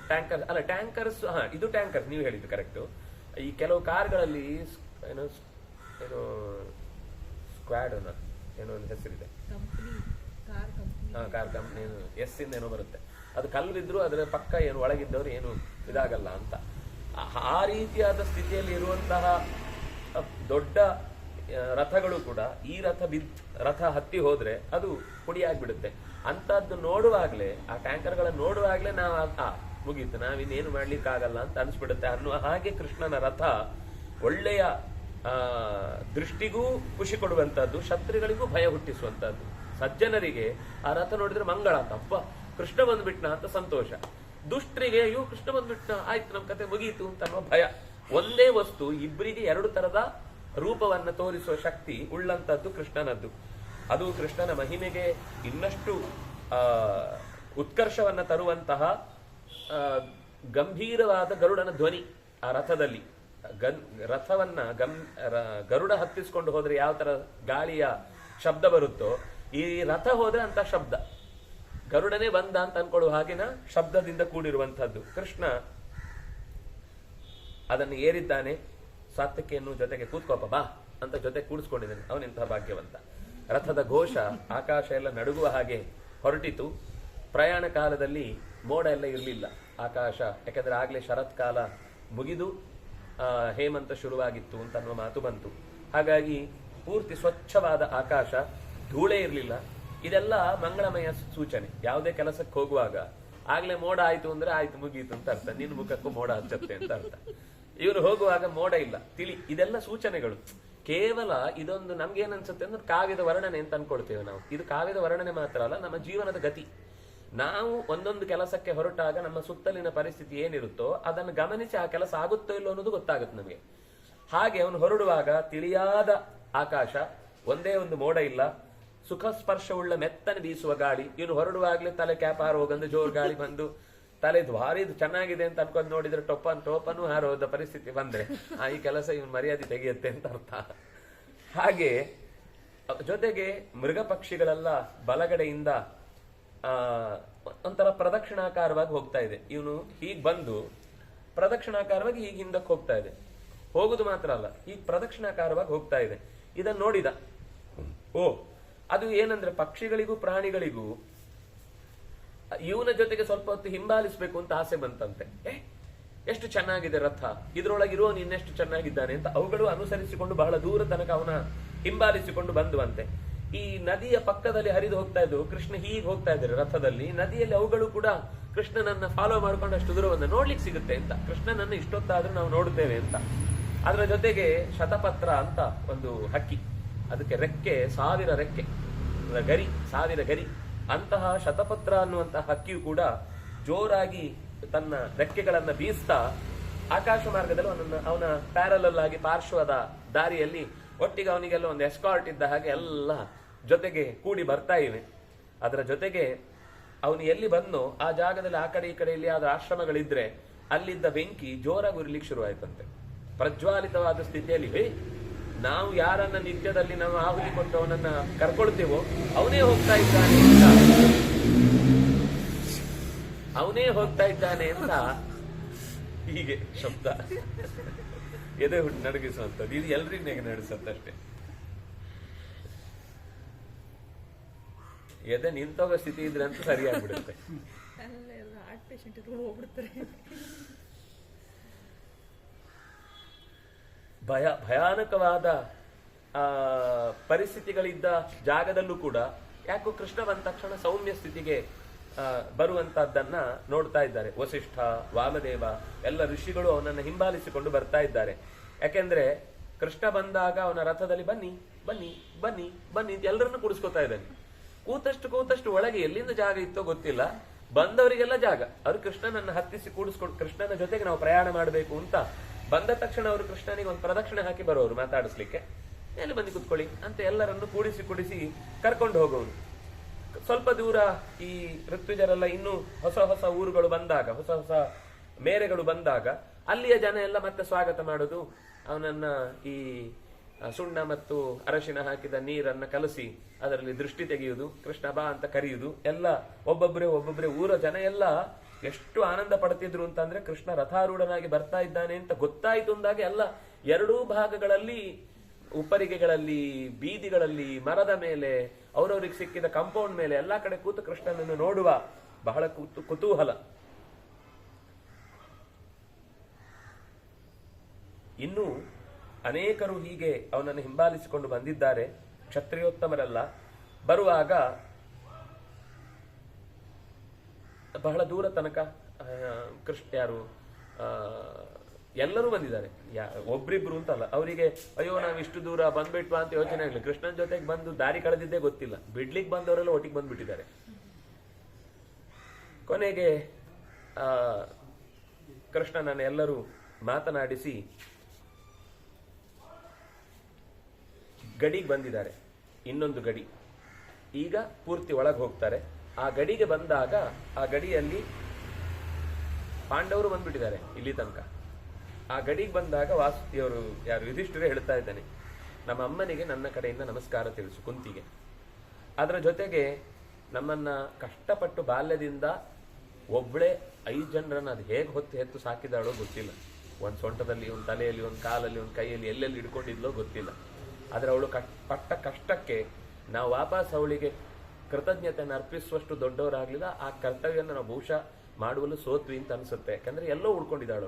ಟ್ಯಾಂಕರ್ ಅಲ್ಲ, ಟ್ಯಾಂಕರ್ಸ್. ಇದು ಟ್ಯಾಂಕರ್ ನೀವು ಹೇಳಿದ್ದು ಕರೆಕ್ಟ್. ಈ ಕೆಲವು ಕಾರ್ಗಳಲ್ಲಿ ಏನೋ ಸ್ಕ್ವಾಡ್ ಏನೋ ಒಂದು ಹೆಸರಿದೆ, ಕಾರ್ ಕಂಪ್ನಿ ಎಸ್ ಇಂದ ಏನೋ ಬರುತ್ತೆ. ಅದು ಕಲ್ಲಿದ್ರು ಅದರ ಪಕ್ಕ ಏನು ಒಳಗಿದ್ದವರು ಏನು ಇದಾಗಲ್ಲ ಅಂತ. ಆ ರೀತಿಯಾದ ಸ್ಥಿತಿಯಲ್ಲಿ ಇರುವಂತಹ ದೊಡ್ಡ ರಥಗಳು ಕೂಡ ಈ ರಥ ಹತ್ತಿ ಹೋದ್ರೆ ಅದು ಪುಡಿಯಾಗ್ಬಿಡುತ್ತೆ. ಅಂತದ್ದು ನೋಡುವಾಗ್ಲೇ, ಆ ಟ್ಯಾಂಕರ್ಗಳನ್ನ ನೋಡುವಾಗ್ಲೇ ನಾವು ಮುಗೀತು, ನಾವಿನ್ನೇನು ಮಾಡ್ಲಿಕ್ಕಾಗಲ್ಲ ಅಂತ ಅನ್ಸ್ಬಿಡುತ್ತೆ ಅನ್ನುವ ಹಾಗೆ ಕೃಷ್ಣನ ರಥ ಒಳ್ಳೆಯ ದೃಷ್ಟಿಗೂ ಖುಷಿ ಕೊಡುವಂತಹದ್ದು, ಶತ್ರುಗಳಿಗೂ ಭಯ ಹುಟ್ಟಿಸುವಂತಹದ್ದು. ಸಜ್ಜನರಿಗೆ ಆ ರಥ ನೋಡಿದ್ರೆ ಮಂಗಳ ಅಂತ, ಅಪ್ಪ ಕೃಷ್ಣ ಬಂದ್ಬಿಟ್ನ ಅಂತ ಸಂತೋಷ. ದುಷ್ಟರಿಗೆ ಅಯ್ಯೋ ಕೃಷ್ಣ ಬಂದ್ಬಿಟ್ನ, ಆಯ್ತು ನಮ್ ಕತೆ ಮುಗೀತು ಅಂತ ಅನ್ನೋ ಭಯ. ಒಂದೇ ವಸ್ತು ಇಬ್ಬರಿಗೆ 2 ತರದ ರೂಪವನ್ನ ತೋರಿಸುವ ಶಕ್ತಿ ಉಳ್ಳಂತದ್ದು ಕೃಷ್ಣನದ್ದು. ಅದು ಕೃಷ್ಣನ ಮಹಿಮೆಗೆ ಇನ್ನಷ್ಟು ಉತ್ಕರ್ಷವನ್ನ ತರುವಂತಹ ಗಂಭೀರವಾದ ಗರುಡನ ಧ್ವನಿ ಆ ರಥದಲ್ಲಿ. ರಥವನ್ನ ಗರುಡ ಹತ್ತಿಸ್ಕೊಂಡು ಹೋದ್ರೆ ಯಾವ ತರ ಗಾಳಿಯ ಶಬ್ದ ಬರುತ್ತೋ, ಈ ರಥ ಹೋದ್ರೆ ಅಂತ ಶಬ್ದ, ಗರುಡನೇ ಬಂದ ಅಂತ ಅನ್ಕೊಳ್ಳುವ ಹಾಗಿನ ಶಬ್ದದಿಂದ ಕೂಡಿರುವಂತಹದ್ದು. ಕೃಷ್ಣ ಅದನ್ನು ಏರಿದ್ದಾನೆ, ಸಾತ್ವಿಕೆಯನ್ನು ಜೊತೆಗೆ ಕೂತ್ಕೋಪ ಬಾ ಅಂತ ಜೊತೆ ಕೂಡಿಸ್ಕೊಂಡಿದ್ದಾನೆ. ಅವನೆಂತಹ ಭಾಗ್ಯವಂತ. ರಥದ ಘೋಷ ಆಕಾಶ ಎಲ್ಲ ನಡುಗುವ ಹಾಗೆ ಹೊರಟಿತು. ಪ್ರಯಾಣ ಕಾಲದಲ್ಲಿ ಮೋಡ ಎಲ್ಲ ಇರಲಿಲ್ಲ ಆಕಾಶ, ಯಾಕಂದ್ರೆ ಆಗ್ಲೇ ಶರತ್ಕಾಲ ಮುಗಿದು ಹೇಮಂತ ಶುರುವಾಗಿತ್ತು ಅಂತ ಅನ್ನುವ ಮಾತು ಬಂತು. ಹಾಗಾಗಿ ಪೂರ್ತಿ ಸ್ವಚ್ಛವಾದ ಆಕಾಶ, ಧೂಳೇ ಇರಲಿಲ್ಲ. ಇದೆಲ್ಲ ಮಂಗಳಮಯ ಸೂಚನೆ. ಯಾವುದೇ ಕೆಲಸಕ್ಕೆ ಹೋಗುವಾಗ ಆಗ್ಲೇ ಮೋಡ ಆಯ್ತು ಅಂದ್ರೆ ಆಯ್ತು ಮುಗೀತು ಅಂತ ಅರ್ಥ, ನಿನ್ನ ಮುಖಕ್ಕೂ ಮೋಡ ಹಚ್ಚತ್ತೆ ಅಂತ ಅರ್ಥ. ಇವರು ಹೋಗುವಾಗ ಮೋಡ ಇಲ್ಲ, ತಿಳಿ, ಇದೆಲ್ಲ ಸೂಚನೆಗಳು. ಕೇವಲ ಇದೊಂದು ನಮ್ಗೇನ್ ಅನ್ಸುತ್ತೆ ಅಂದ್ರೆ ಕಾವ್ಯದ ವರ್ಣನೆ ಅಂತ ಅನ್ಕೊಳ್ತೇವೆ ನಾವು. ಇದು ಕಾವ್ಯದ ವರ್ಣನೆ ಮಾತ್ರ ಅಲ್ಲ, ನಮ್ಮ ಜೀವನದ ಗತಿ. ನಾವು ಒಂದೊಂದು ಕೆಲಸಕ್ಕೆ ಹೊರಟಾಗ ನಮ್ಮ ಸುತ್ತಲಿನ ಪರಿಸ್ಥಿತಿ ಏನಿರುತ್ತೋ ಅದನ್ನು ಗಮನಿಸಿ ಆ ಕೆಲಸ ಆಗುತ್ತೋ ಇಲ್ಲೋ ಅನ್ನೋದು ಗೊತ್ತಾಗುತ್ತೆ ನಮಗೆ. ಹಾಗೆ ಅವನು ಹೊರಡುವಾಗ ತಿಳಿಯಾದ ಆಕಾಶ, ಒಂದೇ ಒಂದು ಮೋಡ ಇಲ್ಲ, ಸುಖ ಸ್ಪರ್ಶವುಳ್ಳ ಮೆತ್ತನೆ ಬೀಸುವ ಗಾಳಿ. ಇವನು ಹೊರಡುವಾಗ್ಲೇ ತಲೆ ಕ್ಯಾಪ್ ಹಾರು ಹೋಗಂದು ಜೋರ್ ಗಾಳಿ ಬಂದು ತಲೆ ಭಾರಿ ಚೆನ್ನಾಗಿದೆ ಅಂತ ಅನ್ಕೊಂಡ್ ನೋಡಿದ್ರೆ ಟೋಪನು ಹಾರೋದ ಪರಿಸ್ಥಿತಿ ಬಂದ್ರೆ ಈ ಕೆಲಸ ಇವನ್ ಮರ್ಯಾದೆ ತೆಗೆಯುತ್ತೆ ಅಂತ ಅರ್ಥ. ಹಾಗೆ ಜೊತೆಗೆ ಮೃಗ ಪಕ್ಷಿಗಳೆಲ್ಲ ಬಲಗಡೆಯಿಂದ ಒಂಥರ ಪ್ರದಕ್ಷಿಣಾಕಾರವಾಗಿ ಹೋಗ್ತಾ ಇದೆ. ಇವನು ಹೀಗ್ ಬಂದು ಪ್ರದಕ್ಷಿಣಾಕಾರವಾಗಿ ಹೀಗೆ ಹಿಂದಕ್ಕೆ ಹೋಗ್ತಾ ಇದೆ. ಹೋಗುದು ಮಾತ್ರ ಅಲ್ಲ, ಈಗ ಪ್ರದಕ್ಷಿಣಾಕಾರವಾಗಿ ಹೋಗ್ತಾ ಇದೆ. ಇದನ್ನ ನೋಡಿದ, ಓ ಅದು ಏನಂದ್ರೆ ಪಕ್ಷಿಗಳಿಗೂ ಪ್ರಾಣಿಗಳಿಗೂ ಇವನ ಜೊತೆಗೆ ಸ್ವಲ್ಪ ಹೊತ್ತು ಹಿಂಬಾಲಿಸ್ಬೇಕು ಅಂತ ಆಸೆ ಬಂತಂತೆ. ಎಷ್ಟು ಚೆನ್ನಾಗಿದೆ ರಥ, ಇದ್ರೊಳಗಿರುವವನು ಇನ್ನೆಷ್ಟು ಚೆನ್ನಾಗಿದ್ದಾನೆ ಅಂತ ಅವುಗಳು ಅನುಸರಿಸಿಕೊಂಡು ಬಹಳ ದೂರ ತನಕ ಅವನ ಹಿಂಬಾಲಿಸಿಕೊಂಡು ಬಂದುವಂತೆ. ಈ ನದಿಯ ಪಕ್ಕದಲ್ಲಿ ಹರಿದು ಹೋಗ್ತಾ ಇದ್ದು ಕೃಷ್ಣ ಹೀಗೆ ಹೋಗ್ತಾ ಇದ್ದಾರೆ ರಥದಲ್ಲಿ. ನದಿಯಲ್ಲಿ ಅವುಗಳು ಕೂಡ ಕೃಷ್ಣನನ್ನ ಫಾಲೋ ಮಾಡ್ಕೊಂಡು ಅಷ್ಟು ದೂರವನ್ನು ನೋಡ್ಲಿಕ್ಕೆ ಸಿಗುತ್ತೆ ಅಂತ. ಕೃಷ್ಣನನ್ನು ಇಷ್ಟೊತ್ತಾದ್ರೂ ನಾವು ನೋಡುತ್ತೇವೆ ಅಂತ. ಅದರ ಜೊತೆಗೆ ಶತಪತ್ರ ಅಂತ ಒಂದು ಹಕ್ಕಿ, ಅದಕ್ಕೆ ರೆಕ್ಕೆ 1000 ರೆಕ್ಕೆ, ಗರಿ 1000 ಗರಿ. ಅಂತಹ ಶತಪತ್ರ ಅನ್ನುವಂತಹ ಹಕ್ಕಿಯು ಕೂಡ ಜೋರಾಗಿ ತನ್ನ ರೆಕ್ಕೆಗಳನ್ನ ಬೀಸ್ತಾ ಆಕಾಶ ಮಾರ್ಗದಲ್ಲಿ ಅವನ ಪ್ಯಾರಲಲ್ ಆಗಿ ಪಾರ್ಶ್ವದ ದಾರಿಯಲ್ಲಿ ಒಟ್ಟಿಗೆ ಅವನಿಗೆಲ್ಲ ಒಂದು ಎಸ್ಕಾರ್ಟ್ ಇದ್ದ ಹಾಗೆ ಎಲ್ಲ ಜೊತೆಗೆ ಕೂಡಿ ಬರ್ತಾ ಇವೆ. ಅದರ ಜೊತೆಗೆ ಅವನು ಎಲ್ಲಿ ಬಂದೋ ಆ ಜಾಗದಲ್ಲಿ ಆ ಕಡೆ ಈ ಕಡೆ ಇಲ್ಲಿ ಆದ ಆಶ್ರಮಗಳಿದ್ರೆ ಅಲ್ಲಿದ್ದ ಬೆಂಕಿ ಜೋರಾಗಿ ಉರಿಲಿಕ್ಕೆ ಶುರುವಾಯ್ತಂತೆ. ಪ್ರಜ್ವಾಲಿತವಾದ ಸ್ಥಿತಿಯಲ್ಲಿ ನಾವು ಯಾರನ್ನ ನಿತ್ಯದಲ್ಲಿ ನಾವು ಆಹುತಿ ಕೊಟ್ಟು ಅವನನ್ನ ಕರ್ಕೊಳ್ತೇವೋ ಅವನೇ ಹೋಗ್ತಾ ಇದ್ದಾನೆ ಅಂತ ಹೀಗೆ ಶಬ್ದ ಎದೆ ನಡಗಿಸುವಂಥದ್ದು. ಇದು ಎಲ್ರಿಗೂ ನಡೆಸತ್ತಷ್ಟೇ. ಎದೆ ನಿಂತೋಗೋ ಸ್ಥಿತಿ ಇದ್ರೆ ಅಂತ ಸರಿಯಾಗ್ಬಿಡುತ್ತೆ. ಭಯಾನಕವಾದ ಪರಿಸ್ಥಿತಿಗಳಿದ್ದ ಜಾಗದಲ್ಲೂ ಕೂಡ ಯಾಕೋ ಕೃಷ್ಣ ಬಂದ ತಕ್ಷಣ ಸೌಮ್ಯ ಸ್ಥಿತಿಗೆ ಬರುವಂತಹದ್ದನ್ನ ನೋಡ್ತಾ ಇದ್ದಾರೆ. ವಸಿಷ್ಠ, ವಾಮದೇವ ಎಲ್ಲ ಋಷಿಗಳು ಅವನನ್ನ ಹಿಂಬಾಲಿಸಿಕೊಂಡು ಬರ್ತಾ ಇದ್ದಾರೆ. ಯಾಕೆಂದ್ರೆ ಕೃಷ್ಣ ಬಂದಾಗ ಅವನ ರಥದಲ್ಲಿ ಬನ್ನಿ ಬನ್ನಿ ಬನ್ನಿ ಬನ್ನಿ ಅಂತ ಎಲ್ಲರನ್ನು ಕೂಡಿಸ್ಕೊತಾ ಇದ್ದಾನೆ. ಕೂತಷ್ಟು ಒಳಗೆ ಎಲ್ಲಿಂದ ಜಾಗ ಇತ್ತೋ ಗೊತ್ತಿಲ್ಲ, ಬಂದವರಿಗೆಲ್ಲ ಜಾಗ. ಅವರು ಕೃಷ್ಣನನ್ನ ಹತ್ತಿಸಿ ಕೂಡಿಸ್ಕೊಂಡು ಕೃಷ್ಣನ ಜೊತೆಗೆ ನಾವು ಪ್ರಯಾಣ ಮಾಡಬೇಕು ಅಂತ ಬಂದ ತಕ್ಷಣ ಅವರು ಕೃಷ್ಣನಿಗೆ ಒಂದು ಪ್ರದಕ್ಷಿಣೆ ಹಾಕಿ ಬರೋರು ಮಾತಾಡಿಸ್ಲಿಕ್ಕೆ. ಎಲ್ಲಿ ಬಂದು ಕುತ್ಕೊಳ್ಳಿ ಅಂತ ಎಲ್ಲರನ್ನು ಕೂಡಿಸಿ ಕರ್ಕೊಂಡು ಹೋಗೋರು. ಸ್ವಲ್ಪ ದೂರ ಈ ಋತ್ವಿಜರೆಲ್ಲ ಇನ್ನೂ ಹೊಸ ಊರುಗಳು ಬಂದಾಗ, ಹೊಸ ಮೇರೆಗಳು ಬಂದಾಗ ಅಲ್ಲಿಯ ಜನ ಎಲ್ಲ ಮತ್ತೆ ಸ್ವಾಗತ ಮಾಡೋದು. ಅವನನ್ನ ಈ ಸುಣ್ಣ ಮತ್ತು ಅರಶಿನ ಹಾಕಿದ ನೀರನ್ನ ಕಲಸಿ ಅದರಲ್ಲಿ ದೃಷ್ಟಿ ತೆಗೆಯುವುದು, ಕೃಷ್ಣ ಬಾ ಅಂತ ಕರೆಯುವುದು ಎಲ್ಲ ಒಬ್ಬೊಬ್ಬರೇ ಊರ ಜನ ಎಲ್ಲ ಎಷ್ಟು ಆನಂದ ಪಡ್ತಿದ್ರು ಅಂತಂದ್ರೆ ಕೃಷ್ಣ ರಥಾರೂಢನಾಗಿ ಬರ್ತಾ ಇದ್ದಾನೆ ಅಂತ ಗೊತ್ತಾಯ್ತು ಅಂದಾಗ ಎಲ್ಲ ಎರಡೂ ಭಾಗಗಳಲ್ಲಿ, ಉಪ್ಪರಿಗೆಗಳಲ್ಲಿ, ಬೀದಿಗಳಲ್ಲಿ, ಮರದ ಮೇಲೆ, ಅವರವ್ರಿಗೆ ಸಿಕ್ಕಿದ ಕಾಂಪೌಂಡ್ ಮೇಲೆ ಎಲ್ಲಾ ಕಡೆ ಕೂತು ಕೃಷ್ಣನನ್ನು ನೋಡುವ ಬಹಳ ಕುತೂಹಲ. ಇನ್ನು ಅನೇಕರು ಹೀಗೆ ಅವನನ್ನು ಹಿಂಬಾಲಿಸಿಕೊಂಡು ಬಂದಿದ್ದಾರೆ, ಕ್ಷತ್ರಿಯೋತ್ತಮರೆಲ್ಲ. ಬರುವಾಗ ಬಹಳ ದೂರ ತನಕ ಯಾರು ಎಲ್ಲರೂ ಬಂದಿದ್ದಾರೆ, ಒಬ್ರಿಬ್ರು ಅಂತಲ್ಲ. ಅವರಿಗೆ ಅಯ್ಯೋ ನಾವು ಇಷ್ಟು ದೂರ ಬಂದ್ಬಿಟ್ವಾ ಅಂತ ಯೋಚನೆ ಆಗಲಿ. ಕೃಷ್ಣನ ಜೊತೆಗೆ ಬಂದು ದಾರಿ ಕಳೆದಿದ್ದೇ ಗೊತ್ತಿಲ್ಲ. ಬಿಡ್ಲಿಕ್ಕೆ ಬಂದವರೆಲ್ಲ ಒಟ್ಟಿಗೆ ಬಂದ್ಬಿಟ್ಟಿದ್ದಾರೆ. ಕೊನೆಗೆ ಕೃಷ್ಣನನ್ನು ಎಲ್ಲರೂ ಮಾತನಾಡಿಸಿ ಗಡಿಗೆ ಬಂದಿದ್ದಾರೆ. ಇನ್ನೊಂದು ಗಡಿ, ಈಗ ಪೂರ್ತಿ ಒಳಗೆ ಹೋಗ್ತಾರೆ. ಆ ಗಡಿಗೆ ಬಂದಾಗ ಆ ಗಡಿಯಲ್ಲಿ ಪಾಂಡವರು ಬಂದ್ಬಿಟ್ಟಿದ್ದಾರೆ ಇಲ್ಲಿ ತನಕ. ಆ ಗಡಿಗೆ ಬಂದಾಗ ವಾಸುದೇವರು ಯಾರು ಯುಧಿಷ್ಠಿರೇ ಹೇಳ್ತಾ ಇದ್ದಾನೆ, ನಮ್ಮ ಅಮ್ಮನಿಗೆ ನನ್ನ ಕಡೆಯಿಂದ ನಮಸ್ಕಾರ ತಿಳಿಸು ಕುಂತಿಗೆ. ಅದರ ಜೊತೆಗೆ ನಮ್ಮನ್ನ ಕಷ್ಟಪಟ್ಟು ಬಾಲ್ಯದಿಂದ ಒಬ್ಬಳೇ 5 ಜನರನ್ನ ಅದು ಹೇಗೆ ಹೊತ್ತು ಹೆತ್ತು ಸಾಕಿದಾಳೋ ಗೊತ್ತಿಲ್ಲ. ಒಂದು ಸೊಂಟದಲ್ಲಿ, ಒಂದು ತಲೆಯಲ್ಲಿ, ಒಂದು ಕಾಲಲ್ಲಿ, ಒಂದು ಕೈಯಲ್ಲಿ, ಎಲ್ಲೆಲ್ಲಿ ಹಿಡ್ಕೊಂಡಿದ್ಲೋ ಗೊತ್ತಿಲ್ಲ. ಆದರೆ ಅವಳು ಪಟ್ಟ ಕಷ್ಟಕ್ಕೆ ನಾವು ವಾಪಸ್ ಅವಳಿಗೆ ಕೃತಜ್ಞತೆಯನ್ನು ಅರ್ಪಿಸುವಷ್ಟು ದೊಡ್ಡವರಾಗ್ಲಿಲ್ಲ. ಆ ಕರ್ತವ್ಯನ ನಾವು ಬಹುಶಃ ಮಾಡುವಲು ಸೋತ್ವಿ ಅಂತ ಅನ್ಸುತ್ತೆ. ಯಾಕಂದ್ರೆ ಎಲ್ಲೋ ಉಳ್ಕೊಂಡಿದ್ದಾಳು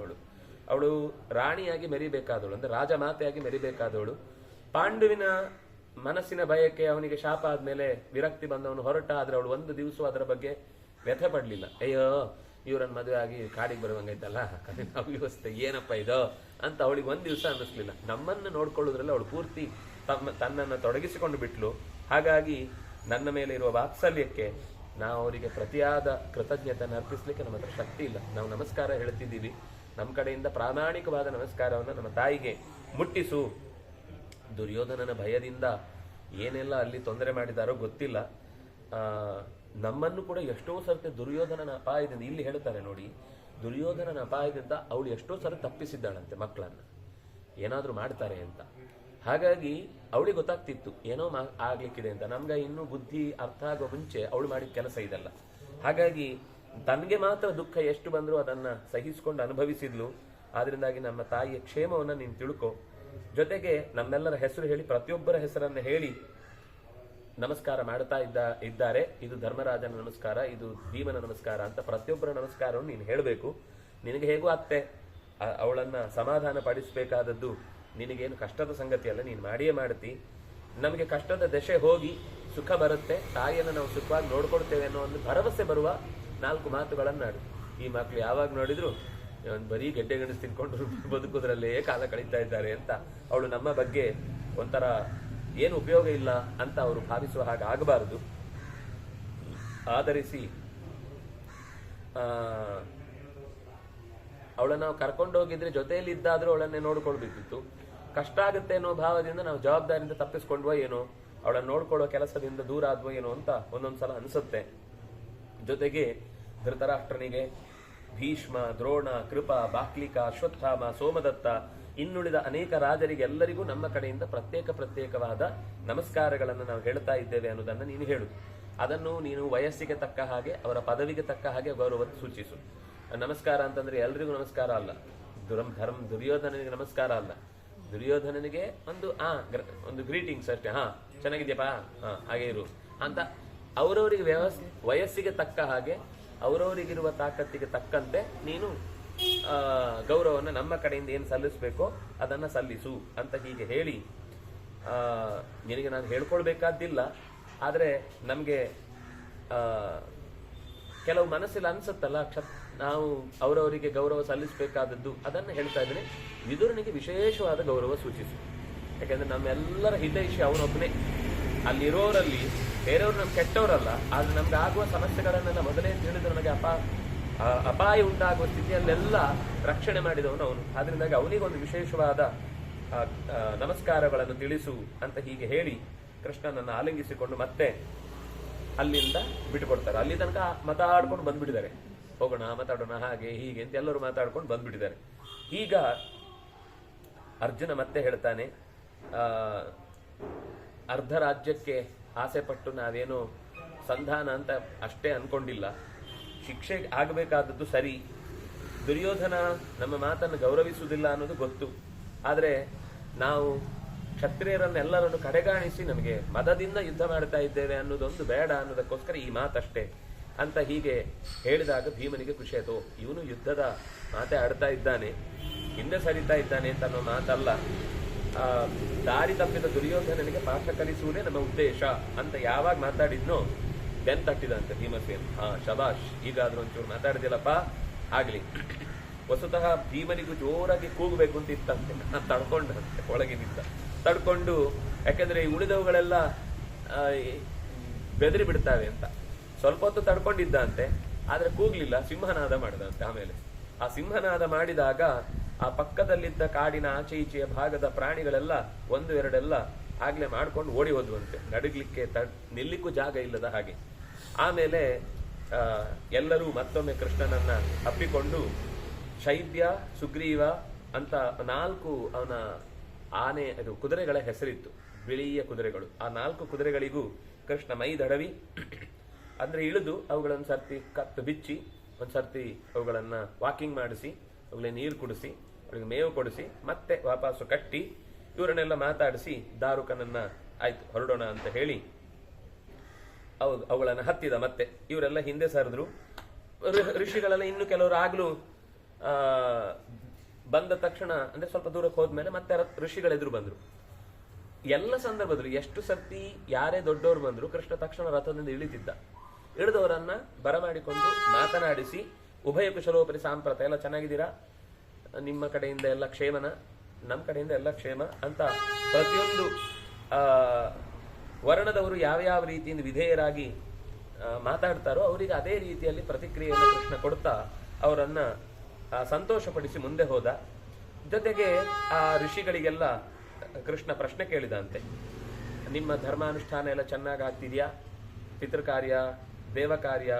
ಅವಳು ರಾಣಿಯಾಗಿ ಮೆರಿಬೇಕಾದವಳು, ಅಂದ್ರೆ ರಾಜಮಾತೆಯಾಗಿ ಮೆರಿಬೇಕಾದವಳು. ಪಾಂಡುವಿನ ಮನಸ್ಸಿನ ಭಯಕ್ಕೆ ಅವನಿಗೆ ಶಾಪ ಆದ್ಮೇಲೆ ವಿರಕ್ತಿ ಬಂದವನು ಹೊರಟ. ಆದ್ರೆ ಅವಳು ಒಂದು ದಿವಸ ಅದರ ಬಗ್ಗೆ ವ್ಯಥೆ ಪಡ್ಲಿಲ್ಲ. ಅಯ್ಯೋ ಇವರನ್ನ ಮದುವೆ ಆಗಿ ಕಾಡಿಗೆ ಬರುವಂಗೈತಲ್ಲ, ಅವ್ಯವಸ್ಥೆ ಏನಪ್ಪ ಇದು ಅಂತ ಅವಳಿಗೆ ಒಂದ್ ದಿವಸ ಅನ್ನಿಸ್ಲಿಲ್ಲ. ನಮ್ಮನ್ನು ನೋಡ್ಕೊಳ್ಳೋದ್ರಲ್ಲಿ ಅವಳು ಪೂರ್ತಿ ತನ್ನನ್ನು ತೊಡಗಿಸಿಕೊಂಡು ಬಿಟ್ಲು. ಹಾಗಾಗಿ ನನ್ನ ಮೇಲೆ ಇರುವ ವಾತ್ಸಲ್ಯಕ್ಕೆ ನಾವು ಅವರಿಗೆ ಪ್ರತಿಯಾದ ಕೃತಜ್ಞತೆಯನ್ನು ಅರ್ಪಿಸ್ಲಿಕ್ಕೆ ನಮ್ಮ ಹತ್ರ ಶಕ್ತಿ ಇಲ್ಲ. ನಾವು ನಮಸ್ಕಾರ ಹೇಳ್ತಿದ್ದೀವಿ, ನಮ್ಮ ಕಡೆಯಿಂದ ಪ್ರಾಮಾಣಿಕವಾದ ನಮಸ್ಕಾರವನ್ನು ನಮ್ಮ ತಾಯಿಗೆ ಮುಟ್ಟಿಸು. ದುರ್ಯೋಧನನ ಭಯದಿಂದ ಏನೆಲ್ಲ ಅಲ್ಲಿ ತೊಂದರೆ ಮಾಡಿದಾರೋ ಗೊತ್ತಿಲ್ಲ. ನಮ್ಮನ್ನು ಕೂಡ ಎಷ್ಟೋ ಸರ್ತಿ ದುರ್ಯೋಧನನ ಅಪಾಯದಿಂದ, ಇಲ್ಲಿ ಹೇಳ್ತಾರೆ ನೋಡಿ, ದುರ್ಯೋಧನನ ಅಪಾಯದಿಂದ ಅವಳು ಎಷ್ಟೋ ಸಲ ತಪ್ಪಿಸಿದ್ದಾಳಂತೆ ಮಕ್ಕಳನ್ನ, ಏನಾದ್ರೂ ಮಾಡ್ತಾರೆ ಅಂತ. ಹಾಗಾಗಿ ಅವಳಿಗೆ ಗೊತ್ತಾಗ್ತಿತ್ತು ಏನೋ ಆಗ್ಲಿಕ್ಕಿದೆ ಅಂತ. ನಮ್ಗೆ ಇನ್ನೂ ಬುದ್ಧಿ ಅರ್ಥ ಆಗೋ ಮುಂಚೆ ಅವಳು ಮಾಡಿದ ಕೆಲಸ ಇದಲ್ಲ. ಹಾಗಾಗಿ ತನಗೆ ಮಾತ್ರ ದುಃಖ ಎಷ್ಟು ಬಂದರೂ ಅದನ್ನ ಸಹಿಸಿಕೊಂಡು ಅನುಭವಿಸಿದ್ಲು. ಆದ್ರಿಂದಾಗಿ ನಮ್ಮ ತಾಯಿಯ ಕ್ಷೇಮವನ್ನ ನೀನು ತಿಳ್ಕೊ. ಜೊತೆಗೆ ನಮ್ಮೆಲ್ಲರ ಹೆಸರು ಹೇಳಿ, ಪ್ರತಿಯೊಬ್ಬರ ಹೆಸರನ್ನ ಹೇಳಿ ನಮಸ್ಕಾರ ಮಾಡ್ತಾ ಇದ್ದಾರೆ. ಇದು ಧರ್ಮರಾಜನ ನಮಸ್ಕಾರ, ಇದು ಭೀಮನ ನಮಸ್ಕಾರ ಅಂತ ಪ್ರತಿಯೊಬ್ಬರ ನಮಸ್ಕಾರವನ್ನು ನೀನು ಹೇಳಬೇಕು. ನಿನಗೆ ಹೇಗೂ ಅತ್ತೆ, ಅವಳನ್ನ ಸಮಾಧಾನ ಪಡಿಸಬೇಕಾದದ್ದು ನಿನಗೇನು ಕಷ್ಟದ ಸಂಗತಿ ಅಲ್ಲ, ನೀನು ಮಾಡಿಯೇ ಮಾಡ್ತಿ. ನಮಗೆ ಕಷ್ಟದ ದಶೆ ಹೋಗಿ ಸುಖ ಬರುತ್ತೆ, ತಾಯಿಯನ್ನು ನಾವು ಸುಖವಾಗಿ ನೋಡ್ಕೊಳ್ತೇವೆ ಅನ್ನೋ ಒಂದು ಭರವಸೆ ಬರುವ 4 ಮಾತುಗಳನ್ನಾಡು. ಈ ಮಕ್ಕಳು ಯಾವಾಗ ನೋಡಿದ್ರು ಬರೀ ಗೆಡ್ಡೆ ಗಣಸು ತಿನ್ಕೊಂಡು ಬದುಕೋದ್ರಲ್ಲೇ ಕಾಲ ಕಳೀತಾ ಇದ್ದಾರೆ ಅಂತ ಅವಳು ನಮ್ಮ ಬಗ್ಗೆ ಒಂಥರ ಏನು ಉಪಯೋಗ ಇಲ್ಲ ಅಂತ ಅವರು ಭಾವಿಸುವ ಹಾಗೆ ಆಗಬಾರದು. ಆಧರಿಸಿ ಅವಳನ್ನ ನಾವು ಕರ್ಕೊಂಡೋಗಿದ್ರೆ ಜೊತೆಯಲ್ಲಿ ಇದ್ದಾದ್ರೂ ಅವಳನ್ನೇ ನೋಡ್ಕೊಳ್ಬೇಕಿತ್ತು. ಕಷ್ಟ ಆಗುತ್ತೆ ಅನ್ನೋ ಭಾವದಿಂದ ನಾವು ಜವಾಬ್ದಾರಿಯಿಂದ ತಪ್ಪಿಸ್ಕೊಂಡ್ವೋ ಏನೋ, ಅವಳನ್ನ ನೋಡ್ಕೊಳ್ಳೋ ಕೆಲಸದಿಂದ ದೂರ ಆದ್ವೋ ಏನೋ ಅಂತ ಒಂದೊಂದ್ಸಲ ಅನ್ಸುತ್ತೆ. ಜೊತೆಗೆ ಧೃತರಾಷ್ಟ್ರನಿಗೆ ಭೀಷ್ಮ, ದ್ರೋಣ, ಕೃಪ, ಬಾಕ್ಲಿಕ, ಅಶ್ವತ್ಥಾಮ, ಸೋಮದತ್ತ, ಇನ್ನುಳಿದ ಅನೇಕ ರಾಜರಿಗೆ ಎಲ್ಲರಿಗೂ ನಮ್ಮ ಕಡೆಯಿಂದ ಪ್ರತ್ಯೇಕವಾದ ನಮಸ್ಕಾರಗಳನ್ನು ನಾವು ಹೇಳ್ತಾ ಇದ್ದೇವೆ ಅನ್ನೋದನ್ನು ನೀನು ಹೇಳು. ಅದನ್ನು ನೀನು ವಯಸ್ಸಿಗೆ ತಕ್ಕ ಹಾಗೆ, ಅವರ ಪದವಿಗೆ ತಕ್ಕ ಹಾಗೆ ಗೌರವ ಸೂಚಿಸು. ನಮಸ್ಕಾರ ಅಂತಂದ್ರೆ ಎಲ್ರಿಗೂ ನಮಸ್ಕಾರ ಅಲ್ಲ, ದುರ್ಯೋಧನನಿಗೆ ನಮಸ್ಕಾರ ಅಲ್ಲ, ದುರ್ಯೋಧನನಿಗೆ ಒಂದು ಗ್ರೀಟಿಂಗ್ಸ್ ಅಷ್ಟೇ. ಚೆನ್ನಾಗಿದ್ಯಪ್ಪ, ಹಾಗೆ ಇರು ಅಂತ ಅವರವರಿಗೆ ವಯಸ್ಸಿಗೆ ತಕ್ಕ ಹಾಗೆ, ಅವರವರಿಗಿರುವ ತಾಕತ್ತಿಗೆ ತಕ್ಕಂತೆ ನೀನು ಗೌರವವನ್ನು ನಮ್ಮ ಕಡೆಯಿಂದ ಏನು ಸಲ್ಲಿಸಬೇಕೋ ಅದನ್ನ ಸಲ್ಲಿಸು ಅಂತ ಹೀಗೆ ಹೇಳಿ, ನಿನಗೆ ನಾನು ಹೇಳ್ಕೊಳ್ಬೇಕಾದ್ದಿಲ್ಲ. ಆದ್ರೆ ನಮ್ಗೆ ಕೆಲವು ಮನಸ್ಸಲ್ಲಿ ಅನ್ಸುತ್ತಲ್ಲ, ನಾವು ಅವರವರಿಗೆ ಗೌರವ ಸಲ್ಲಿಸಬೇಕಾದದ್ದು, ಅದನ್ನ ಹೇಳ್ತಾ ಇದ್ದೇನೆ. ವಿದುರನಿಗೆ ವಿಶೇಷವಾದ ಗೌರವ ಸೂಚಿಸು. ಯಾಕಂದ್ರೆ ನಮ್ಮೆಲ್ಲರ ಹಿತೈಷಿ ಅವನೊಬ್ಬನೇ. ಅಲ್ಲಿರೋರಲ್ಲಿ ಬೇರೆಯವರು ನಮ್ಗೆ ಕೆಟ್ಟವರಲ್ಲ, ಆದ್ರೆ ನಮ್ಗೆ ಆಗುವ ಸಮಸ್ಯೆಗಳನ್ನೆಲ್ಲ ಮೊದಲೇ ತಿಳಿದು ನನಗೆ ಅಪಾಯ ಉಂಟಾಗುವ ಸ್ಥಿತಿಯಲ್ಲೆಲ್ಲ ರಕ್ಷಣೆ ಮಾಡಿದವನು ಅವನು. ಆದ್ರಿಂದಾಗಿ ಅವನಿಗೊಂದು ವಿಶೇಷವಾದ ನಮಸ್ಕಾರಗಳನ್ನು ತಿಳಿಸು ಅಂತ ಹೀಗೆ ಹೇಳಿ ಕೃಷ್ಣನನ್ನು ಆಲಿಂಗಿಸಿಕೊಂಡು ಮತ್ತೆ ಅಲ್ಲಿಂದ ಬಿಟ್ಟುಕೊಡ್ತಾರೆ. ಅಲ್ಲಿ ತನಕ ಮಾತಾಡ್ಕೊಂಡು ಬಂದ್ಬಿಟ್ಟಿದ್ದಾರೆ, ಹೋಗೋಣ ಮಾತಾಡೋಣ ಹಾಗೆ ಹೀಗೆ ಅಂತ ಎಲ್ಲರೂ ಮಾತಾಡ್ಕೊಂಡು ಬಂದ್ಬಿಟ್ಟಿದ್ದಾರೆ. ಈಗ ಅರ್ಜುನ ಮತ್ತೆ ಹೇಳ್ತಾನೆ, ಅರ್ಧ ರಾಜ್ಯಕ್ಕೆ ಆಸೆ ಪಟ್ಟು ನಾವೇನು ಸಂಧಾನ ಅಂತ ಅಷ್ಟೇ ಅನ್ಕೊಂಡಿಲ್ಲ, ಶಿಕ್ಷೆ ಆಗಬೇಕಾದದ್ದು ಸರಿ. ದುರ್ಯೋಧನ ನಮ್ಮ ಮಾತನ್ನು ಗೌರವಿಸುವುದಿಲ್ಲ ಅನ್ನೋದು ಗೊತ್ತು. ಆದರೆ ನಾವು ಕ್ಷತ್ರಿಯರನ್ನೆಲ್ಲರನ್ನು ಕಡೆಗಾಣಿಸಿ ನಮಗೆ ಮದದಿಂದ ಯುದ್ಧ ಮಾಡ್ತಾ ಇದ್ದೇವೆ ಅನ್ನೋದೊಂದು ಬೇಡ ಅನ್ನೋದಕ್ಕೋಸ್ಕರ ಈ ಮಾತಷ್ಟೇ ಅಂತ ಹೀಗೆ ಹೇಳಿದಾಗ ಭೀಮನಿಗೆ ಖುಷಿ ಆಯ್ತು. ಇವನು ಯುದ್ಧದ ಮಾತೆ ಆಡ್ತಾ ಇದ್ದಾನೆ, ಹಿಂದೆ ಸರಿತಾ ಇದ್ದಾನೆ ಅಂತ ಅನ್ನೋ ಮಾತಲ್ಲ, ದಾರಿ ತಪ್ಪಿದ ದುರ್ಯೋಧನನಿಗೆ ಪಾಠ ಕಲಿಸುವುದೇ ನಮ್ಮ ಉದ್ದೇಶ ಅಂತ ಯಾವಾಗ ಮಾತಾಡಿದ್ನೋ ಬೆನ್ ತಟ್ಟಿದಂತೆ ಭೀಮಸೇನ್. ಶಬಾಷ್, ಈಗಾದ್ರೂ ಒಂಚೂರು ಮಾತಾಡಿದಿಲ್ಲಪ್ಪ, ಆಗ್ಲಿ. ವಸುತಃ ಭೀಮನಿಗೂ ಜೋರಾಗಿ ಕೂಗಬೇಕು ಅಂತ ಇತ್ತಂತೆ, ತಡ್ಕೊಂಡಂತೆ ಒಳಗಿನಿಂದ ತಡ್ಕೊಂಡು, ಯಾಕಂದ್ರೆ ಈ ಉಳಿದವುಗಳೆಲ್ಲ ಬೆದರಿ ಬಿಡ್ತಾವೆ ಅಂತ ಸ್ವಲ್ಪ ಹೊತ್ತು ತಡ್ಕೊಂಡಿದ್ದಂತೆ. ಆದ್ರೆ ಕೂಗ್ಲಿಲ್ಲ, ಸಿಂಹನಾದ ಮಾಡಿದಂತೆ. ಆಮೇಲೆ ಆ ಸಿಂಹನಾದ ಮಾಡಿದಾಗ ಆ ಪಕ್ಕದಲ್ಲಿದ್ದ ಕಾಡಿನ ಆಚೆ ಈಚೆಯ ಭಾಗದ ಪ್ರಾಣಿಗಳೆಲ್ಲ 1-2 ಆಗ್ಲೇ ಮಾಡ್ಕೊಂಡು ಓಡಿ ಹೋದ್ವಂತೆ, ನಡಗ್ಲಿಕ್ಕೆ ನಿಲ್ಲಿಕ್ಕೂ ಜಾಗ ಇಲ್ಲದ ಹಾಗೆ. ಆಮೇಲೆ ಎಲ್ಲರೂ ಮತ್ತೊಮ್ಮೆ ಕೃಷ್ಣನನ್ನ ಅಪ್ಪಿಕೊಂಡು ಶೈಬ್ಯ, ಸುಗ್ರೀವ ಅಂತ 4 ಅವನ ಆನೆ ಅದು ಕುದುರೆಗಳ ಹೆಸರಿತ್ತು, ಬಿಳಿಯ ಕುದುರೆಗಳು. ಆ 4 ಕುದುರೆಗಳಿಗೂ ಕೃಷ್ಣ ಮೈ ದಡವಿ ಅಂದ್ರೆ ಇಳಿದು ಅವುಗಳನ್ನು ಸರ್ತಿ ಕತ್ತು ಬಿಚ್ಚಿ, ಒಂದ್ಸರ್ತಿ ಅವುಗಳನ್ನ ವಾಕಿಂಗ್ ಮಾಡಿಸಿ, ಅವುಗಳಿಗೆ ನೀರು ಕುಡಿಸಿ, ಅವಳಿಗೆ ಮೇವು ಕೊಡಿಸಿ, ಮತ್ತೆ ವಾಪಸ್ಸು ಕಟ್ಟಿ ಇವರನ್ನೆಲ್ಲ ಮಾತಾಡಿಸಿ ದಾರುಕನನ್ನ ಆಯ್ತು ಹೊರಡೋಣ ಅಂತ ಹೇಳಿ ಅವುಗಳನ್ನ ಹತ್ತಿದ. ಮತ್ತೆ ಇವರೆಲ್ಲ ಹಿಂದೆ ಸರಿದ್ರು. ಋಷಿಗಳೆಲ್ಲ ಇನ್ನು ಕೆಲವರು ಆಗ್ಲೂ ಬಂದ ತಕ್ಷಣ ಅಂದ್ರೆ ಸ್ವಲ್ಪ ದೂರಕ್ಕೆ ಹೋದ್ಮೇಲೆ ಮತ್ತೆ ಋಷಿಗಳೆದುರು ಬಂದ್ರು. ಎಲ್ಲ ಸಂದರ್ಭದಲ್ಲಿ ಎಷ್ಟು ಸರ್ತಿ ಯಾರೇ ದೊಡ್ಡವರು ಬಂದ್ರು ಕೃಷ್ಣ ತಕ್ಷಣ ರಥದಿಂದ ಇಳಿದಿದ್ದ. ಇಳಿದವರನ್ನ ಬರಮಾಡಿಕೊಂಡು ಮಾತನಾಡಿಸಿ ಉಭಯ ಕುಶಲೋಪರಿ ಸಾಂಪ್ರತ ಎಲ್ಲ ಚೆನ್ನಾಗಿದ್ದೀರಾ, ನಿಮ್ಮ ಕಡೆಯಿಂದ ಎಲ್ಲ ಕ್ಷೇಮನ, ನಮ್ಮ ಕಡೆಯಿಂದ ಎಲ್ಲ ಕ್ಷೇಮ ಅಂತ ಪ್ರತಿಯೊಂದು ವರ್ಣದವರು ಯಾವ ರೀತಿಯಿಂದ ವಿಧೇಯರಾಗಿ ಮಾತಾಡ್ತಾರೋ ಅವರಿಗೆ ಅದೇ ರೀತಿಯಲ್ಲಿ ಪ್ರತಿಕ್ರಿಯೆಯನ್ನು ಕೃಷ್ಣ ಕೊಡ್ತಾ ಅವರನ್ನ ಸಂತೋಷಪಡಿಸಿ ಮುಂದೆ ಹೋದ. ಜೊತೆಗೆ ಆ ಋಷಿಗಳಿಗೆಲ್ಲ ಕೃಷ್ಣ ಪ್ರಶ್ನೆ ಕೇಳಿದಂತೆ, ನಿಮ್ಮ ಧರ್ಮಾನುಷ್ಠಾನ ಎಲ್ಲ ಚೆನ್ನಾಗಿ ಆಗ್ತಿದ್ಯಾ, ಪಿತೃಕಾರ್ಯ, ದೇವಕಾರ್ಯ,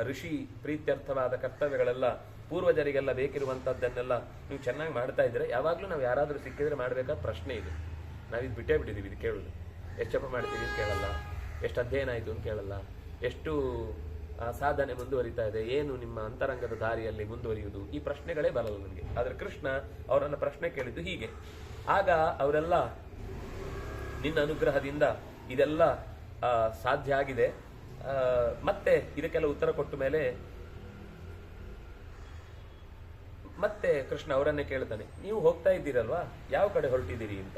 ಋಷಿ ಪ್ರೀತ್ಯರ್ಥವಾದ ಕರ್ತವ್ಯಗಳೆಲ್ಲ ಪೂರ್ವಜರಿಗೆಲ್ಲ ಬೇಕಿರುವಂತದ್ದನ್ನೆಲ್ಲ ನೀವು ಚೆನ್ನಾಗಿ ಮಾಡ್ತಾ ಇದ್ರೆ, ಯಾವಾಗ್ಲೂ ನಾವು ಯಾರಾದ್ರೂ ಸಿಕ್ಕಿದ್ರೆ ಮಾಡ್ಬೇಕಾದ ಪ್ರಶ್ನೆ ಇದು. ನಾವಿದು ಬಿಟ್ಟೇ ಬಿಟ್ಟಿದೀವಿ, ಇದು ಕೇಳುದು. ಎಷ್ಟು ಜಪ ಮಾಡ್ತೀವಿ ಅಂತ ಕೇಳಲ್ಲ, ಎಷ್ಟು ಅಧ್ಯಯನ ಆಯ್ತು ಅಂತ ಕೇಳಲ್ಲ, ಎಷ್ಟು ಸಾಧನೆ ಮುಂದುವರಿತಾ ಇದೆ, ಏನು ನಿಮ್ಮ ಅಂತರಂಗದ ದಾರಿಯಲ್ಲಿ ಮುಂದುವರಿಯುವುದು, ಈ ಪ್ರಶ್ನೆಗಳೇ ಬರಲ್ಲ ನನಗೆ. ಆದ್ರೆ ಕೃಷ್ಣ ಅವರನ್ನ ಪ್ರಶ್ನೆ ಕೇಳಿದ್ದು ಹೀಗೆ. ಆಗ ಅವರೆಲ್ಲ ನಿನ್ನ ಅನುಗ್ರಹದಿಂದ ಇದೆಲ್ಲ ಸಾಧ್ಯ ಆಗಿದೆ. ಮತ್ತೆ ಇದಕ್ಕೆಲ್ಲ ಉತ್ತರ ಕೊಟ್ಟ ಮೇಲೆ ಮತ್ತೆ ಕೃಷ್ಣ ಅವರನ್ನೇ ಕೇಳ್ತಾನೆ, ನೀವು ಹೋಗ್ತಾ ಇದ್ದೀರಲ್ವಾ, ಯಾವ ಕಡೆ ಹೊರಟಿದ್ದೀರಿ ಅಂತ,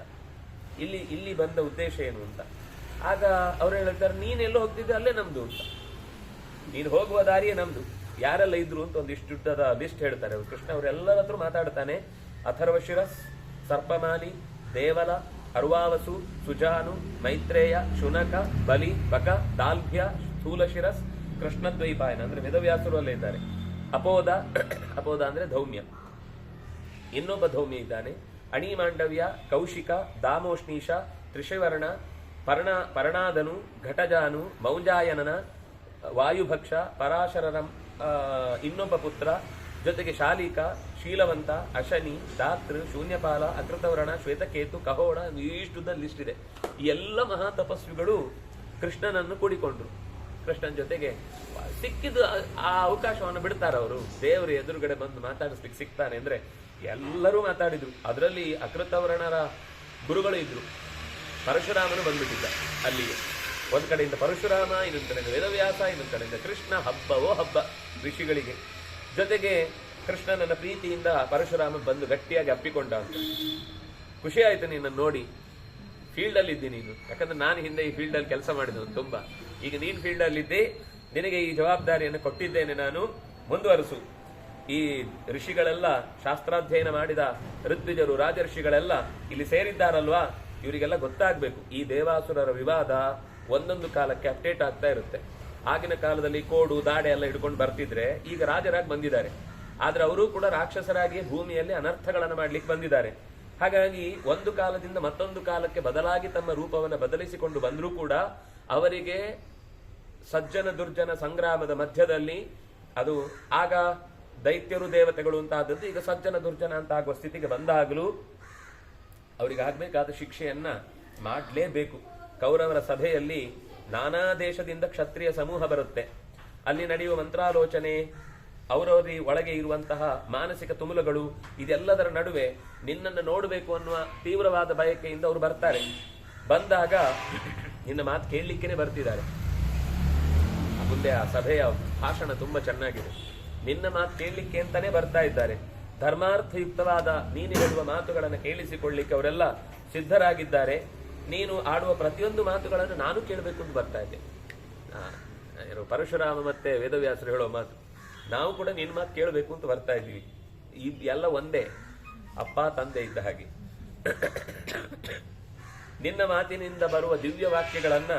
ಇಲ್ಲಿ ಬಂದ ಉದ್ದೇಶ ಏನು ಅಂತ. ಆಗ ಅವ್ರು ಹೇಳ್ತಾರೆ, ನೀನೆಲ್ಲೋ ಹೋಗ್ತಿದ್ದೆ ಅಲ್ಲೇ ನಮ್ದು ಅಂತ, ನೀನು ಹೋಗುವ ದಾರಿಯೇ ನಮ್ದು, ಯಾರೆಲ್ಲ ಇದ್ರು ಅಂತ ಒಂದಿಷ್ಟು ಉದ್ದದ ಲಿಸ್ಟ್ ಹೇಳ್ತಾರೆ ಅವರು. ಕೃಷ್ಣ ಅವರೆಲ್ಲರ ಹತ್ರ ಮಾತಾಡ್ತಾನೆ. ಅಥರ್ವಶಿರಸ್, ಸರ್ಪಮಾಲಿ, ದೇವಲ, ಅರ್ವಾವಸು, ಸುಜಾನು, ಮೈತ್ರೇಯ, ಶುನಕ, ಬಲಿ, ಬಕ, ದಾಲ್ಭ್ಯ, ಸ್ಥೂಲಶಿರಸ್, ಕೃಷ್ಣದ್ವೈಪಾಯನ ಅಂದ್ರೆ ವೇದವ್ಯಾಸರು ಅಲ್ಲೇ ಇದ್ದಾರೆ. ಅಪೋದ, ಅಪೋದ ಅಂದ್ರೆ ಧೌಮ್ಯ, ಇನ್ನೊಬ್ಬ ಧೌಮ್ಯ ಇದ್ದಾನೆ. ಅಣಿಮಾಂಡವ್ಯ, ಕೌಶಿಕ, ದಾಮೋಷ್ಣೀಶ, ತ್ರಿಶವರ್ಣ, ಪರ್ಣಾದನು, ಘಟಜಾನು, ಮೌಂಜಾಯನನ, ವಾಯುಭಕ್ಷ, ಪರಾಶರರ ಇನ್ನೊಬ್ಬ ಪುತ್ರ, ಜೊತೆಗೆ ಶಾಲಿಕ, ಶೀಲವಂತ, ಅಶನಿ, ದಾತೃ, ಶೂನ್ಯಪಾಲ, ಅಕೃತವರ್ಣ, ಶ್ವೇತಕೇತು, ಕಹೋಣ, ಇಷ್ಟುದ್ದ ಲಿಸ್ಟ್ ಇದೆ. ಈ ಎಲ್ಲ ಮಹಾ ತಪಸ್ವಿಗಳು ಕೃಷ್ಣನನ್ನು ಕೂಡಿಕೊಂಡ್ರು. ಕೃಷ್ಣನ ಜೊತೆಗೆ ಸಿಕ್ಕಿದ್ದು ಆ ಅವಕಾಶವನ್ನು ಬಿಡ್ತಾರ ಅವರು. ದೇವರು ಎದುರುಗಡೆ ಬಂದು ಮಾತಾಡಿಸ್ಲಿಕ್ಕೆ ಸಿಗ್ತಾನೆ ಅಂದ್ರೆ ಎಲ್ಲರೂ ಮಾತಾಡಿದ್ರು. ಅದರಲ್ಲಿ ಅಕೃತವರ್ಣರ ಗುರುಗಳು ಇದ್ರು. ಪರಶುರಾಮನು ಬಂದ್ಬಿಟ್ಟಿದ್ದ ಅಲ್ಲಿಗೆ. ಒಂದ್ ಕಡೆಯಿಂದ ಪರಶುರಾಮ, ಇನ್ನೊಂದ್ ಕಡೆಯಿಂದ ವೇದವ್ಯಾಸ, ಇನ್ನೊಂದ್ ಕಡೆಯಿಂದ ಕೃಷ್ಣ. ಹಬ್ಬವೋ ಹಬ್ಬ ಋಷಿಗಳಿಗೆ. ಜೊತೆಗೆ ಕೃಷ್ಣನನ್ನ ಪ್ರೀತಿಯಿಂದ ಪರಶುರಾಮ ಬಂದು ಗಟ್ಟಿಯಾಗಿ ಅಪ್ಪಿಕೊಂಡ ಅಂತ. ಖುಷಿ ಆಯ್ತು ನಿನ್ನನ್ನು ನೋಡಿ. ಫೀಲ್ಡ್ ಅಲ್ಲಿ ಇದ್ದಿ ನೀನು, ಯಾಕಂದ್ರೆ ನಾನು ಹಿಂದೆ ಈ ಫೀಲ್ಡ್ ಅಲ್ಲಿ ಕೆಲಸ ಮಾಡಿದವನು ತುಂಬಾ. ಈಗ ನೀನ್ ಫೀಲ್ಡ್ ಅಲ್ಲಿ ಇದ್ದೆ, ನಿನಗೆ ಈ ಜವಾಬ್ದಾರಿಯನ್ನು ಕೊಟ್ಟಿದ್ದೇನೆ ನಾನು, ಮುಂದುವರಿಸು. ಈ ಋಷಿಗಳೆಲ್ಲ, ಶಾಸ್ತ್ರಾಧ್ಯಯನ ಮಾಡಿದ ಋತ್ವಿಜರು, ರಾಜಋಷಿಗಳೆಲ್ಲ ಇಲ್ಲಿ ಸೇರಿದ್ದಾರಲ್ವಾ, ಇವರಿಗೆಲ್ಲ ಗೊತ್ತಾಗ್ಬೇಕು ಈ ದೇವಾಸುರರ ವಿವಾದ ಒಂದೊಂದು ಕಾಲಕ್ಕೆ ಅಪ್ಡೇಟ್ ಆಗ್ತಾ ಇರುತ್ತೆ. ಆಗಿನ ಕಾಲದಲ್ಲಿ ಕೋಡು ದಾಡೆ ಎಲ್ಲ ಹಿಡ್ಕೊಂಡು ಬರ್ತಿದ್ರೆ ಈಗ ರಾಜರಾಗಿ ಬಂದಿದ್ದಾರೆ. ಆದ್ರೆ ಅವರು ಕೂಡ ರಾಕ್ಷಸರಾಗಿ ಭೂಮಿಯಲ್ಲಿ ಅನರ್ಥಗಳನ್ನು ಮಾಡ್ಲಿಕ್ಕೆ ಬಂದಿದ್ದಾರೆ. ಹಾಗಾಗಿ ಒಂದು ಕಾಲದಿಂದ ಮತ್ತೊಂದು ಕಾಲಕ್ಕೆ ಬದಲಾಗಿ ತಮ್ಮ ರೂಪವನ್ನು ಬದಲಿಸಿಕೊಂಡು ಬಂದರೂ ಕೂಡ ಅವರಿಗೆ ಸಜ್ಜನ ದುರ್ಜನ ಸಂಗ್ರಾಮದ ಮಧ್ಯದಲ್ಲಿ, ಅದು ಆಗ ದೈತ್ಯರು ದೇವತೆಗಳು ಅಂತ ಆದದ್ದು ಈಗ ಸಜ್ಜನ ದುರ್ಜನ ಅಂತ ಆಗುವ ಸ್ಥಿತಿಗೆ ಬಂದಾಗಲೂ ಅವರಿಗೆ ಆಗ್ಬೇಕಾದ ಶಿಕ್ಷೆಯನ್ನ ಮಾಡಲೇಬೇಕು. ಕೌರವರ ಸಭೆಯಲ್ಲಿ ನಾನಾ ದೇಶದಿಂದ ಕ್ಷತ್ರಿಯ ಸಮೂಹ ಬರುತ್ತೆ. ಅಲ್ಲಿ ನಡೆಯುವ ಮಂತ್ರಾಲೋಚನೆ, ಅವರವರಿ ಒಳಗೆ ಇರುವಂತಹ ಮಾನಸಿಕ ತುಮುಲಗಳು, ಇದೆಲ್ಲದರ ನಡುವೆ ನಿನ್ನನ್ನು ನೋಡಬೇಕು ಅನ್ನುವ ತೀವ್ರವಾದ ಬಯಕೆಯಿಂದ ಅವರು ಬರ್ತಾರೆ. ಬಂದಾಗ ನಿನ್ನ ಮಾತು ಕೇಳಲಿಕ್ಕೇನೆ ಬರ್ತಿದ್ದಾರೆ. ಮುಂದೆ ಆ ಸಭೆಯ ಭಾಷಣ ತುಂಬಾ ಚೆನ್ನಾಗಿದೆ. ನಿನ್ನ ಮಾತು ಕೇಳಲಿಕ್ಕೆ ಅಂತಾನೆ ಬರ್ತಾ ಇದ್ದಾರೆ. ಧರ್ಮಾರ್ಥಯುಕ್ತವಾದ ನೀನು ಹೇಳುವ ಮಾತುಗಳನ್ನು ಕೇಳಿಸಿಕೊಳ್ಳಿಕ್ಕೆ ಅವರೆಲ್ಲ ಸಿದ್ಧರಾಗಿದ್ದಾರೆ. ನೀನು ಆಡುವ ಪ್ರತಿಯೊಂದು ಮಾತುಗಳನ್ನು ನಾನು ಕೇಳಬೇಕು ಅಂತ ಬರ್ತಾ ಇದ್ದೆ. ಪರಶುರಾಮ ಮತ್ತೆ ವೇದವ್ಯಾಸರು ಹೇಳೋ ಮಾತು, ನಾವು ಕೂಡ ನಿನ್ನ ಮಾತು ಕೇಳಬೇಕು ಅಂತ ಬರ್ತಾ ಇದ್ವಿ. ಎಲ್ಲ ಒಂದೇ, ಅಪ್ಪ ತಂದೆ ಇದ್ದ ಹಾಗೆ. ನಿನ್ನ ಮಾತಿನಿಂದ ಬರುವ ದಿವ್ಯ ವಾಕ್ಯಗಳನ್ನ,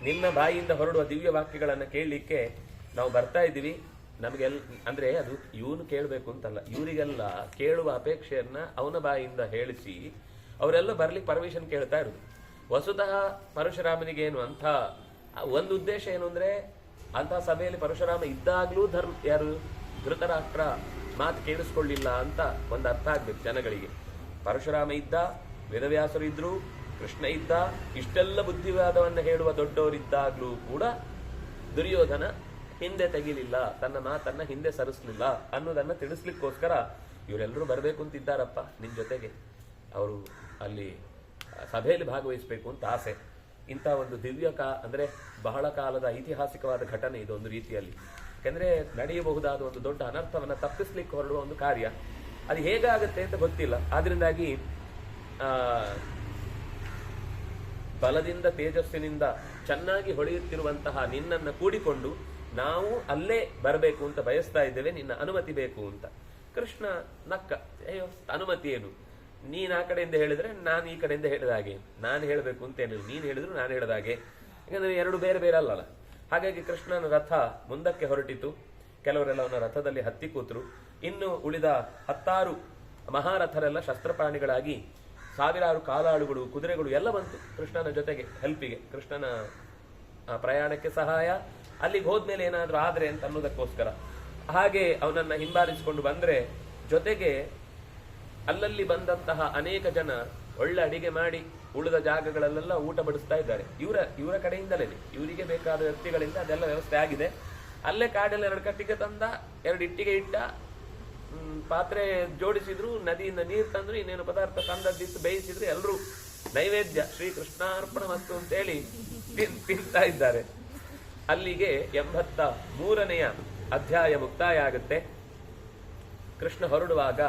ನಿನ್ನ ಬಾಯಿಯಿಂದ ಹೊರಡುವ ದಿವ್ಯ ವಾಕ್ಯಗಳನ್ನ ಕೇಳಲಿಕ್ಕೆ ನಾವು ಬರ್ತಾ ಇದ್ದೀವಿ. ನಮಗೆಲ್ಲ ಅಂದ್ರೆ ಅದು ಇವನು ಕೇಳಬೇಕು ಅಂತಲ್ಲ, ಇವರಿಗೆಲ್ಲ ಕೇಳುವ ಅಪೇಕ್ಷೆಯನ್ನ ಅವನ ಬಾಯಿಯಿಂದ ಹೇಳಿಸಿ ಅವರೆಲ್ಲ ಬರ್ಲಿಕ್ಕೆ ಪರ್ಮಿಷನ್ ಕೇಳ್ತಾ ಇರೋದು. ವಸುತಃ ಪರಶುರಾಮನಿಗೇನು ಅಂತ ಒಂದು ಉದ್ದೇಶ ಏನು ಅಂದ್ರೆ, ಅಂತ ಸಭೆಯಲ್ಲಿ ಪರಶುರಾಮ ಇದ್ದಾಗ್ಲೂ ಯಾರು ಧೃತರಾಷ್ಟ್ರ ಮಾತು ಕೇಳಿಸ್ಕೊಳ್ಳಿಲ್ಲ ಅಂತ ಒಂದು ಅರ್ಥ ಆಗ್ಬೇಕು ಜನಗಳಿಗೆ. ಪರಶುರಾಮ ಇದ್ದ, ವೇದವ್ಯಾಸರು ಇದ್ರು, ಕೃಷ್ಣ ಇದ್ದ, ಇಷ್ಟೆಲ್ಲ ಬುದ್ಧಿವಾದವನ್ನು ಹೇಳುವ ದೊಡ್ಡವರಿದ್ದಾಗ್ಲೂ ಕೂಡ ದುರ್ಯೋಧನ ಹಿಂದೆ ತೆಗಿಲಿಲ್ಲ, ತನ್ನ ಮಾತನ್ನ ಹಿಂದೆ ಸರಿಸಲಿಲ್ಲ ಅನ್ನೋದನ್ನ ತಿಳಿಸ್ಲಿಕ್ಕೋಸ್ಕರ ಇವರೆಲ್ಲರೂ ಬರಬೇಕು ಅಂತಿದ್ದಾರಪ್ಪ ನಿನ್ ಜೊತೆಗೆ, ಅವರು ಅಲ್ಲಿ ಸಭೆಯಲ್ಲಿ ಭಾಗವಹಿಸಬೇಕು ಅಂತ ಆಸೆ. ಇಂಥ ಒಂದು ಅಂದ್ರೆ ಬಹಳ ಕಾಲದ ಐತಿಹಾಸಿಕವಾದ ಘಟನೆ ಇದು ಒಂದು ರೀತಿಯಲ್ಲಿ. ಯಾಕಂದ್ರೆ ನಡೆಯಬಹುದಾದ ಒಂದು ದೊಡ್ಡ ಅನರ್ಥವನ್ನ ತಪ್ಪಿಸ್ಲಿಕ್ಕೆ ಹೊರಡುವ ಒಂದು ಕಾರ್ಯ. ಅದು ಹೇಗಾಗುತ್ತೆ ಅಂತ ಗೊತ್ತಿಲ್ಲ. ಆದ್ರಿಂದಾಗಿ ಬಲದಿಂದ ತೇಜಸ್ಸಿನಿಂದ ಚೆನ್ನಾಗಿ ಹೊಳೆಯುತ್ತಿರುವಂತಹ ನಿನ್ನನ್ನು ಕೂಡಿಕೊಂಡು ನಾವು ಅಲ್ಲೇ ಬರಬೇಕು ಅಂತ ಬಯಸ್ತಾ ಇದ್ದೇವೆ, ನಿನ್ನ ಅನುಮತಿ ಬೇಕು ಅಂತ. ಕೃಷ್ಣ ನಕ್ಕ, ಅಯ್ಯೋ ಅನುಮತಿ ಏನು, ನೀನ್ ಆ ಕಡೆಯಿಂದ ಹೇಳಿದ್ರೆ ನಾನು ಈ ಕಡೆಯಿಂದ ಹೇಳಿದ ಹಾಗೆ, ನಾನು ಹೇಳಬೇಕು ಅಂತ ಏನಿಲ್ಲ, ನೀನು ಹೇಳಿದ್ರು ನಾನು ಹೇಳಿದ ಹಾಗೆ. ಯಾಕಂದ್ರೆ ಎರಡು ಬೇರೆ ಬೇರೆ ಅಲ್ಲಲ್ಲ. ಹಾಗಾಗಿ ಕೃಷ್ಣನ ರಥ ಮುಂದಕ್ಕೆ ಹೊರಟಿತು. ಕೆಲವರೆಲ್ಲ ಅವನ ರಥದಲ್ಲಿ ಹತ್ತಿ ಕೂತರು. ಇನ್ನು ಉಳಿದ 10 ಮಹಾರಥರೆಲ್ಲ ಶಸ್ತ್ರಪ್ರಾಣಿಗಳಾಗಿ ಸಾವಿರಾರು ಕಾಲಾಳುಗಳು, ಕುದುರೆಗಳು ಎಲ್ಲ ಬಂತು ಕೃಷ್ಣನ ಜೊತೆಗೆ ಹೆಲ್ಪಿಗೆ, ಕೃಷ್ಣನ ಪ್ರಯಾಣಕ್ಕೆ ಸಹಾಯ. ಅಲ್ಲಿಗೆ ಹೋದ್ಮೇಲೆ ಏನಾದ್ರೂ ಆದ್ರೆ ಅಂತ ಅನ್ನೋದಕ್ಕೋಸ್ಕರ ಹಾಗೆ ಅವನನ್ನ ಹಿಂಬಾಲಿಸಿಕೊಂಡು ಬಂದ್ರೆ, ಜೊತೆಗೆ ಅಲ್ಲಲ್ಲಿ ಬಂದಂತಹ ಅನೇಕ ಜನ ಒಳ್ಳೆ ಅಡಿಗೆ ಮಾಡಿ ಉಳಿದ ಜಾಗಗಳಲ್ಲೆಲ್ಲ ಊಟ ಬಡಿಸ್ತಾ ಇದ್ದಾರೆ. ಇವರ ಕಡೆಯಿಂದಲೇ, ಇವರಿಗೆ ಬೇಕಾದ ವ್ಯಕ್ತಿಗಳಿಂದ ಅದೆಲ್ಲ ವ್ಯವಸ್ಥೆ ಆಗಿದೆ. ಅಲ್ಲೇ ಕಾಡಲ್ಲಿ 2 ಕಟ್ಟಿಗೆ ತಂದ, 2 ಇಟ್ಟಿಗೆ ಇಟ್ಟ, ಪಾತ್ರೆ ಜೋಡಿಸಿದ್ರು, ನದಿಯಿಂದ ನೀರು ತಂದ್ರು, ಇನ್ನೇನು ಪದಾರ್ಥ ತಂದದ್ದಿತ್ತು, ಬೇಯಿಸಿದ್ರು. ಎಲ್ಲರೂ ನೈವೇದ್ಯ ಶ್ರೀ ಕೃಷ್ಣಾರ್ಪಣ ಮಸ್ತು ಅಂತೇಳಿ ತಿಂತಾ ಇದ್ದಾರೆ. ಅಲ್ಲಿಗೆ 83ನೆಯ ಅಧ್ಯಾಯ ಮುಕ್ತಾಯ ಆಗುತ್ತೆ. ಕೃಷ್ಣ ಹೊರಡುವಾಗ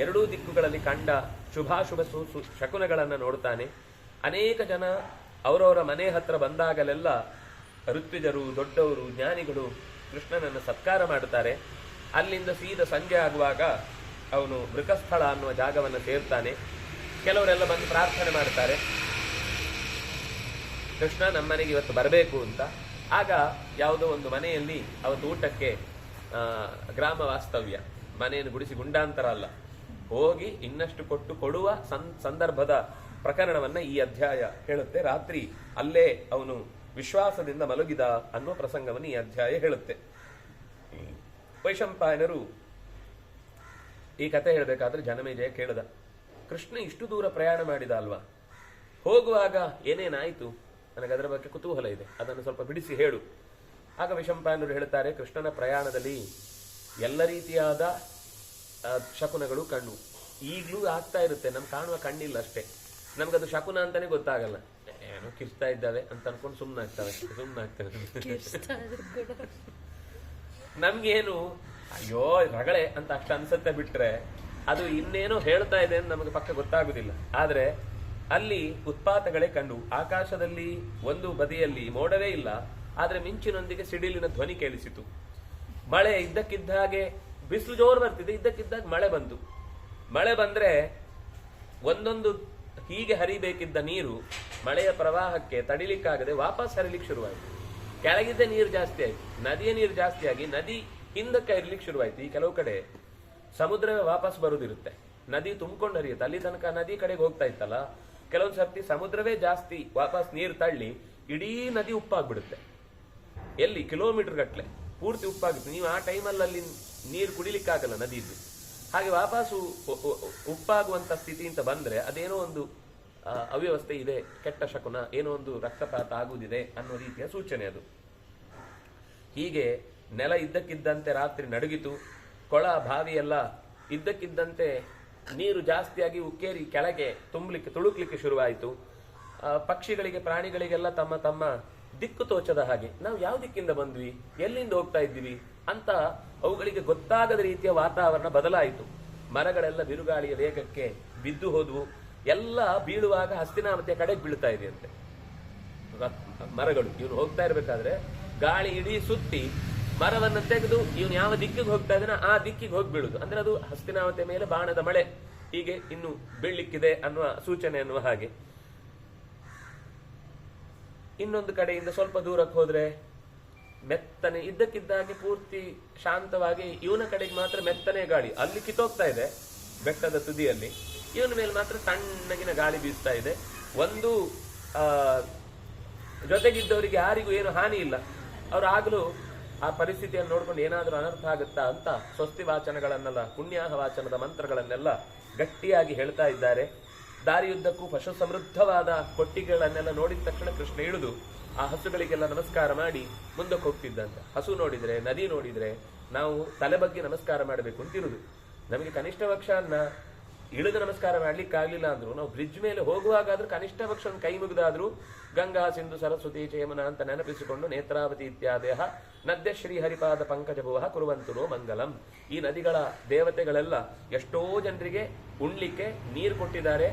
ಎರಡೂ ದಿಕ್ಕುಗಳಲ್ಲಿ ಕಂಡ ಶುಭಾಶುಭ ಶಕುನಗಳನ್ನು ನೋಡ್ತಾನೆ. ಅನೇಕ ಜನ ಅವರವರ ಮನೆ ಹತ್ರ ಬಂದಾಗಲೆಲ್ಲ ಋತ್ವಿಜರು, ದೊಡ್ಡವರು, ಜ್ಞಾನಿಗಳು ಕೃಷ್ಣನನ್ನು ಸತ್ಕಾರ ಮಾಡುತ್ತಾರೆ. ಅಲ್ಲಿಂದ ಸೀದಾ ಸಂಜೆ ಆಗುವಾಗ ಅವನು ಮೃಗಸ್ಥಳ ಅನ್ನುವ ಜಾಗವನ್ನು ಸೇರ್ತಾನೆ. ಕೆಲವರೆಲ್ಲ ಬಂದು ಪ್ರಾರ್ಥನೆ ಮಾಡ್ತಾರೆ, ಕೃಷ್ಣ ನಮ್ಮನೆಗೆ ಇವತ್ತು ಬರಬೇಕು ಅಂತ. ಆಗ ಯಾವುದೋ ಒಂದು ಮನೆಯಲ್ಲಿ ಅವತ್ತು ಊಟಕ್ಕೆ ಗ್ರಾಮ ವಾಸ್ತವ್ಯ, ಮನೆಯನ್ನು ಗುಡಿಸಿ ಗುಂಡಾಂತರ ಅಲ್ಲ, ಹೋಗಿ ಇನ್ನಷ್ಟು ಕೊಟ್ಟು ಕೊಡುವ ಸಂದರ್ಭದ ಪ್ರಕರಣವನ್ನ ಈ ಅಧ್ಯಾಯ ಹೇಳುತ್ತೆ. ರಾತ್ರಿ ಅಲ್ಲೇ ಅವನು ವಿಶ್ವಾಸದಿಂದ ಮಲಗಿದ ಅನ್ನುವ ಪ್ರಸಂಗವನ್ನು ಈ ಅಧ್ಯಾಯ ಹೇಳುತ್ತೆ. ವೈಶಂಪಾಯನರು ಈ ಕಥೆ ಹೇಳಬೇಕಾದ್ರೆ ಜನಮೇಜಯ ಕೇಳಿದ, ಕೃಷ್ಣ ಇಷ್ಟು ದೂರ ಪ್ರಯಾಣ ಮಾಡಿದ ಅಲ್ವಾ, ಹೋಗುವಾಗ ಏನೇನಾಯಿತು, ನನಗದರ ಬಗ್ಗೆ ಕುತೂಹಲ ಇದೆ, ಅದನ್ನು ಸ್ವಲ್ಪ ಬಿಡಿಸಿ ಹೇಳು. ಆಗ ವೈಶಂಪಾಯನರು ಹೇಳ್ತಾರೆ, ಕೃಷ್ಣನ ಪ್ರಯಾಣದಲ್ಲಿ ಎಲ್ಲ ರೀತಿಯಾದ ಶಕುನಗಳು ಕಣ್ಣು ಈಗ್ಲೂ ಆಗ್ತಾ ಇರುತ್ತೆ, ನಮ್ಗೆ ಕಾಣುವ ಕಣ್ಣಿಲ್ಲ ಅಷ್ಟೇ, ನಮ್ಗದು ಶಕುನ ಅಂತಾನೆ ಗೊತ್ತಾಗಲ್ಲ, ಏನೋ ಕಿರ್ಸ್ತಾ ಇದ್ದಾವೆ ಅಂತ ಅನ್ಕೊಂಡು ಸುಮ್ಮನಾಗ್ತವೆ. ನಮ್ಗೇನು ಅಯ್ಯೋ ರಗಳೆ ಅಂತ ಅಷ್ಟು ಅನ್ಸತ್ತೆ, ಬಿಟ್ರೆ ಅದು ಇನ್ನೇನೋ ಹೇಳ್ತಾ ಇದೆ ಅಂತ ನಮಗೆ ಪಕ್ಕ ಗೊತ್ತಾಗುದಿಲ್ಲ. ಆದ್ರೆ ಅಲ್ಲಿ ಉತ್ಪಾತಗಳೇ ಕಂಡು. ಆಕಾಶದಲ್ಲಿ ಒಂದು ಬದಿಯಲ್ಲಿ ಮೋಡವೇ ಇಲ್ಲ, ಆದ್ರೆ ಮಿಂಚಿನೊಂದಿಗೆ ಸಿಡಿಲಿನ ಧ್ವನಿ ಕೇಳಿಸಿತು. ಮಳೆ ಇದ್ದಕ್ಕಿದ್ದ ಹಾಗೆ, ಬಿಸಿಲು ಜೋರು ಬರ್ತಿದೆ, ಇದ್ದಕ್ಕಿದ್ದಾಗ ಮಳೆ ಬಂತು. ಮಳೆ ಬಂದ್ರೆ ಒಂದೊಂದು ಹೀಗೆ ಹರಿಬೇಕಿದ್ದ ನೀರು ಮಳೆಯ ಪ್ರವಾಹಕ್ಕೆ ತಡಿಲಿಕ್ಕಾಗದೆ ವಾಪಸ್ ಹರಿಲಿಕ್ಕೆ ಶುರುವಾಯಿತು. ಕೆಳಗಿದ್ದ ನೀರು ಜಾಸ್ತಿ ಆಯ್ತು, ನದಿಯ ನೀರು ಜಾಸ್ತಿ ಆಗಿ ನದಿ ಹಿಂದಕ್ಕೆ ಹರಿಲಿಕ್ಕೆ ಶುರುವಾಯ್ತು. ಈ ಕೆಲವು ಕಡೆ ಸಮುದ್ರವೇ ವಾಪಸ್ ಬರುದಿರುತ್ತೆ, ನದಿ ತುಂಬಿಕೊಂಡು ಹರಿಯುತ್ತೆ, ಅಲ್ಲಿ ತನಕ ನದಿ ಕಡೆಗೆ ಹೋಗ್ತಾ ಇತ್ತಲ್ಲ. ಕೆಲವೊಂದು ಸರ್ತಿ ಸಮುದ್ರವೇ ಜಾಸ್ತಿ ವಾಪಸ್ ನೀರು ತಳ್ಳಿ ಇಡೀ ನದಿ ಉಪ್ಪಾಗ್ಬಿಡುತ್ತೆ, ಎಲ್ಲಿ ಕಿಲೋಮೀಟರ್ ಗಟ್ಲೆ ಪೂರ್ತಿ ಉಪ್ಪಾಗುತ್ತೆ. ನೀವು ಆ ಟೈಮಲ್ಲಿ ಅಲ್ಲಿ ನೀರು ಕುಡಿಲಿಕ್ಕಾಗಲ್ಲ ನದಿದ್ದು. ಹಾಗೆ ವಾಪಸ್ಸು ಉಪ್ಪಾಗುವಂತ ಸ್ಥಿತಿ ಅಂತ ಬಂದ್ರೆ ಅದೇನೋ ಒಂದು ಅವ್ಯವಸ್ಥೆ ಇದೆ, ಕೆಟ್ಟ ಶಕುನ, ಏನೋ ಒಂದು ರಕ್ತಪಾತ ಆಗುವುದಿದೆ ಅನ್ನೋ ರೀತಿಯ ಸೂಚನೆ ಅದು. ಹೀಗೆ ನೆಲ ಇದ್ದಕ್ಕಿದ್ದಂತೆ ರಾತ್ರಿ ನಡುಗಿತು, ಕೊಳ ಬಾವಿ ಎಲ್ಲ ಇದ್ದಕ್ಕಿದ್ದಂತೆ ನೀರು ಜಾಸ್ತಿಯಾಗಿ ಉಕ್ಕೇರಿ ಕೆಳಗೆ ತುಳುಕ್ಲಿಕ್ಕೆ ಶುರುವಾಯಿತು. ಪಕ್ಷಿಗಳಿಗೆ, ಪ್ರಾಣಿಗಳಿಗೆಲ್ಲ ತಮ್ಮ ತಮ್ಮ ದಿಕ್ಕು ತೋಚದ ಹಾಗೆ, ನಾವು ಯಾವ ದಿಕ್ಕಿಂದ ಬಂದ್ವಿ, ಎಲ್ಲಿಂದ ಹೋಗ್ತಾ ಇದ್ದೀವಿ ಅಂತ ಅವುಗಳಿಗೆ ಗೊತ್ತಾಗದ ರೀತಿಯ ವಾತಾವರಣ ಬದಲಾಯಿತು. ಮರಗಳೆಲ್ಲ ಬಿರುಗಾಳಿಯ ವೇಗಕ್ಕೆ ಬಿದ್ದು ಹೋದ್ವು. ಎಲ್ಲ ಬೀಳುವಾಗ ಹಸ್ತಿನಾವತಿಯ ಕಡೆಗೆ ಬೀಳ್ತಾ ಇದೆ ಅಂತೆ ಮರಗಳು. ಇವನು ಹೋಗ್ತಾ ಇರ್ಬೇಕಾದ್ರೆ ಗಾಳಿ ಇಡೀ ಸುತ್ತಿ ಮರವನ್ನು ತೆಗೆದು ಇವನು ಯಾವ ದಿಕ್ಕಿಗೆ ಹೋಗ್ತಾ ಇದ್ದಾನೆ ಆ ದಿಕ್ಕಿಗೆ ಹೋಗಿ ಬೀಳುದು. ಅಂದ್ರೆ ಅದು ಹಸ್ತಿನಾವತಿಯ ಮೇಲೆ ಬಾಣದ ಮಳೆ ಹೀಗೆ ಇನ್ನು ಬೀಳ್ಲಿಕ್ಕಿದೆ ಅನ್ನುವ ಸೂಚನೆ ಅನ್ನುವ ಹಾಗೆ. ಇನ್ನೊಂದು ಕಡೆಯಿಂದ ಸ್ವಲ್ಪ ದೂರಕ್ಕೆ ಹೋದ್ರೆ ಮೆತ್ತನೆ ಇದ್ದಕ್ಕಿದ್ದಾಗೆ ಪೂರ್ತಿ ಶಾಂತವಾಗಿ, ಇವನ ಕಡೆಗೆ ಮಾತ್ರ ಮೆತ್ತನೆ ಗಾಳಿ, ಅಲ್ಲಿ ಕಿತ್ತೋಗ್ತಾ ಇದೆ ಬೆಟ್ಟದ ತುದಿಯಲ್ಲಿ, ಇವನ ಮೇಲೆ ಮಾತ್ರ ತಣ್ಣಗಿನ ಗಾಳಿ ಬೀಸ್ತಾ ಇದೆ. ಒಂದು ಜೊತೆಗಿದ್ದವರಿಗೆ ಯಾರಿಗೂ ಏನು ಹಾನಿ ಇಲ್ಲ. ಅವ್ರು ಆಗ್ಲೂ ಆ ಪರಿಸ್ಥಿತಿಯನ್ನು ನೋಡ್ಕೊಂಡು ಏನಾದ್ರೂ ಅನರ್ಥ ಆಗುತ್ತಾ ಅಂತ ಸ್ವಸ್ತಿ ವಾಚನಗಳನ್ನೆಲ್ಲ, ಪುಣ್ಯಾಹ ವಾಚನದ ಮಂತ್ರಗಳನ್ನೆಲ್ಲ ಗಟ್ಟಿಯಾಗಿ ಹೇಳ್ತಾ ಇದ್ದಾರೆ. ದಾರಿಯುದ್ದಕ್ಕೂ ಪಶು ಸಮೃದ್ಧವಾದ ಕೊಟ್ಟಿಗೆಗಳನ್ನೆಲ್ಲ ನೋಡಿದ ತಕ್ಷಣ ಕೃಷ್ಣ ಇಳಿದು ಆ ಹಸುಗಳಿಗೆಲ್ಲ ನಮಸ್ಕಾರ ಮಾಡಿ ಮುಂದಕ್ಕೆ ಹೋಗ್ತಿದ್ದಂತ. ಹಸು ನೋಡಿದ್ರೆ, ನದಿ ನೋಡಿದ್ರೆ ನಾವು ತಲೆ ಬಗ್ಗೆ ನಮಸ್ಕಾರ ಮಾಡಬೇಕು ಅಂತಿರುದು. ನಮಗೆ ಕನಿಷ್ಠ ಪಕ್ಷ ಇಳಿದು ನಮಸ್ಕಾರ ಮಾಡ್ಲಿಕ್ಕಾಗ್ಲಿಲ್ಲ ಅಂದ್ರು ನಾವು ಬ್ರಿಡ್ಜ್ ಮೇಲೆ ಹೋಗುವಾಗಾದ್ರೂ ಕನಿಷ್ಠ ಪಕ್ಷ ಒಂದು ಕೈ ಮುಗಿದಾದ್ರೂ ಗಂಗಾ, ಸಿಂಧು, ಸರಸ್ವತಿ, ಚೇಮನ ಅಂತ ನೆನಪಿಸಿಕೊಂಡು ನೇತ್ರಾವತಿ ಇತ್ಯಾದಯ ನದ್ಯ ಶ್ರೀ ಹರಿಪಾದ ಪಂಕಜಭುವ ಕುರುವಂತುರೋ ಮಂಗಲಂ. ಈ ನದಿಗಳ ದೇವತೆಗಳೆಲ್ಲ ಎಷ್ಟೋ ಜನರಿಗೆ ಉಣ್ಲಿಕ್ಕೆ ನೀರು ಕೊಟ್ಟಿದ್ದಾರೆ,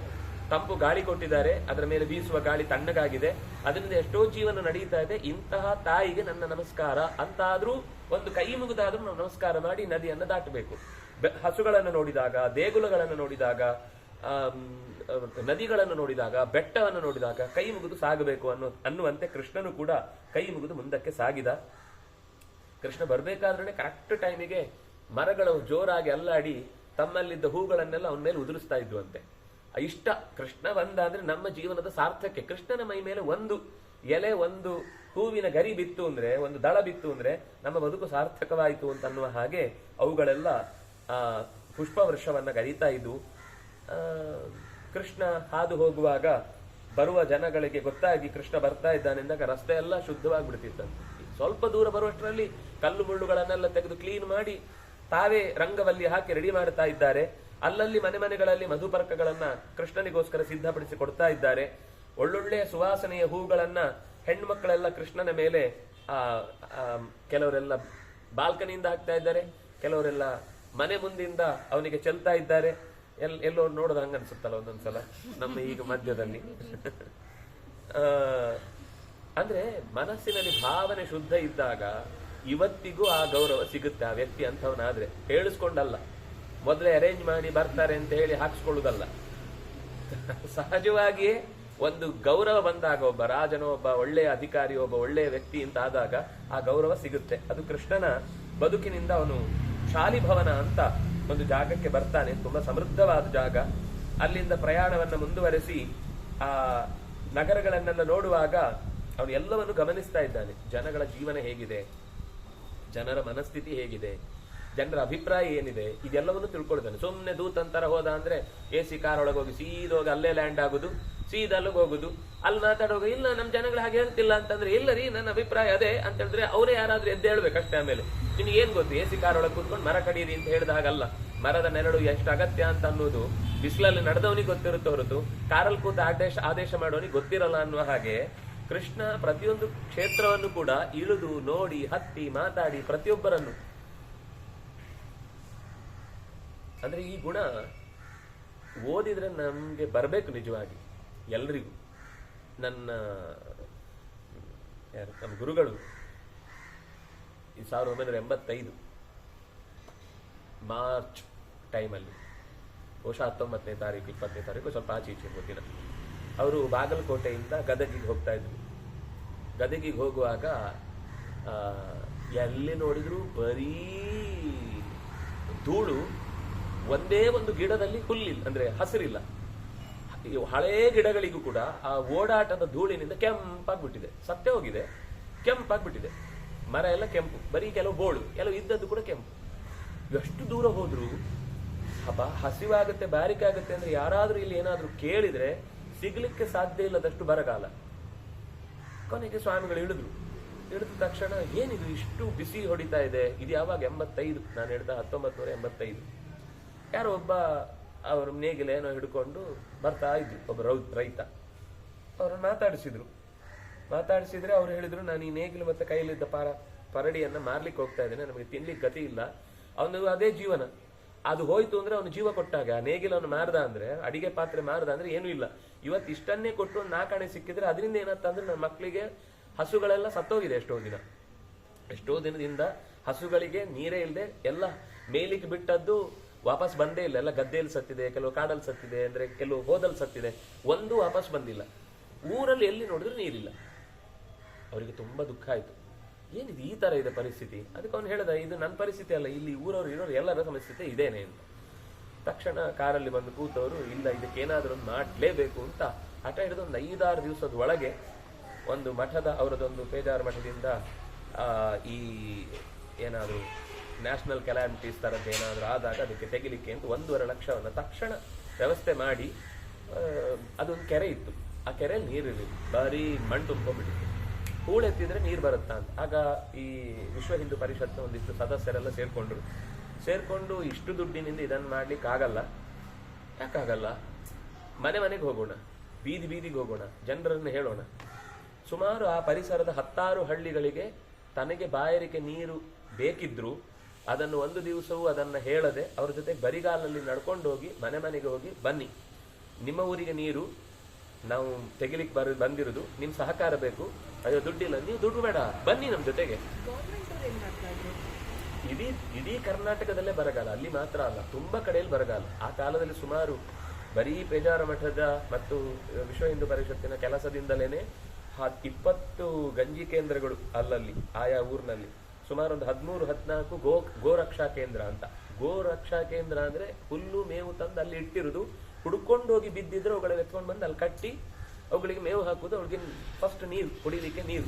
ತಂಪು ಗಾಳಿ ಕೊಟ್ಟಿದ್ದಾರೆ, ಅದರ ಮೇಲೆ ಬೀಸುವ ಗಾಳಿ ತಣ್ಣಗಾಗಿದೆ, ಅದರಿಂದ ಎಷ್ಟೋ ಜೀವನ ನಡೀತಾ ಇದೆ. ಇಂತಹ ತಾಯಿಗೆ ನನ್ನ ನಮಸ್ಕಾರ ಅಂತಾದ್ರೂ ಒಂದು ಕೈ ಮುಗಿದಾದ್ರೂ ನಾವು ನಮಸ್ಕಾರ ಮಾಡಿ ನದಿಯನ್ನು ದಾಟಬೇಕು. ಹಸುಗಳನ್ನು ನೋಡಿದಾಗ, ದೇಗುಲಗಳನ್ನು ನೋಡಿದಾಗ, ನದಿಗಳನ್ನು ನೋಡಿದಾಗ, ಬೆಟ್ಟವನ್ನು ನೋಡಿದಾಗ ಕೈ ಮುಗಿದು ಸಾಗಬೇಕು ಅನ್ನುವಂತೆ ಕೃಷ್ಣನು ಕೂಡ ಕೈ ಮುಗಿದು ಮುಂದಕ್ಕೆ ಸಾಗಿದ. ಕೃಷ್ಣ ಬರ್ಬೇಕಾದ್ರೆ ಕರೆಕ್ಟ್ ಟೈಮಿಗೆ ಮರಗಳು ಜೋರಾಗಿ ಅಲ್ಲಾಡಿ ತಮ್ಮಲ್ಲಿದ್ದ ಹೂಗಳನ್ನೆಲ್ಲ ಅವನ ಮೇಲೆ ಉದುರಿಸ್ತಾ ಇದ್ವಂತೆ. ಇಷ್ಟ ಕೃಷ್ಣ ಬಂದಾದ್ರೆ ನಮ್ಮ ಜೀವನದ ಸಾರ್ಥಕ್ಯ. ಕೃಷ್ಣನ ಮೈ ಮೇಲೆ ಒಂದು ಎಲೆ, ಒಂದು ಹೂವಿನ ಗರಿ ಬಿತ್ತು ಅಂದ್ರೆ, ಒಂದು ದಳ ಬಿತ್ತು ಅಂದ್ರೆ ನಮ್ಮ ಬದುಕು ಸಾರ್ಥಕವಾಯಿತು ಅಂತ ಅನ್ನುವ ಹಾಗೆ ಅವುಗಳೆಲ್ಲ ಪುಷ್ಪವೃಕ್ಷವನ್ನ ಗರಿತಾ ಇದ್ವು. ಕೃಷ್ಣ ಹಾದು ಹೋಗುವಾಗ ಬರುವ ಜನಗಳಿಗೆ ಗೊತ್ತಾಗಿ ಕೃಷ್ಣ ಬರ್ತಾ ಇದ್ದಾನೆಂದಾಗ ರಸ್ತೆ ಎಲ್ಲ ಶುದ್ಧವಾಗಿಬಿಡ್ತಿತ್ತಂತೆ. ಸ್ವಲ್ಪ ದೂರ ಬರುವಷ್ಟರಲ್ಲಿ ಕಲ್ಲು ಮುಳ್ಳುಗಳನ್ನೆಲ್ಲ ತೆಗೆದು ಕ್ಲೀನ್ ಮಾಡಿ ತಾವೇ ರಂಗವಲ್ಲಿ ಹಾಕಿ ರೆಡಿ ಮಾಡ್ತಾ ಇದ್ದಾರೆ. ಅಲ್ಲಲ್ಲಿ ಮನೆಗಳಲ್ಲಿ ಮಧುಪರ್ಕಗಳನ್ನ ಕೃಷ್ಣನಿಗೋಸ್ಕರ ಸಿದ್ಧಪಡಿಸಿ ಕೊಡ್ತಾ ಇದ್ದಾರೆ. ಒಳ್ಳೊಳ್ಳೆಯ ಸುವಾಸನೆಯ ಹೂಗಳನ್ನ ಹೆಣ್ಮಕ್ಕಳೆಲ್ಲ ಕೃಷ್ಣನ ಮೇಲೆ ಕೆಲವರೆಲ್ಲ ಬಾಲ್ಕನಿಯಿಂದ ಹಾಕ್ತಾ ಇದ್ದಾರೆ, ಕೆಲವರೆಲ್ಲ ಮನೆ ಮುಂದಿಂದ ಅವನಿಗೆ ಚೆಲ್ತಾ ಇದ್ದಾರೆ. ಎಲ್ಲೋ ನೋಡೋದು ಹಂಗನ್ಸುತ್ತಲ್ಲ ಒಂದೊಂದ್ಸಲ ನಮ್ಮ ಈಗ ಮಧ್ಯದಲ್ಲಿ. ಅಂದ್ರೆ ಮನಸ್ಸಿನಲ್ಲಿ ಭಾವನೆ ಶುದ್ಧ ಇದ್ದಾಗ ಇವತ್ತಿಗೂ ಆ ಗೌರವ ಸಿಗುತ್ತೆ ಆ ವ್ಯಕ್ತಿ ಅಂತವನಾದ್ರೆ. ಹೇಳಿಸ್ಕೊಂಡಲ್ಲ, ಮೊದಲೇ ಅರೇಂಜ್ ಮಾಡಿ ಬರ್ತಾರೆ ಅಂತ ಹೇಳಿ ಹಾಕ್ಸ್ಕೊಳ್ಳುದಲ್ಲ. ಸಹಜವಾಗಿಯೇ ಒಂದು ಗೌರವ ಬಂದಾಗ, ಒಬ್ಬ ರಾಜನೋ, ಒಬ್ಬ ಒಳ್ಳೆಯ ಅಧಿಕಾರಿ, ಒಬ್ಬ ಒಳ್ಳೆಯ ವ್ಯಕ್ತಿ ಅಂತ ಆದಾಗ ಆ ಗೌರವ ಸಿಗುತ್ತೆ. ಅದು ಕೃಷ್ಣನ ಬದುಕಿನಿಂದ ಅವನು ಶಾಲಿಭವನ ಅಂತ ಒಂದು ಜಾಗಕ್ಕೆ ಬರ್ತಾನೆ, ತುಂಬಾ ಸಮೃದ್ಧವಾದ ಜಾಗ. ಅಲ್ಲಿಂದ ಪ್ರಯಾಣವನ್ನ ಮುಂದುವರೆಸಿ ಆ ನಗರಗಳನ್ನೆಲ್ಲ ನೋಡುವಾಗ ಅವನು ಎಲ್ಲವನ್ನು ಗಮನಿಸ್ತಾ ಇದ್ದಾನೆ. ಜನಗಳ ಜೀವನ ಹೇಗಿದೆ, ಜನರ ಮನಸ್ಥಿತಿ ಹೇಗಿದೆ, ಜನರ ಅಭಿಪ್ರಾಯ ಏನಿದೆ, ಇದೆಲ್ಲವನ್ನು ತಿಳ್ಕೊಳ್ತಾನೆ. ಸುಮ್ಮನೆ ದೂತಂತರ ಹೋದ ಅಂದ್ರೆ AC ಕಾರ್ ಒಳಗೆ ಹೋಗಿ ಸೀದೋಗಿ ಅಲ್ಲೇ ಲ್ಯಾಂಡ್ ಆಗುದು, ಸೀದಾ ಅಲ್ಲಿಗೆ ಹೋಗುದು, ಅಲ್ಲಿ ಮಾತಾಡುವಾಗ ಇಲ್ಲ ನಮ್ಮ ಜನಗಳು ಹಾಗೆ ಹೇಳ್ತಿಲ್ಲ ಅಂತಂದ್ರೆ ಇಲ್ಲ ರೀ ನನ್ನ ಅಭಿಪ್ರಾಯ ಅದೇ ಅಂತ ಹೇಳಿದ್ರೆ ಅವರೇ ಯಾರಾದ್ರೂ ಎದ್ದು ಹೇಳ್ಬೇಕಷ್ಟೇ. ಆಮೇಲೆ ನಿನ್ಗೆ ಏನ್ ಗೊತ್ತು, AC ಕಾರ್ ಒಳಗೆ ಕೂತ್ಕೊಂಡು ಮರ ಕಡೀರಿ ಅಂತ ಹೇಳಿದ ಹಾಗಲ್ಲ. ಮರದ ನೆರಳು ಎಷ್ಟು ಅಗತ್ಯ ಅಂತ ಅನ್ನೋದು ಬಿಸಿಲಲ್ಲಿ ನಡೆದವನಿಗೆ ಗೊತ್ತಿರುತ್ತೆ ಹೊರತು ಕಾರಲ್ಲಿ ಕೂತ ಆದೇಶ ಮಾಡೋನಿಗೆ ಗೊತ್ತಿರಲ್ಲ ಅನ್ನುವ ಹಾಗೆ ಕೃಷ್ಣ ಪ್ರತಿಯೊಂದು ಕ್ಷೇತ್ರವನ್ನು ಕೂಡ ಇಳಿದು ನೋಡಿ ಹತ್ತಿ ಮಾತಾಡಿ ಪ್ರತಿಯೊಬ್ಬರನ್ನು, ಅಂದ್ರೆ ಈ ಗುಣ ಓದಿದ್ರೆ ನಮ್ಗೆ ಬರ್ಬೇಕು ನಿಜವಾಗಿ ಎಲ್ರಿಗೂ. ನಮ್ಮ ಗುರುಗಳು ಈ 1985 ಮಾರ್ಚ್ ಟೈಮಲ್ಲಿ, ಬಹುಶಃ 19ನೇ ತಾರೀಕು 20ನೇ ತಾರೀಕು, ಸ್ವಲ್ಪ ಆಚೆ ಈಚೆ ಗೊತ್ತಿಲ್ಲ, ಅವರು ಬಾಗಲಕೋಟೆಯಿಂದ ಗದಗಿಗೆ ಹೋಗ್ತಾ ಇದ್ರು. ಗದಗಿಗೆ ಹೋಗುವಾಗ ಎಲ್ಲಿ ನೋಡಿದ್ರು ಬರೀ ಧೂಳು, ಒಂದೇ ಒಂದು ಗಿಡದಲ್ಲಿ ಹುಲ್ಲಿಲ್ಲ, ಅಂದ್ರೆ ಹಸಿರಿಲ್ಲ. ಹಳೇ ಗಿಡಗಳಿಗೂ ಕೂಡ ಆ ಓಡಾಟದ ಧೂಳಿನಿಂದ ಕೆಂಪಾಗ್ಬಿಟ್ಟಿದೆ, ಸತ್ತೇ ಹೋಗಿದೆ, ಕೆಂಪಾಗ್ಬಿಟ್ಟಿದೆ. ಮರ ಎಲ್ಲ ಕೆಂಪು, ಬರೀ ಕೆಲವು ಬೋಳು, ಕೆಲವು ಇದ್ದದ್ದು ಕೂಡ ಕೆಂಪು. ಎಷ್ಟು ದೂರ ಹೋದ್ರು ಹಬ್ಬ ಹಸಿವಾಗುತ್ತೆ, ಬಾರಿಕಾಗುತ್ತೆ ಅಂದ್ರೆ ಯಾರಾದ್ರೂ ಇಲ್ಲಿ ಏನಾದ್ರೂ ಕೇಳಿದ್ರೆ ಸಿಗ್ಲಿಕ್ಕೆ ಸಾಧ್ಯ ಇಲ್ಲದಷ್ಟು ಬರಗಾಲ. ಕೊನೆಗೆ ಸ್ವಾಮಿಗಳು ಇಳಿದ ತಕ್ಷಣ ಏನಿದು ಇಷ್ಟು ಬಿಸಿ ಹೊಡಿತಾ ಇದೆ, ಇದು ಯಾವಾಗ 85, ನಾನು ಹೇಳ್ದ 1985. ಯಾರೋ ಒಬ್ಬ ಅವರು ನೇಗಿಲ ಏನೋ ಹಿಡ್ಕೊಂಡು ಬರ್ತಾ ಇದ್ರು, ಒಬ್ಬ ರೈತ. ಅವ್ರನ್ನ ಮಾತಾಡಿಸಿದ್ರೆ ಅವ್ರು ಹೇಳಿದ್ರು, ನಾನು ಈ ನೇಗಿಲು ಮತ್ತೆ ಕೈಲಿದ್ದ ಪರಡಿಯನ್ನ ಮಾರ್ಲಿಕ್ಕೆ ಹೋಗ್ತಾ ಇದ್ದೇನೆ, ನಮಗೆ ತಿನ್ಲಿಕ್ಕೆ ಗತಿ ಇಲ್ಲ. ಅವನು ಅದೇ ಜೀವನ, ಅದು ಹೋಯ್ತು ಅಂದ್ರೆ ಅವನು ಜೀವ ಕೊಟ್ಟಾಗ. ಆ ನೇಗಿಲನ್ನು ಮಾರ್ದ ಅಂದ್ರೆ, ಅಡಿಗೆ ಪಾತ್ರೆ ಮಾರ್ದ ಅಂದ್ರೆ ಏನೂ ಇಲ್ಲ. ಇವತ್ತು ಇಷ್ಟನ್ನೇ ಕೊಟ್ಟು ಒಂದು 4 ಆಣೆ ಸಿಕ್ಕಿದ್ರೆ ಅದರಿಂದ ಏನಂತಂದ್ರೆ ನನ್ನ ಮಕ್ಕಳಿಗೆ ಹಸುಗಳೆಲ್ಲ ಸತ್ತೋಗಿದೆ. ಎಷ್ಟೋ ದಿನದಿಂದ ಹಸುಗಳಿಗೆ ನೀರೇ ಇಲ್ಲದೆ ಎಲ್ಲ ಮೇಲಿಗೆ ಬಿಟ್ಟದ್ದು ವಾಪಸ್ ಬಂದೇ ಇಲ್ಲ. ಎಲ್ಲ ಗದ್ದೆಯಲ್ಲಿ ಸತ್ತಿದೆ, ಕೆಲವು ಕಾಡಲ್ಲಿ ಸತ್ತಿದೆ, ಅಂದ್ರೆ ಕೆಲವು ಹೋದಲ್ಲಿ ಸತ್ತಿದೆ, ಒಂದು ವಾಪಸ್ ಬಂದಿಲ್ಲ. ಊರಲ್ಲಿ ಎಲ್ಲಿ ನೋಡಿದ್ರು ನೀರಿಲ್ಲ. ಅವರಿಗೆ ತುಂಬಾ ದುಃಖ ಆಯ್ತು. ಏನಿದು ಈ ತರ ಇದೆ ಪರಿಸ್ಥಿತಿ? ಅದಕ್ಕೆ ಅವನು ಹೇಳ್ದ, ಇದು ನನ್ನ ಪರಿಸ್ಥಿತಿ ಅಲ್ಲ, ಇಲ್ಲಿ ಊರವ್ರು ಇರೋರು ಎಲ್ಲರ ಸಮಸ್ಯೆ ಇದೇನೆ ಅಂತ. ತಕ್ಷಣ ಕಾರಲ್ಲಿ ಬಂದು ಕೂತವರು, ಇಲ್ಲ ಇದಕ್ಕೇನಾದ್ರೂ ಒಂದು ಮಾಡಲೇಬೇಕು ಅಂತ ಹಠ ಹಿಡಿದು ಒಂದು 5-6 ದಿವಸದ ಒಳಗೆ ಒಂದು ಮಠದ, ಅವರದೊಂದು ಪೇಜಾರ ಮಠದಿಂದ ಈ ಏನಾದ್ರು ನ್ಯಾಷನಲ್ ಕೆಲಾಮಿಟೀಸ್ ತರದ್ದು ಏನಾದ್ರು ಆದಾಗ ಅದಕ್ಕೆ ತೆಗಿಲಿಕ್ಕೆ ಅಂತ 1.5 ಲಕ್ಷವನ್ನ ತಕ್ಷಣ ವ್ಯವಸ್ಥೆ ಮಾಡಿ ಅದೊಂದು ಕೆರೆ ಇತ್ತು. ಆ ಕೆರೆಯಲ್ಲಿ ನೀರಿರಲಿಲ್ಲ, ಬರೀ ಮಣ್ಣು ತುಂಬ್ಕೊಂಡ್ಬಿಟ್ಟಿತ್ತು. ಹೂಳೆತ್ತಿದ್ರೆ ನೀರು ಬರುತ್ತಾ ಅಂತ. ಆಗ ಈ ವಿಶ್ವ ಹಿಂದೂ ಪರಿಷತ್ನ ಒಂದಿಷ್ಟು ಸದಸ್ಯರೆಲ್ಲ ಸೇರ್ಕೊಂಡು ಇಷ್ಟು ದುಡ್ಡಿನಿಂದ ಇದನ್ನು ಮಾಡ್ಲಿಕ್ಕೆ ಆಗಲ್ಲ. ಯಾಕಾಗಲ್ಲ? ಮನೆ ಮನೆಗೆ ಹೋಗೋಣ, ಬೀದಿಗೆ ಹೋಗೋಣ, ಜನರನ್ನು ಹೇಳೋಣ. ಸುಮಾರು ಆ ಪರಿಸರದ 10 ಹಳ್ಳಿಗಳಿಗೆ ತನಗೆ ಬಾಯಾರಿಕೆ ನೀರು ಬೇಕಿದ್ರು ಅದನ್ನು ಒಂದು ದಿವಸವೂ ಅದನ್ನು ಹೇಳದೆ ಅವ್ರ ಜೊತೆ ಬರಿಗಾಲಲ್ಲಿ ನಡ್ಕೊಂಡು ಹೋಗಿ ಮನೆಗೆ ಹೋಗಿ, ಬನ್ನಿ ನಿಮ್ಮ ಊರಿಗೆ ನೀರು ನಾವು ತೆಗಿಲಿಕ್ಕೆ ಬಂದಿರೋದು, ನಿಮ್ ಸಹಕಾರ ಬೇಕು. ಅಯ್ಯೋ ದುಡ್ಡಿಲ್ಲ, ನೀವು ದುಡ್ಡು ಬೇಡ, ಬನ್ನಿ ನಮ್ಮ ಜೊತೆಗೆ. ಇಡೀ ಕರ್ನಾಟಕದಲ್ಲೇ ಬರಗಾಲ, ಅಲ್ಲಿ ಮಾತ್ರ ಅಲ್ಲ, ತುಂಬಾ ಕಡೆಯಲ್ಲಿ ಬರಗಾಲ. ಆ ಕಾಲದಲ್ಲಿ ಸುಮಾರು ಬರೀ ಪೇಜಾರ ಮಠದ ಮತ್ತು ವಿಶ್ವ ಹಿಂದೂ ಪರಿಷತ್ತಿನ ಕೆಲಸದಿಂದಲೇನೆ 20 ಗಂಜಿ ಕೇಂದ್ರಗಳು ಅಲ್ಲಲ್ಲಿ ಆಯಾ ಊರಿನಲ್ಲಿ, ಸುಮಾರು ಒಂದು 13-14 ಗೋರಕ್ಷಾ ಕೇಂದ್ರ ಅಂತ. ಗೋರಕ್ಷಾ ಕೇಂದ್ರ ಅಂದ್ರೆ ಹುಲ್ಲು ಮೇವು ತಂದು ಅಲ್ಲಿ ಇಟ್ಟಿರುವುದು, ಹುಡ್ಕೊಂಡೋಗಿ ಬಿದ್ದಿದ್ರೆ ಅವುಗಳ ಎತ್ಕೊಂಡು ಬಂದು ಅಲ್ಲಿ ಕಟ್ಟಿ ಅವುಗಳಿಗೆ ಮೇವು ಹಾಕುವುದು, ಅವಳಿಗೆ ಫಸ್ಟ್ ನೀರು ಕುಡಿಲಿಕ್ಕೆ ನೀರು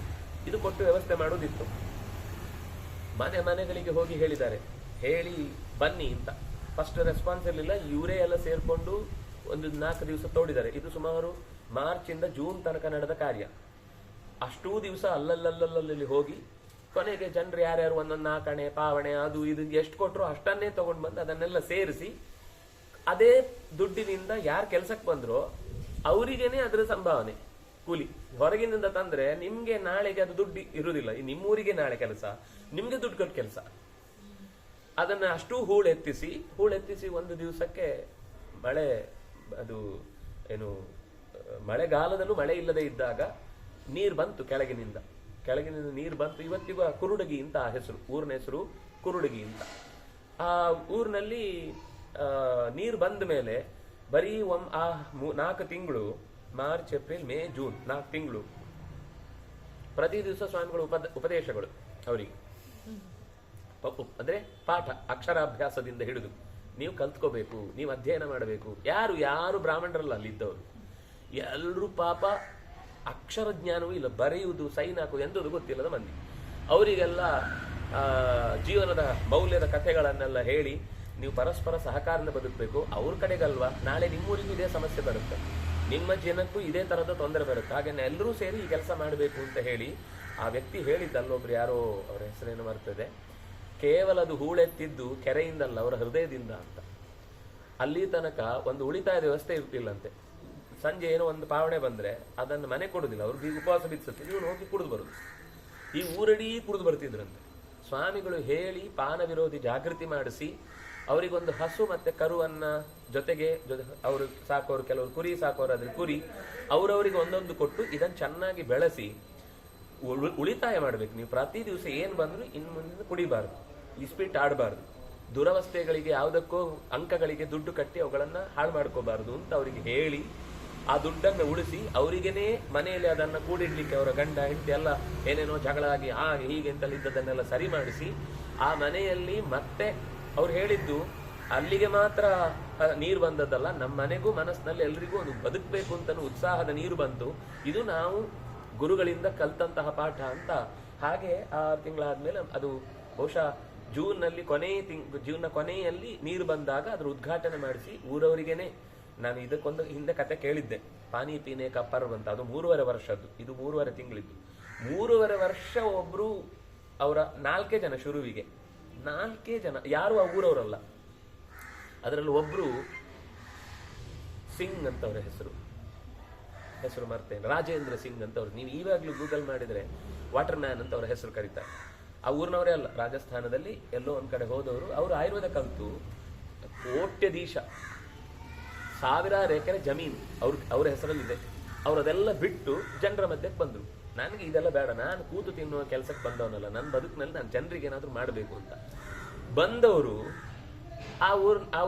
ಇದು ಕೊಟ್ಟು ವ್ಯವಸ್ಥೆ ಮಾಡೋದಿತ್ತು. ಮನೆಗಳಿಗೆ ಹೋಗಿ ಹೇಳಿದ್ದಾರೆ, ಹೇಳಿ ಬನ್ನಿ ಅಂತ. ಫಸ್ಟ್ ರೆಸ್ಪಾನ್ಸ್ ಇರಲಿಲ್ಲ. ಇವರೇ ಎಲ್ಲ ಸೇರ್ಕೊಂಡು ಒಂದು 4 ದಿವಸ ತೋಡಿದ್ದಾರೆ. ಇದು ಸುಮಾರು ಮಾರ್ಚ್ ಇಂದ ಜೂನ್ ತನಕ ನಡೆದ ಕಾರ್ಯ. ಅಷ್ಟೂ ದಿವಸ ಅಲ್ಲಲ್ಲಿ ಹೋಗಿ ಕೊನೆಗೆ ಜನರು ಯಾರ್ಯಾರು ಒಂದೊಂದು ನಾಕಣೆ ಪಾವಣೆ ಅದು ಇದು ಎಷ್ಟು ಕೊಟ್ಟರು ಅಷ್ಟನ್ನೇ ತಗೊಂಡು ಬಂದು ಅದನ್ನೆಲ್ಲ ಸೇರಿಸಿ ಅದೇ ದುಡ್ಡಿನಿಂದ ಯಾರು ಕೆಲ್ಸಕ್ಕೆ ಬಂದ್ರೋ ಅವರಿಗೇನೆ ಅದರ ಸಂಭಾವನೆ ಕೂಲಿ. ಹೊರಗಿನಿಂದ ತಂದ್ರೆ ನಿಮ್ಗೆ ನಾಳೆಗೆ ಅದು ದುಡ್ಡು ಇರುವುದಿಲ್ಲ. ನಿಮ್ಮೂರಿಗೆ ನಾಳೆ ಕೆಲಸ, ನಿಮ್ಗೆ ದುಡ್ಡು ಕೊಟ್ಟು ಕೆಲಸ. ಅದನ್ನ ಅಷ್ಟು ಹೂಳೆತ್ತಿಸಿ ಒಂದು ದಿವಸಕ್ಕೆ ಮಳೆ, ಅದು ಏನು ಮಳೆಗಾಲದಲ್ಲೂ ಮಳೆ ಇಲ್ಲದೆ ಇದ್ದಾಗ ನೀರು ಬಂತು. ಕೆಳಗಿನಿಂದ ನೀರು ಬಂತು. ಇವತ್ತಿಗೂ ಕುರುಡಗಿ ಅಂತ ಹೆಸರು, ಊರಿನ ಹೆಸರು ಕುರುಡಗಿ ಅಂತ. ಆ ಊರಿನಲ್ಲಿ ನೀರು ಬಂದ ಮೇಲೆ ಬರೀ 4 ತಿಂಗಳು, ಮಾರ್ಚ್ ಏಪ್ರಿಲ್ ಮೇ ಜೂನ್ 4 ತಿಂಗಳು ಪ್ರತಿ ದಿವಸ ಸ್ವಾಮಿಗಳು ಉಪದೇಶಗಳು ಅವರಿಗೆ. ಅಂದ್ರೆ ಪಾಠ, ಅಕ್ಷರಾಭ್ಯಾಸದಿಂದ ಹಿಡಿದು ನೀವು ಕಲ್ತ್ಕೋಬೇಕು, ನೀವು ಅಧ್ಯಯನ ಮಾಡಬೇಕು. ಯಾರು ಬ್ರಾಹ್ಮಣರಲ್ಲ ಅಲ್ಲಿದ್ದವರು, ಎಲ್ಲರೂ ಪಾಪ ಅಕ್ಷರ ಜ್ಞಾನವೂ ಇಲ್ಲ, ಬರೆಯುವುದು ಸೈನ್ ಹಾಕುವುದು ಎಂದದು ಗೊತ್ತಿಲ್ಲದ ಮಂದಿ. ಅವರಿಗೆಲ್ಲ ಜೀವನದ ಮೌಲ್ಯದ ಕಥೆಗಳನ್ನೆಲ್ಲ ಹೇಳಿ ನೀವು ಪರಸ್ಪರ ಸಹಕಾರದಿಂದ ಬದುಕಬೇಕು. ಅವ್ರ ಕಡೆಗಲ್ವಾ ನಾಳೆ ನಿಮ್ಮೂರಿಗೂ ಇದೇ ಸಮಸ್ಯೆ ಬರುತ್ತೆ, ನಿಮ್ಮ ಜನಕ್ಕೂ ಇದೇ ತರದ ತೊಂದರೆ ಬರುತ್ತೆ. ಹಾಗೆ ಎಲ್ಲರೂ ಸೇರಿ ಈ ಕೆಲಸ ಮಾಡಬೇಕು ಅಂತ ಹೇಳಿ ಆ ವ್ಯಕ್ತಿ ಹೇಳಿದ್ದಲ್ಲೊಬ್ರು, ಯಾರೋ ಅವರ ಹೆಸರೇನು ಬರ್ತದೆ, ಕೇವಲ ಅದು ಹೂಳೆತ್ತಿದ್ದು ಕೆರೆಯಿಂದಲ್ಲ ಅವರ ಹೃದಯದಿಂದ ಅಂತ. ಅಲ್ಲಿ ತನಕ ಒಂದು ಉಳಿತಾಯದ ವ್ಯವಸ್ಥೆ ಇರ್ತಿಲ್ಲಂತೆ. ಸಂಜೆ ಏನೋ ಒಂದು ಪಾವಣೆ ಬಂದ್ರೆ ಅದನ್ನು ಮನೆ ಕೊಡುದಿಲ್ಲ, ಅವ್ರಿಗೆ ಉಪವಾಸ ಬಿಡಿಸುತ್ತೆ, ನೀವು ಹೋಗಿ ಕುಡಿದು ಬರುದು. ಈ ಊರಡೀ ಕುಡಿದು ಬರ್ತಿದ್ರಂತೆ. ಸ್ವಾಮಿಗಳು ಹೇಳಿ ಪಾನ ವಿರೋಧಿ ಜಾಗೃತಿ ಮಾಡಿಸಿ ಅವರಿಗೊಂದು ಹಸು ಮತ್ತೆ ಕರುವನ್ನ ಜೊತೆಗೆ ಅವರು ಸಾಕೋರು, ಕೆಲವರು ಕುರಿ ಸಾಕೋರು, ಅದ್ರ ಕುರಿ ಅವರವರಿಗೆ ಒಂದೊಂದು ಕೊಟ್ಟು ಇದನ್ನು ಚೆನ್ನಾಗಿ ಬೆಳೆಸಿ ಉಳಿತಾಯ ಮಾಡ್ಬೇಕು. ನೀವು ಪ್ರತಿ ದಿವಸ ಏನ್ ಬಂದ್ರು ಇನ್ನು ಮುಂದೆ ಕುಡಿಬಾರ್ದು, ಇಸ್ಪಿಟ್ ಆಡಬಾರ್ದು, ದುರವಸ್ಥೆಗಳಿಗೆ ಯಾವುದಕ್ಕೂ ಅಂಕಗಳಿಗೆ ದುಡ್ಡು ಕಟ್ಟಿ ಅವುಗಳನ್ನ ಹಾಳು ಮಾಡ್ಕೋಬಾರ್ದು ಅಂತ ಅವರಿಗೆ ಹೇಳಿ ಆ ದುಡ್ಡನ್ನು ಉಳಿಸಿ ಅವರಿಗೇನೆ ಮನೆಯಲ್ಲಿ ಅದನ್ನ ಕೂಡಿಡ್ಲಿಕ್ಕೆ ಅವರ ಗಂಡ ಹೆಂಡತಿ ಎಲ್ಲ ಏನೇನೋ ಜಗಳ ಆಗಿ ಹೀಗೆ ಅಂತಲ್ಲಿದ್ದದನ್ನೆಲ್ಲ ಸರಿ ಮಾಡಿಸಿ ಆ ಮನೆಯಲ್ಲಿ ಮತ್ತೆ ಅವ್ರು ಹೇಳಿದ್ದು ಅಲ್ಲಿಗೆ ಮಾತ್ರ ನೀರು ಬಂದದ್ದಲ್ಲ, ನಮ್ಮ ಮನೆಗೂ ಮನಸ್ಸಿನಲ್ಲಿ ಎಲ್ರಿಗೂ ಒಂದು ಬದುಕಬೇಕು ಅಂತ ಉತ್ಸಾಹದ ನೀರು ಬಂತು. ಇದು ನಾವು ಗುರುಗಳಿಂದ ಕಲ್ತಂತಹ ಪಾಠ ಅಂತ. ಹಾಗೆ 6 ತಿಂಗಳಾದ್ಮೇಲೆ ಅದು ಬಹುಶಃ ಜೂನ್ನ ಕೊನೆಯಲ್ಲಿ ನೀರು ಬಂದಾಗ ಅದ್ರ ಉದ್ಘಾಟನೆ ಮಾಡಿಸಿ ಊರವರಿಗೇನೆ. ನಾನು ಇದಕ್ಕೊಂದು ಹಿಂದೆ ಕತೆ ಕೇಳಿದ್ದೆ, ಪಾನಿ ಪೀನೆ ಕಪ್ಪರ್ ಅಂತ. ಅದು 3.5 ವರ್ಷದ್ದು, ಇದು 3.5 ತಿಂಗಳಿದ್ದು. 3.5 ವರ್ಷ ಒಬ್ರು ಅವರ 4 ಜನ, ಶುರುವಿಗೆ 4 ಜನ, ಯಾರು ಆ ಊರವರಲ್ಲ. ಅದರಲ್ಲಿ ಒಬ್ರು ಸಿಂಗ್ ಅಂತ ಅವರ ಹೆಸರು ಮರ್ತೇನೆ, ರಾಜೇಂದ್ರ ಸಿಂಗ್ ಅಂತ ಅವ್ರು. ನೀವು ಈವಾಗ್ಲೂ ಗೂಗಲ್ ಮಾಡಿದ್ರೆ ವಾಟರ್ ಮ್ಯಾನ್ ಅಂತ ಅವರ ಹೆಸರು ಕರೀತಾರೆ. ಆ ಊರಿನವರೇ ಅಲ್ಲ, ರಾಜಸ್ಥಾನದಲ್ಲಿ ಎಲ್ಲೋ ಒಂದ್ ಕಡೆ ಹೋದವರು. ಅವರು ಆಯುರ್ವೇದ ಕಲಿತು ಕೋಟ್ಯಧೀಶ, 1000 ಎಕರೆ ಜಮೀನು ಅವ್ರ ಹೆಸರಲ್ಲಿದೆ. ಅವರದೆಲ್ಲ ಬಿಟ್ಟು ಜನರ ಮಧ್ಯಕ್ಕೆ ಬಂದ್ರು. ನನಗೆ ಇದೆಲ್ಲ ಬೇಡ, ನಾನು ಕೂತು ತಿನ್ನುವ ಕೆಲಸಕ್ಕೆ ಬಂದವನಲ್ಲ, ನನ್ನ ಬದುಕಿನಲ್ಲಿ ನಾನು ಜನರಿಗೆ ಏನಾದ್ರು ಮಾಡಬೇಕು ಅಂತ ಬಂದವರು. ಆ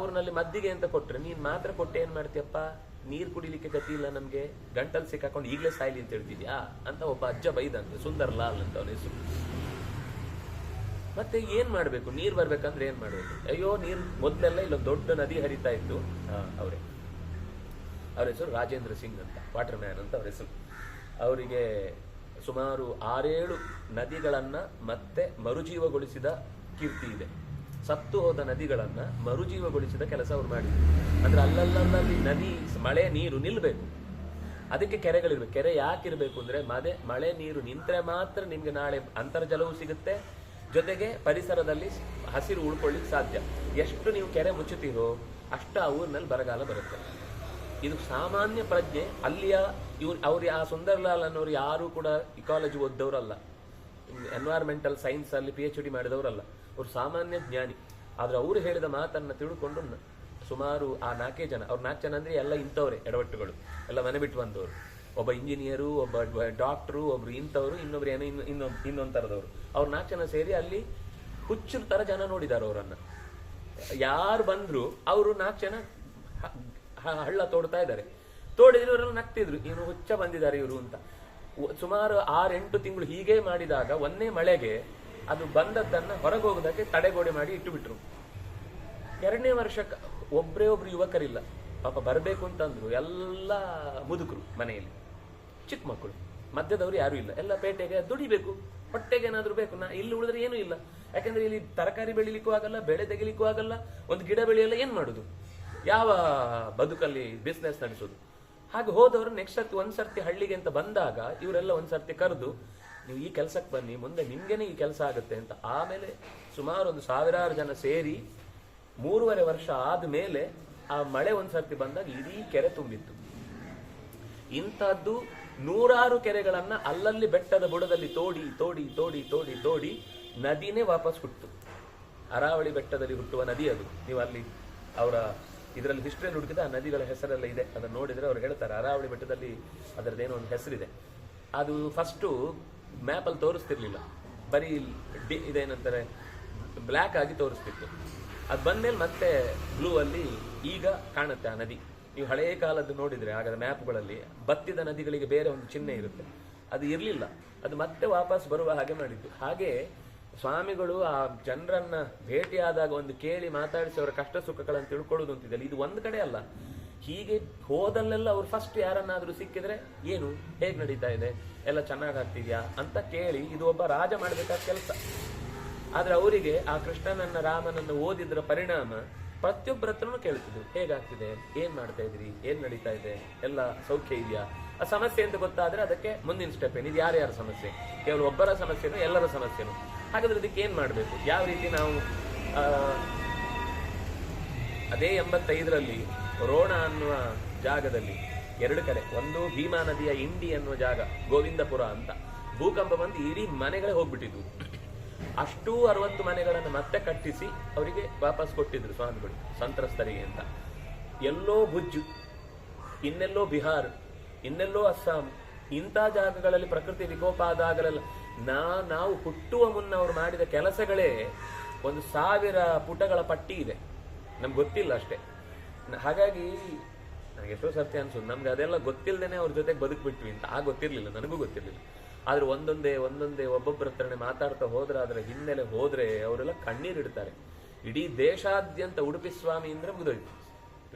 ಊರಿನಲ್ಲಿ ಮದ್ದಿಗೆ ಅಂತ ಕೊಟ್ರೆ, ನೀನ್ ಮಾತ್ರ ಕೊಟ್ಟೆ ಏನ್ ಮಾಡ್ತೀಯಪ್ಪ, ನೀರ್ ಕುಡಿಲಿಕ್ಕೆ ಗತಿ ಇಲ್ಲ ನಮ್ಗೆ, ಗಂಟಲ್ ಸಿಕ್ಕಾಕೊಂಡು ಈಗಲೇ ಸಾಯ್ಲಿ ಅಂತ ಹೇಳ್ತಿದ್ಯಾ ಅಂತ ಒಬ್ಬ ಅಜ್ಜ ಬೈದಂತೆ, ಸುಂದರ್ ಲಾಲ್ ಅಂತ ಅವನ ಹೆಸರು. ಮತ್ತೆ ಏನ್ ಮಾಡ್ಬೇಕು, ನೀರ್ ಬರ್ಬೇಕಂದ್ರೆ ಏನ್ ಮಾಡ್ಬೇಕು? ಅಯ್ಯೋ ನೀರ್ ಮೊದ್ಲೆಲ್ಲ ಇಲ್ಲೊಂದು ದೊಡ್ಡ ನದಿ ಹರಿತಾ ಇತ್ತು, ಅವ್ರ ಹೆಸರು ರಾಜೇಂದ್ರ ಸಿಂಗ್ ಅಂತ, ವಾಟರ್ ಮ್ಯಾನ್ ಅಂತ ಅವ್ರ ಹೆಸರು. ಅವರಿಗೆ ಸುಮಾರು 6-7 ನದಿಗಳನ್ನ ಮತ್ತೆ ಮರುಜೀವಗೊಳಿಸಿದ ಕೀರ್ತಿ ಇದೆ. ಸತ್ತು ಹೋದ ನದಿಗಳನ್ನ ಮರುಜೀವಗೊಳಿಸಿದ ಕೆಲಸ ಅವ್ರು ಮಾಡಿದ್ರು. ಅಂದ್ರೆ ಅಲ್ಲಲ್ಲಿ ನದಿ ಮಳೆ ನೀರು ನಿಲ್ಬೇಕು, ಅದಕ್ಕೆ ಕೆರೆಗಳಿರ್ಬೇಕು. ಕೆರೆ ಯಾಕಿರ್ಬೇಕು ಅಂದ್ರೆ ಮಳೆ ನೀರು ನಿಂತರೆ ಮಾತ್ರ ನಿಮ್ಗೆ ನಾಳೆ ಅಂತರ್ಜಲವೂ ಸಿಗುತ್ತೆ, ಜೊತೆಗೆ ಪರಿಸರದಲ್ಲಿ ಹಸಿರು ಉಳ್ಕೊಳ್ಳಿಕ್ಕೆ ಸಾಧ್ಯ. ಎಷ್ಟು ನೀವು ಕೆರೆ ಮುಚ್ಚುತ್ತೀರೋ ಅಷ್ಟು ಆ ಊರಿನಲ್ಲಿ ಬರಗಾಲ ಬರುತ್ತೆ. ಇದು ಸಾಮಾನ್ಯ ಪ್ರಜ್ಞೆ. ಅಲ್ಲಿಯ ಅವ್ರು ಆ ಸುಂದರ್ಲಾಲ್ ಅನ್ನೋರು ಯಾರು ಕೂಡ ಇಕಾಲಜಿ ಓದ್ದವರಲ್ಲ, ಎನ್ವೈರ್ಮೆಂಟಲ್ ಸೈನ್ಸ್ ಅಲ್ಲಿ PhD ಮಾಡಿದವರಲ್ಲ, ಅವ್ರು ಸಾಮಾನ್ಯ ಜ್ಞಾನಿ. ಆದ್ರೆ ಅವರು ಹೇಳಿದ ಮಾತನ್ನ ತಿಳ್ಕೊಂಡು ಸುಮಾರು ಆ 4 ಜನ, ಅವ್ರು 4 ಜನ ಅಂದ್ರೆ ಎಲ್ಲ ಇಂಥವ್ರೆ, ಎಡವಟ್ಟುಗಳು ಎಲ್ಲ ಮನೆ ಬಿಟ್ಟು ಬಂದವರು. ಒಬ್ಬ ಇಂಜಿನಿಯರು, ಒಬ್ಬ ಡಾಕ್ಟ್ರು, ಒಬ್ರು ಇಂಥವ್ರು, ಇನ್ನೊಬ್ರು ಏನೋ ಇನ್ನೊಂದ್ ತರದವರು. ಅವ್ರು 4 ಜನ ಸೇರಿ ಅಲ್ಲಿ ಹುಚ್ಚು ತರ ಜನ ನೋಡಿದಾರೆ ಅವರನ್ನ. ಯಾರು ಬಂದ್ರು ಅವರು 4 ಜನ ಹಳ್ಳ ತೋಡ್ತಾ ಇದ್ದಾರೆ. ತೋಡಿದ್ರು ಇವರೆಲ್ಲ ನಗ್ತಿದ್ರು, ಇವರು ಹುಚ್ಚ ಬಂದಿದ್ದಾರೆ ಇವರು ಅಂತ. ಸುಮಾರು 6-8 ತಿಂಗಳು ಹೀಗೆ ಮಾಡಿದಾಗ ಒಂದೇ ಮಳೆಗೆ ಅದು ಬಂದದ್ದನ್ನ ಹೊರಗೆ ಹೋಗೋದಕ್ಕೆ ತಡೆಗೋಡೆ ಮಾಡಿ ಇಟ್ಟು ಬಿಟ್ರು. 2ನೇ ವರ್ಷಕ್ಕೆ ಒಬ್ರು ಯುವಕರಿಲ್ಲ ಪಾಪ, ಬರಬೇಕು ಅಂತಂದ್ರು. ಎಲ್ಲ ಮುದುಕರು ಮನೆಯಲ್ಲಿ, ಚಿಕ್ಕ ಮಕ್ಕಳು, ಮಧ್ಯದವರು ಯಾರು ಇಲ್ಲ. ಎಲ್ಲ ಪೇಟೆಗೆ ದುಡಿಬೇಕು, ಹೊಟ್ಟೆಗೆ ಏನಾದ್ರು ಬೇಕು. ಇಲ್ಲಿ ಉಳಿದ್ರೆ ಏನೂ ಇಲ್ಲ. ಯಾಕಂದ್ರೆ ಇಲ್ಲಿ ತರಕಾರಿ ಬೆಳಿಲಿಕ್ಕೂ ಆಗಲ್ಲ, ಬೆಳೆ ತೆಗಿಲಿಕ್ಕೂ ಆಗಲ್ಲ, ಒಂದು ಗಿಡ ಬೆಳೆಯಲ್ಲ, ಏನ್ ಮಾಡುದು? ಯಾವ ಬದುಕಲ್ಲಿ ಬಿಸ್ನೆಸ್ ನಡೆಸೋದು? ಹಾಗೆ ಹೋದವರು ನೆಕ್ಸ್ಟ್ ಸರ್ತಿ ಒಂದ್ಸರ್ತಿ ಹಳ್ಳಿಗೆ ಅಂತ ಬಂದಾಗ ಇವರೆಲ್ಲ ಒಂದ್ಸರ್ತಿ ಕರೆದು, ನೀವು ಈ ಕೆಲಸಕ್ಕೆ ಬನ್ನಿ, ಮುಂದೆ ನಿಮ್ಗೇನೆ ಈ ಕೆಲಸ ಆಗುತ್ತೆ ಅಂತ. ಆಮೇಲೆ ಸುಮಾರು 1000 ಜನ ಸೇರಿ 3.5 ವರ್ಷ ಆದ್ಮೇಲೆ ಆ ಮಳೆ ಒಂದ್ಸರ್ತಿ ಬಂದಾಗ ಇಡೀ ಕೆರೆ ತುಂಬಿತ್ತು. ಇಂಥದ್ದು 100 ಕೆರೆಗಳನ್ನ ಅಲ್ಲಲ್ಲಿ ಬೆಟ್ಟದ ಬುಡದಲ್ಲಿ ತೋಡಿ ನದಿನೇ ವಾಪಸ್ ಹುಟ್ಟು. ಅರಾವಳಿ ಬೆಟ್ಟದಲ್ಲಿ ಹುಟ್ಟುವ ನದಿ ಅದು. ನೀವು ಅಲ್ಲಿ ಅವರ ಇದರಲ್ಲಿ ಹಿಸ್ಟ್ರಿಯಲ್ಲಿ ಹುಡುಕಿದ ಆ ನದಿಗಳ ಹೆಸರೆಲ್ಲ ಇದೆ, ಅದನ್ನು ನೋಡಿದ್ರೆ ಅವ್ರು ಹೇಳ್ತಾರೆ ಅರಾವಳಿ ಬೆಟ್ಟದಲ್ಲಿ ಅದರದ್ದೇನೋ ಒಂದು ಹೆಸರಿದೆ. ಅದು ಫಸ್ಟು ಮ್ಯಾಪಲ್ಲಿ ತೋರಿಸ್ತಿರ್ಲಿಲ್ಲ, ಬರೀ ಇದೇನಂತಾರೆ ಬ್ಲ್ಯಾಕ್ ಆಗಿ ತೋರಿಸ್ತಿತ್ತು. ಅದು ಬಂದ್ಮೇಲೆ ಮತ್ತೆ ಬ್ಲೂ ಅಲ್ಲಿ ಈಗ ಕಾಣುತ್ತೆ ಆ ನದಿ. ನೀವು ಹಳೆಯ ಕಾಲದ್ದು ನೋಡಿದ್ರೆ ಆಗದ ಮ್ಯಾಪ್ಗಳಲ್ಲಿ ಬತ್ತಿದ ನದಿಗಳಿಗೆ ಬೇರೆ ಒಂದು ಚಿಹ್ನೆ ಇರುತ್ತೆ, ಅದು ಇರಲಿಲ್ಲ. ಅದು ಮತ್ತೆ ವಾಪಸ್ ಬರುವ ಹಾಗೆ ಮಾಡಿದ್ದು. ಹಾಗೆ ಸ್ವಾಮಿಗಳು ಆ ಜನರನ್ನ ಭೇಟಿಯಾದಾಗ ಒಂದು ಕೇಳಿ ಮಾತಾಡಿಸಿ ಅವರ ಕಷ್ಟ ಸುಖಗಳನ್ನು ತಿಳ್ಕೊಳ್ಳೋದು ಅಂತಿದೆ. ಇದು ಒಂದು ಕಡೆ ಅಲ್ಲ, ಹೀಗೆ ಹೋದಲ್ಲೆಲ್ಲ ಅವ್ರು ಫಸ್ಟ್ ಯಾರನ್ನಾದ್ರೂ ಸಿಕ್ಕಿದ್ರೆ ಏನು, ಹೇಗ್ ನಡೀತಾ ಇದೆ, ಎಲ್ಲ ಚೆನ್ನಾಗಾಗ್ತಿದ್ಯಾ ಅಂತ ಕೇಳಿ, ಇದು ಒಬ್ಬ ರಾಜ ಮಾಡಬೇಕಾದ ಕೆಲಸ. ಆದ್ರೆ ಅವರಿಗೆ ಆ ಕೃಷ್ಣನನ್ನ ರಾಮನನ್ನ ಓದಿದ್ರ ಪರಿಣಾಮ ಪ್ರತಿಯೊಬ್ಬರ ಹತ್ರನೂ ಕೇಳ್ತಿದ್ರು, ಹೇಗಾಗ್ತಿದೆ, ಏನ್ ಮಾಡ್ತಾ ಇದ್ರಿ, ಏನ್ ನಡೀತಾ ಇದೆ, ಎಲ್ಲ ಸೌಖ್ಯ ಇದೆಯಾ. ಆ ಸಮಸ್ಯೆ ಅಂತ ಗೊತ್ತಾದ್ರೆ ಅದಕ್ಕೆ ಮುಂದಿನ ಸ್ಟೆಪ್ ಏನು, ಇದು ಯಾರ್ಯಾರ ಸಮಸ್ಯೆ, ಕೇವಲ ಒಬ್ಬರ ಸಮಸ್ಯೆನೋ ಎಲ್ಲರ ಸಮಸ್ಯೆನೋ, ಹಾಗಾದ್ರೆ ಅದಕ್ಕೆ ಏನ್ ಮಾಡ್ಬೇಕು, ಯಾವ ರೀತಿ ನಾವು ಅದೇ 85ರಲ್ಲಿ ರೋಣ ಅನ್ನುವ ಜಾಗದಲ್ಲಿ 2 ಕಡೆ, ಒಂದು ಭೀಮಾ ನದಿಯ ಇಂಡಿ ಅನ್ನುವ ಜಾಗ, ಗೋವಿಂದಪುರ ಅಂತ, ಭೂಕಂಪ ಬಂದು ಇಡೀ ಮನೆಗಳೇ ಹೋಗ್ಬಿಟ್ಟಿದ್ವು. ಅಷ್ಟೂ 60 ಮನೆಗಳನ್ನು ಮತ್ತೆ ಕಟ್ಟಿಸಿ ಅವರಿಗೆ ವಾಪಸ್ ಕೊಟ್ಟಿದ್ರು ಸ್ವಾಮಿಗಳು ಸಂತ್ರಸ್ತರಿಗೆ ಅಂತ. ಎಲ್ಲೋ ಭುಜ್, ಇನ್ನೆಲ್ಲೋ ಬಿಹಾರ್, ಇನ್ನೆಲ್ಲೋ ಅಸ್ಸಾಂ, ಇಂಥ ಜಾಗಗಳಲ್ಲಿ ಪ್ರಕೃತಿ ವಿಕೋಪ ಆದಾಗಲೆಲ್ಲ ನಾವು ಹುಟ್ಟುವ ಮುನ್ನ ಅವರು ಮಾಡಿದ ಕೆಲಸಗಳೇ 1000 ಪುಟಗಳ ಪಟ್ಟಿ ಇದೆ, ನಮ್ಗೆ ಗೊತ್ತಿಲ್ಲ ಅಷ್ಟೇ. ಹಾಗಾಗಿ ನನಗೆ ಎಷ್ಟೋ ಸರ್ತಿ ಅನ್ಸೋದು, ನಮ್ಗೆ ಅದೆಲ್ಲ ಗೊತ್ತಿಲ್ಲದೇನೆ ಅವ್ರ ಜೊತೆಗೆ ಬದುಕ್ಬಿಟ್ವಿ ಅಂತ. ಗೊತ್ತಿರ್ಲಿಲ್ಲ, ನನಗೂ ಗೊತ್ತಿರ್ಲಿಲ್ಲ. ಆದ್ರೆ ಒಂದೊಂದೇ ಒಬ್ಬೊಬ್ಬರ ಹತ್ರನೇ ಮಾತಾಡ್ತಾ ಹೋದ್ರೆ, ಅದರ ಹಿನ್ನೆಲೆ ಹೋದ್ರೆ ಅವರೆಲ್ಲ ಕಣ್ಣೀರಿಡ್ತಾರೆ. ಇಡೀ ದೇಶಾದ್ಯಂತ ಉಡುಪಿ ಸ್ವಾಮಿ ಅಂದ್ರೆ ಮುಗಿದೋಯ್ತು.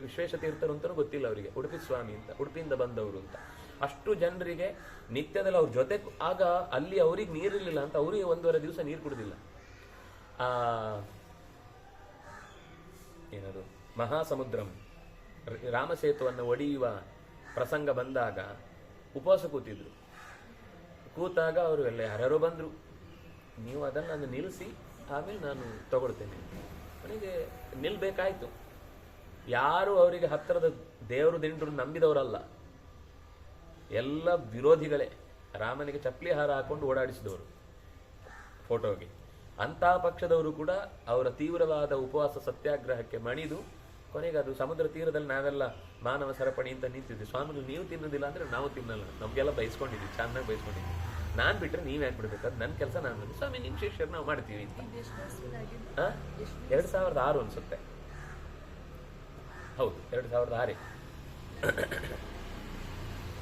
ವಿಶ್ವೇಶತೀರ್ಥರು ಅಂತಲೂ ಗೊತ್ತಿಲ್ಲ ಅವರಿಗೆ, ಉಡುಪಿ ಸ್ವಾಮಿ ಅಂತ, ಉಡುಪಿಯಿಂದ ಬಂದವರು ಅಂತ. ಅಷ್ಟು ಜನರಿಗೆ ನಿತ್ಯದಲ್ಲಿ ಅವ್ರ ಜೊತೆ. ಆಗ ಅಲ್ಲಿ ಅವ್ರಿಗೆ ನೀರಿರ್ಲಿಲ್ಲ ಅಂತ ಅವ್ರಿಗೆ 1.5 ದಿವಸ ನೀರು ಕುಡಿದಿಲ್ಲ. ಏನದು ಮಹಾಸಮುದ್ರಂ ರಾಮಸೇತುವನ್ನು ಒಡೆಯುವ ಪ್ರಸಂಗ ಬಂದಾಗ ಉಪವಾಸ ಕೂತಿದ್ರು. ಕೂತಾಗ ಅವರು ಎಲ್ಲ ಯಾರ್ಯಾರೋ ಬಂದ್ರು, ನೀವು ಅದನ್ನು ನಾನು ನಿಲ್ಲಿಸಿ ಆಮೇಲೆ ನಾನು ತಗೊಳ್ತೇನೆ. ನನಗೆ ನಿಲ್ಬೇಕಾಯ್ತು. ಯಾರು ಅವರಿಗೆ ಹತ್ತಿರದ ದೇವರು ದಿಂಡ್ರು ನಂಬಿದವರಲ್ಲ, ಎಲ್ಲ ವಿರೋಧಿಗಳೇ. ರಾಮನಿಗೆ ಚಪ್ಪಲಿ ಹಾರ ಹಾಕೊಂಡು ಓಡಾಡಿಸಿದವರು ಫೋಟೋಗೆ. ಅಂಥ ಪಕ್ಷದವರು ಕೂಡ ಅವರ ತೀವ್ರವಾದ ಉಪವಾಸ ಸತ್ಯಾಗ್ರಹಕ್ಕೆ ಮಣಿದು ಕೊನೆಗೆ ಅದು ಸಮುದ್ರ ತೀರದಲ್ಲಿ ನಾವೆಲ್ಲ ಮಾನವ ಸರಪಣಿ ಅಂತ ನಿಂತಿದ್ವಿ. ಸ್ವಾಮಿಗಳು ನೀವು ತಿನ್ನೋದಿಲ್ಲ ಅಂದ್ರೆ ನಾವು ತಿನ್ನಲ್ಲ, ನಮ್ಗೆಲ್ಲ ಬಯಸ್ಕೊಂಡಿದ್ವಿ, ಚೆನ್ನಾಗಿ ಬಯಸ್ಕೊಂಡಿದ್ವಿ. ನಾನ್ ಬಿಟ್ರೆ ನೀವ್ ಯಾಕೆ ಬಿಡ್ಬೇಕು, ಅದು ನನ್ನ ಕೆಲಸ. ನಾನು ಸ್ವಾಮಿ ನಿಮ್ ಶಿಷ್ಯರು ನಾವು ಮಾಡ್ತೀವಿ ಅಂತ. 2006 ಅನ್ಸುತ್ತೆ, ಹೌದು 2006.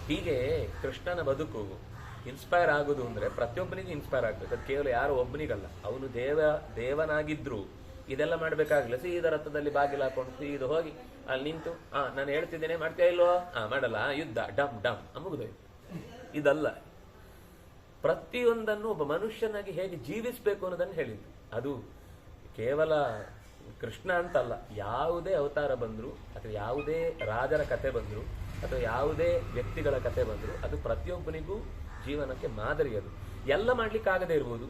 ಹೀಗೆ ಕೃಷ್ಣನ ಬದುಕು ಇನ್ಸ್ಪೈರ್ ಆಗುದು ಅಂದ್ರೆ ಪ್ರತಿಯೊಬ್ಬನಿಗೂ ಇನ್ಸ್ಪೈರ್ ಆಗ್ಬೇಕು. ಅದು ಕೇವಲ ಯಾರೋ ಒಬ್ಬನಿಗಲ್ಲ. ಅವನು ದೇವನಾಗಿದ್ರು ಇದೆಲ್ಲ ಮಾಡ್ಬೇಕಾಗಿಲ್ಲ. ಸೀದಾ ರಥದಲ್ಲಿ ಬಾಗಿಲು ಹಾಕೊಂಡು ಸೀದಾ ಹೋಗಿ ಅಲ್ಲಿ ನಿಂತು ನಾನು ಹೇಳ್ತಿದ್ದೇನೆ ಮಾಡ್ತೀಯ ಇಲ್ವೋ, ಮಾಡಲ್ಲ, ಯುದ್ಧ ಡಮ್ ಡಮ್ ಮುಗಿದೋಯ್ತು. ಇದಲ್ಲ. ಪ್ರತಿಯೊಂದನ್ನು ಒಬ್ಬ ಮನುಷ್ಯನಾಗಿ ಹೇಗೆ ಜೀವಿಸಬೇಕು ಅನ್ನೋದನ್ನು ಹೇಳಿದ್ದು. ಅದು ಕೇವಲ ಕೃಷ್ಣ ಅಂತಲ್ಲ, ಯಾವುದೇ ಅವತಾರ ಬಂದ್ರು ಅಥವಾ ಯಾವುದೇ ರಾಜರ ಕತೆ ಬಂದ್ರು ಅಥವಾ ಯಾವುದೇ ವ್ಯಕ್ತಿಗಳ ಕತೆ ಬಂದ್ರು ಅದು ಪ್ರತಿಯೊಬ್ಬನಿಗೂ ಜೀವನಕ್ಕೆ ಮಾದರಿ. ಅದು ಎಲ್ಲ ಮಾಡ್ಲಿಕ್ಕೆ ಆಗದೆ ಇರ್ಬೋದು.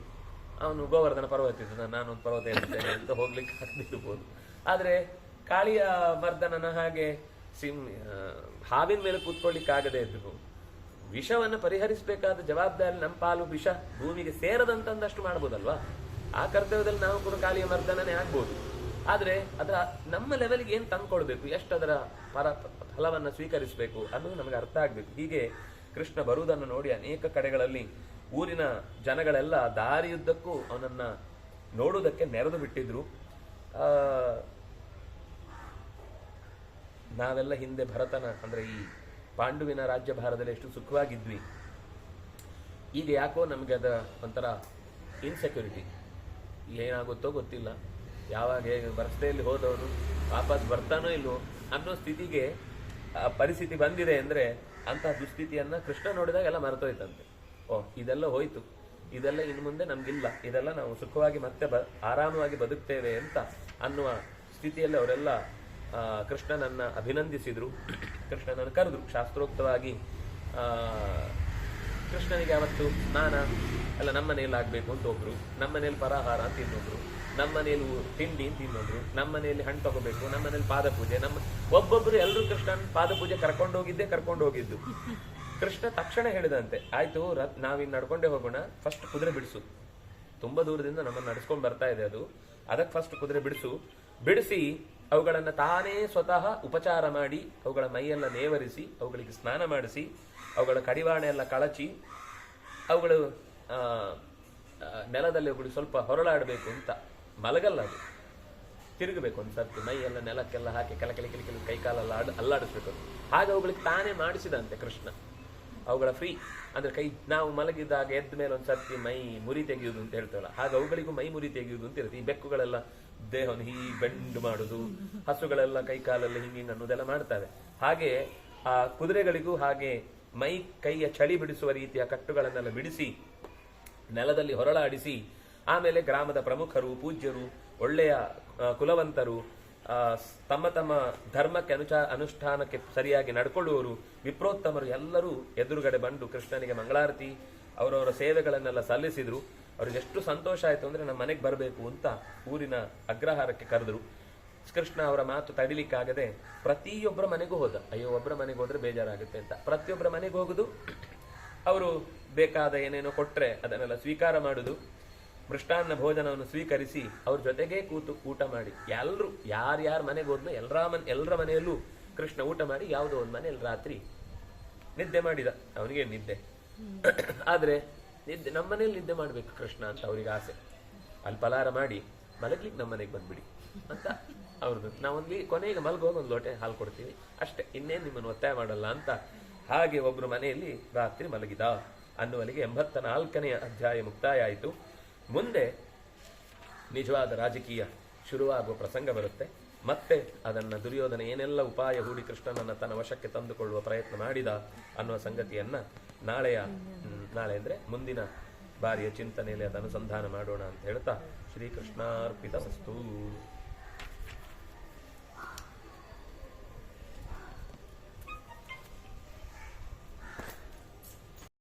ಅವನು ಗೋವರ್ಧನ ಪರ್ವತ ಇದ್ದ, ನಾನೊಂದು ಪರ್ವತ ಇರ್ತೇನೆ ಅಂತ ಹೋಗ್ಲಿಕ್ಕೆ ಆಗದೆ ಇರ್ಬೋದು. ಆದ್ರೆ ಕಾಳಿಯ ಮರ್ದನನ ಹಾಗೆ ಹಾವಿನ ಮೇಲೆ ಕೂತ್ಕೊಳ್ಳಿಕ್ಕೆ ಆಗದೆ ಇದ್ರು ವಿಷವನ್ನು ಪರಿಹರಿಸಬೇಕಾದ ಜವಾಬ್ದಾರಿ ನಮ್ಮ ಪಾಲು. ವಿಷ ಭೂಮಿಗೆ ಸೇರದಂತಂದಷ್ಟು ಮಾಡ್ಬೋದಲ್ವಾ? ಆ ಕರ್ತವ್ಯದಲ್ಲಿ ನಾವು ಕೂಡ ಕಾಳಿಯ ಮರ್ದನನೇ ಆಗ್ಬೋದು. ಆದ್ರೆ ಅದರ ನಮ್ಮ ಲೆವೆಲ್ಗೆ ಏನ್ ತಂದ್ಕೊಳ್ಬೇಕು, ಎಷ್ಟು ಅದರ ಫಲವನ್ನ ಸ್ವೀಕರಿಸಬೇಕು ಅನ್ನೋದು ನಮಗೆ ಅರ್ಥ ಆಗ್ಬೇಕು. ಹೀಗೆ ಕೃಷ್ಣ ಬರುವುದನ್ನು ನೋಡಿ ಅನೇಕ ಕಡೆಗಳಲ್ಲಿ ಊರಿನ ಜನಗಳೆಲ್ಲ ದಾರಿಯುದ್ದಕ್ಕೂ ಅವನನ್ನ ನೋಡುವುದಕ್ಕೆ ನೆರೆದು ಬಿಟ್ಟಿದ್ರು. ನಾವೆಲ್ಲ ಹಿಂದೆ ಭರತನ ಅಂದ್ರೆ ಈ ಪಾಂಡುವಿನ ರಾಜ್ಯಭಾರದಲ್ಲಿ ಎಷ್ಟು ಸುಖವಾಗಿದ್ವಿ, ಈಗ ಯಾಕೋ ನಮ್ಗೆ ಅದ ಒಂಥರ ಇನ್ಸೆಕ್ಯೂರಿಟಿ. ಏನಾಗುತ್ತೋ ಗೊತ್ತಿಲ್ಲ, ಯಾವಾಗ ಹೇಗೆ ರಸ್ತೆಯಲ್ಲಿ ಹೋದವನು ವಾಪಸ್ ಬರ್ತಾನೋ ಇಲ್ವೋ ಅನ್ನೋ ಸ್ಥಿತಿಗೆ ಪರಿಸ್ಥಿತಿ ಬಂದಿದೆ. ಅಂದ್ರೆ ಅಂತಹ ದುಸ್ಥಿತಿಯನ್ನ ಕೃಷ್ಣ ನೋಡಿದಾಗ ಎಲ್ಲ ಮರೆತೋಯ್ತಂತೆ. ಇದೆಲ್ಲ ಹೋಯ್ತು, ಇದೆಲ್ಲ ಇನ್ನು ಮುಂದೆ ನಮ್ಗಿಲ್ಲ, ಇದೆಲ್ಲ ನಾವು ಸುಖವಾಗಿ ಮತ್ತೆ ಆರಾಮವಾಗಿ ಬದುಕ್ತೇವೆ ಅಂತ ಅನ್ನುವ ಸ್ಥಿತಿಯಲ್ಲಿ ಅವರೆಲ್ಲ ಕೃಷ್ಣನನ್ನ ಅಭಿನಂದಿಸಿದ್ರು, ಕೃಷ್ಣನನ್ನು ಕರೆದ್ರು. ಶಾಸ್ತ್ರೋಕ್ತವಾಗಿ ಕೃಷ್ಣನಿಗೆ ಅವತ್ತು ಸ್ನಾನ ಎಲ್ಲ ನಮ್ಮ ಮನೆಯಲ್ಲಿ ಆಗ್ಬೇಕು ಅಂತ ಒಬ್ರು, ನಮ್ಮ ಮನೇಲಿ ಪರಾಹಾರ ಅಂತ ಇನ್ನೊಬ್ರು, ನಮ್ಮ ಮನೇಲಿ ತಿಂಡಿ ಅಂತ ಇನ್ನೊಬ್ರು, ನಮ್ಮ ಮನೆಯಲ್ಲಿ ಹಣ್ಣು ತಗೋಬೇಕು, ನಮ್ಮ ಮನೇಲಿ ಪಾದಪೂಜೆ, ಒಬ್ಬೊಬ್ರು ಎಲ್ಲರೂ ಕೃಷ್ಣನ್ ಪಾದಪೂಜೆ ಕರ್ಕೊಂಡು ಹೋಗಿದ್ದು. ಕೃಷ್ಣ ತಕ್ಷಣ ಹೇಳಿದಂತೆ, ಆಯ್ತು ನಾವಿನ್ ನಡ್ಕೊಂಡೇ ಹೋಗೋಣ, ಫಸ್ಟ್ ಕುದುರೆ ಬಿಡಿಸು, ತುಂಬಾ ದೂರದಿಂದ ನಮ್ಮನ್ನು ನಡ್ಸ್ಕೊಂಡ್ ಬರ್ತಾ ಇದೆ ಅದು, ಅದಕ್ಕೆ ಫಸ್ಟ್ ಕುದುರೆ ಬಿಡಿಸಿ ಅವುಗಳನ್ನ ತಾನೇ ಸ್ವತಃ ಉಪಚಾರ ಮಾಡಿ ಅವುಗಳ ಮೈಯೆಲ್ಲ ನೇವರಿಸಿ ಅವುಗಳಿಗೆ ಸ್ನಾನ ಮಾಡಿಸಿ ಅವುಗಳ ಕಡಿವಾಣ ಎಲ್ಲ ಕಳಚಿ ಅವುಗಳು ನೆಲದಲ್ಲಿ ಅವುಗಳು ಸ್ವಲ್ಪ ಹೊರಳಾಡಬೇಕು ಅಂತ ಮಲಗಲ್ಲ, ಅದು ತಿರುಗಬೇಕು ಒಂದ್ಸರ್ತಿ, ಮೈಯೆಲ್ಲ ನೆಲಕ್ಕೆಲ್ಲ ಹಾಕಿ ಕೆಲ ಕೈಕಾಲೆಲ್ಲ ಅಲ್ಲಾಡಿಸ್ಬೇಕು. ಹಾಗೆ ಅವುಗಳಿಗೆ ತಾನೇ ಮಾಡಿಸಿದಂತೆ ಕೃಷ್ಣ. ಅವುಗಳ ಫ್ರೀ ಅಂದ್ರೆ ನಾವು ಮಲಗಿದಾಗ ಎದ್ದ ಮೇಲೆ ಒಂದ್ಸರ್ತಿ ಮೈ ಮುರಿ ತೆಗೆಯುವುದು ಅಂತ ಹೇಳ್ತೇವಲ್ಲ, ಹಾಗೆ ಅವುಗಳಿಗೂ ಮೈ ಮುರಿ ತೆಗೆಯುವುದು ಅಂತ ಇರುತ್ತೆ. ಈ ಬೆಕ್ಕುಗಳೆಲ್ಲ ದೇಹವನ್ನು ಹೀಗೆ ಬೆಂಡು ಮಾಡುದು, ಹಸುಗಳೆಲ್ಲ ಕೈಕಾಲೆಲ್ಲ ಹಿಂಗಿಂಗ್ ಅನ್ನೋದೆಲ್ಲ ಮಾಡ್ತವೆ. ಹಾಗೆ ಆ ಕುದುರೆಗಳಿಗೂ ಹಾಗೆ ಕೈಯ ಚಳಿ ಬಿಡಿಸುವ ರೀತಿಯ ಕಟ್ಟುಗಳನ್ನೆಲ್ಲ ಬಿಡಿಸಿ ನೆಲದಲ್ಲಿ ಹೊರಳಾಡಿಸಿ, ಆಮೇಲೆ ಗ್ರಾಮದ ಪ್ರಮುಖರು, ಪೂಜ್ಯರು, ಒಳ್ಳೆಯ ಕುಲವಂತರು, ತಮ್ಮ ತಮ್ಮ ಧರ್ಮಕ್ಕೆ ಅನುಷ್ಠಾನಕ್ಕೆ ಸರಿಯಾಗಿ ನಡ್ಕೊಳ್ಳುವವರು, ವಿಪ್ರೋತ್ತಮರು ಎಲ್ಲರೂ ಎದುರುಗಡೆ ಬಂದು ಕೃಷ್ಣನಿಗೆ ಮಂಗಳಾರತಿ ಅವರವರ ಸೇವೆಗಳನ್ನೆಲ್ಲ ಸಲ್ಲಿಸಿದ್ರು. ಅವ್ರಿಗೆ ಎಷ್ಟು ಸಂತೋಷ ಆಯ್ತು ಅಂದ್ರೆ ನಮ್ಮ ಮನೆಗೆ ಬರಬೇಕು ಅಂತ ಊರಿನ ಅಗ್ರಹಾರಕ್ಕೆ ಕರೆದ್ರು. ಕೃಷ್ಣ ಅವರ ಮಾತು ತಡಿಲಿಕ್ಕಾಗದೆ ಪ್ರತಿಯೊಬ್ಬರ ಮನೆಗೂ ಹೋದ. ಅಯ್ಯೋ, ಒಬ್ಬರ ಮನೆಗೆ ಹೋದ್ರೆ ಬೇಜಾರಾಗುತ್ತೆ ಅಂತ ಪ್ರತಿಯೊಬ್ಬರ ಮನೆಗೆ ಹೋಗುದು, ಅವರು ಬೇಕಾದ ಏನೇನೋ ಕೊಟ್ರೆ ಅದನ್ನೆಲ್ಲ ಸ್ವೀಕಾರ ಮಾಡುದು, ಮೃಷ್ಟಾನ್ನ ಭೋಜನವನ್ನು ಸ್ವೀಕರಿಸಿ ಅವ್ರ ಜೊತೆಗೆ ಕೂತು ಊಟ ಮಾಡಿ, ಎಲ್ರು ಯಾರ್ಯಾರ ಮನೆಗೆ ಹೋದ್ನೋ ಎಲ್ಲರ ಮನೆಯಲ್ಲೂ ಕೃಷ್ಣ ಊಟ ಮಾಡಿ ಯಾವುದೋ ಒಂದು ಮನೆಯಲ್ಲಿ ರಾತ್ರಿ ನಿದ್ದೆ ಮಾಡಿದ. ಅವನಿಗೆ ನಿದ್ದೆ ಆದ್ರೆ ನಮ್ಮ ಮನೇಲಿ ನಿದ್ದೆ ಮಾಡ್ಬೇಕು ಕೃಷ್ಣ ಅಂತ ಅವ್ರಿಗೆ ಆಸೆ. ಅಲ್ಲಿ ಫಲಾರ ಮಾಡಿ ಮಲಗ್ಲಿಕ್ಕೆ ನಮ್ಮ ಮನೆಗೆ ಬಂದ್ಬಿಡಿ ಅಂತ ಅವ್ರದ್ದು. ನಾವೊಂದು ಕೊನೆಗೆ ಮಲಗುವಾಗ ಒಂದು ಲೋಟೆ ಹಾಲು ಕೊಡ್ತೀವಿ ಅಷ್ಟೇ, ಇನ್ನೇನು ನಿಮ್ಮನ್ನು ಒತ್ತಾಯ ಮಾಡಲ್ಲ ಅಂತ. ಹಾಗೆ ಒಬ್ರು ಮನೆಯಲ್ಲಿ ರಾತ್ರಿ ಮಲಗಿದ ಅನ್ನುವಲ್ಲಿಗೆ 84ನೇ ಅಧ್ಯಾಯ ಮುಕ್ತಾಯ ಆಯಿತು. ಮುಂದೆ ನಿಜವಾದ ರಾಜಕೀಯ ಶುರುವಾಗುವ ಪ್ರಸಂಗ ಬರುತ್ತೆ. ಮತ್ತೆ ಅದನ್ನ ದುರ್ಯೋಧನ ಏನೆಲ್ಲ ಉಪಾಯ ಹೂಡಿ ಕೃಷ್ಣನನ್ನ ತನ್ನ ವಶಕ್ಕೆ ತಂದುಕೊಳ್ಳುವ ಪ್ರಯತ್ನ ಮಾಡಿದ ಅನ್ನುವ ಸಂಗತಿಯನ್ನ ನಾಳೆ ಅಂದ್ರೆ ಮುಂದಿನ ಬಾರಿಯ ಚಿಂತನೆಯಲ್ಲಿ ಅದನ್ನು ಅನುಸಂಧಾನ ಮಾಡೋಣ ಅಂತ ಹೇಳ್ತಾ ಶ್ರೀಕೃಷ್ಣಾರ್ಪಿತಮಸ್ತು.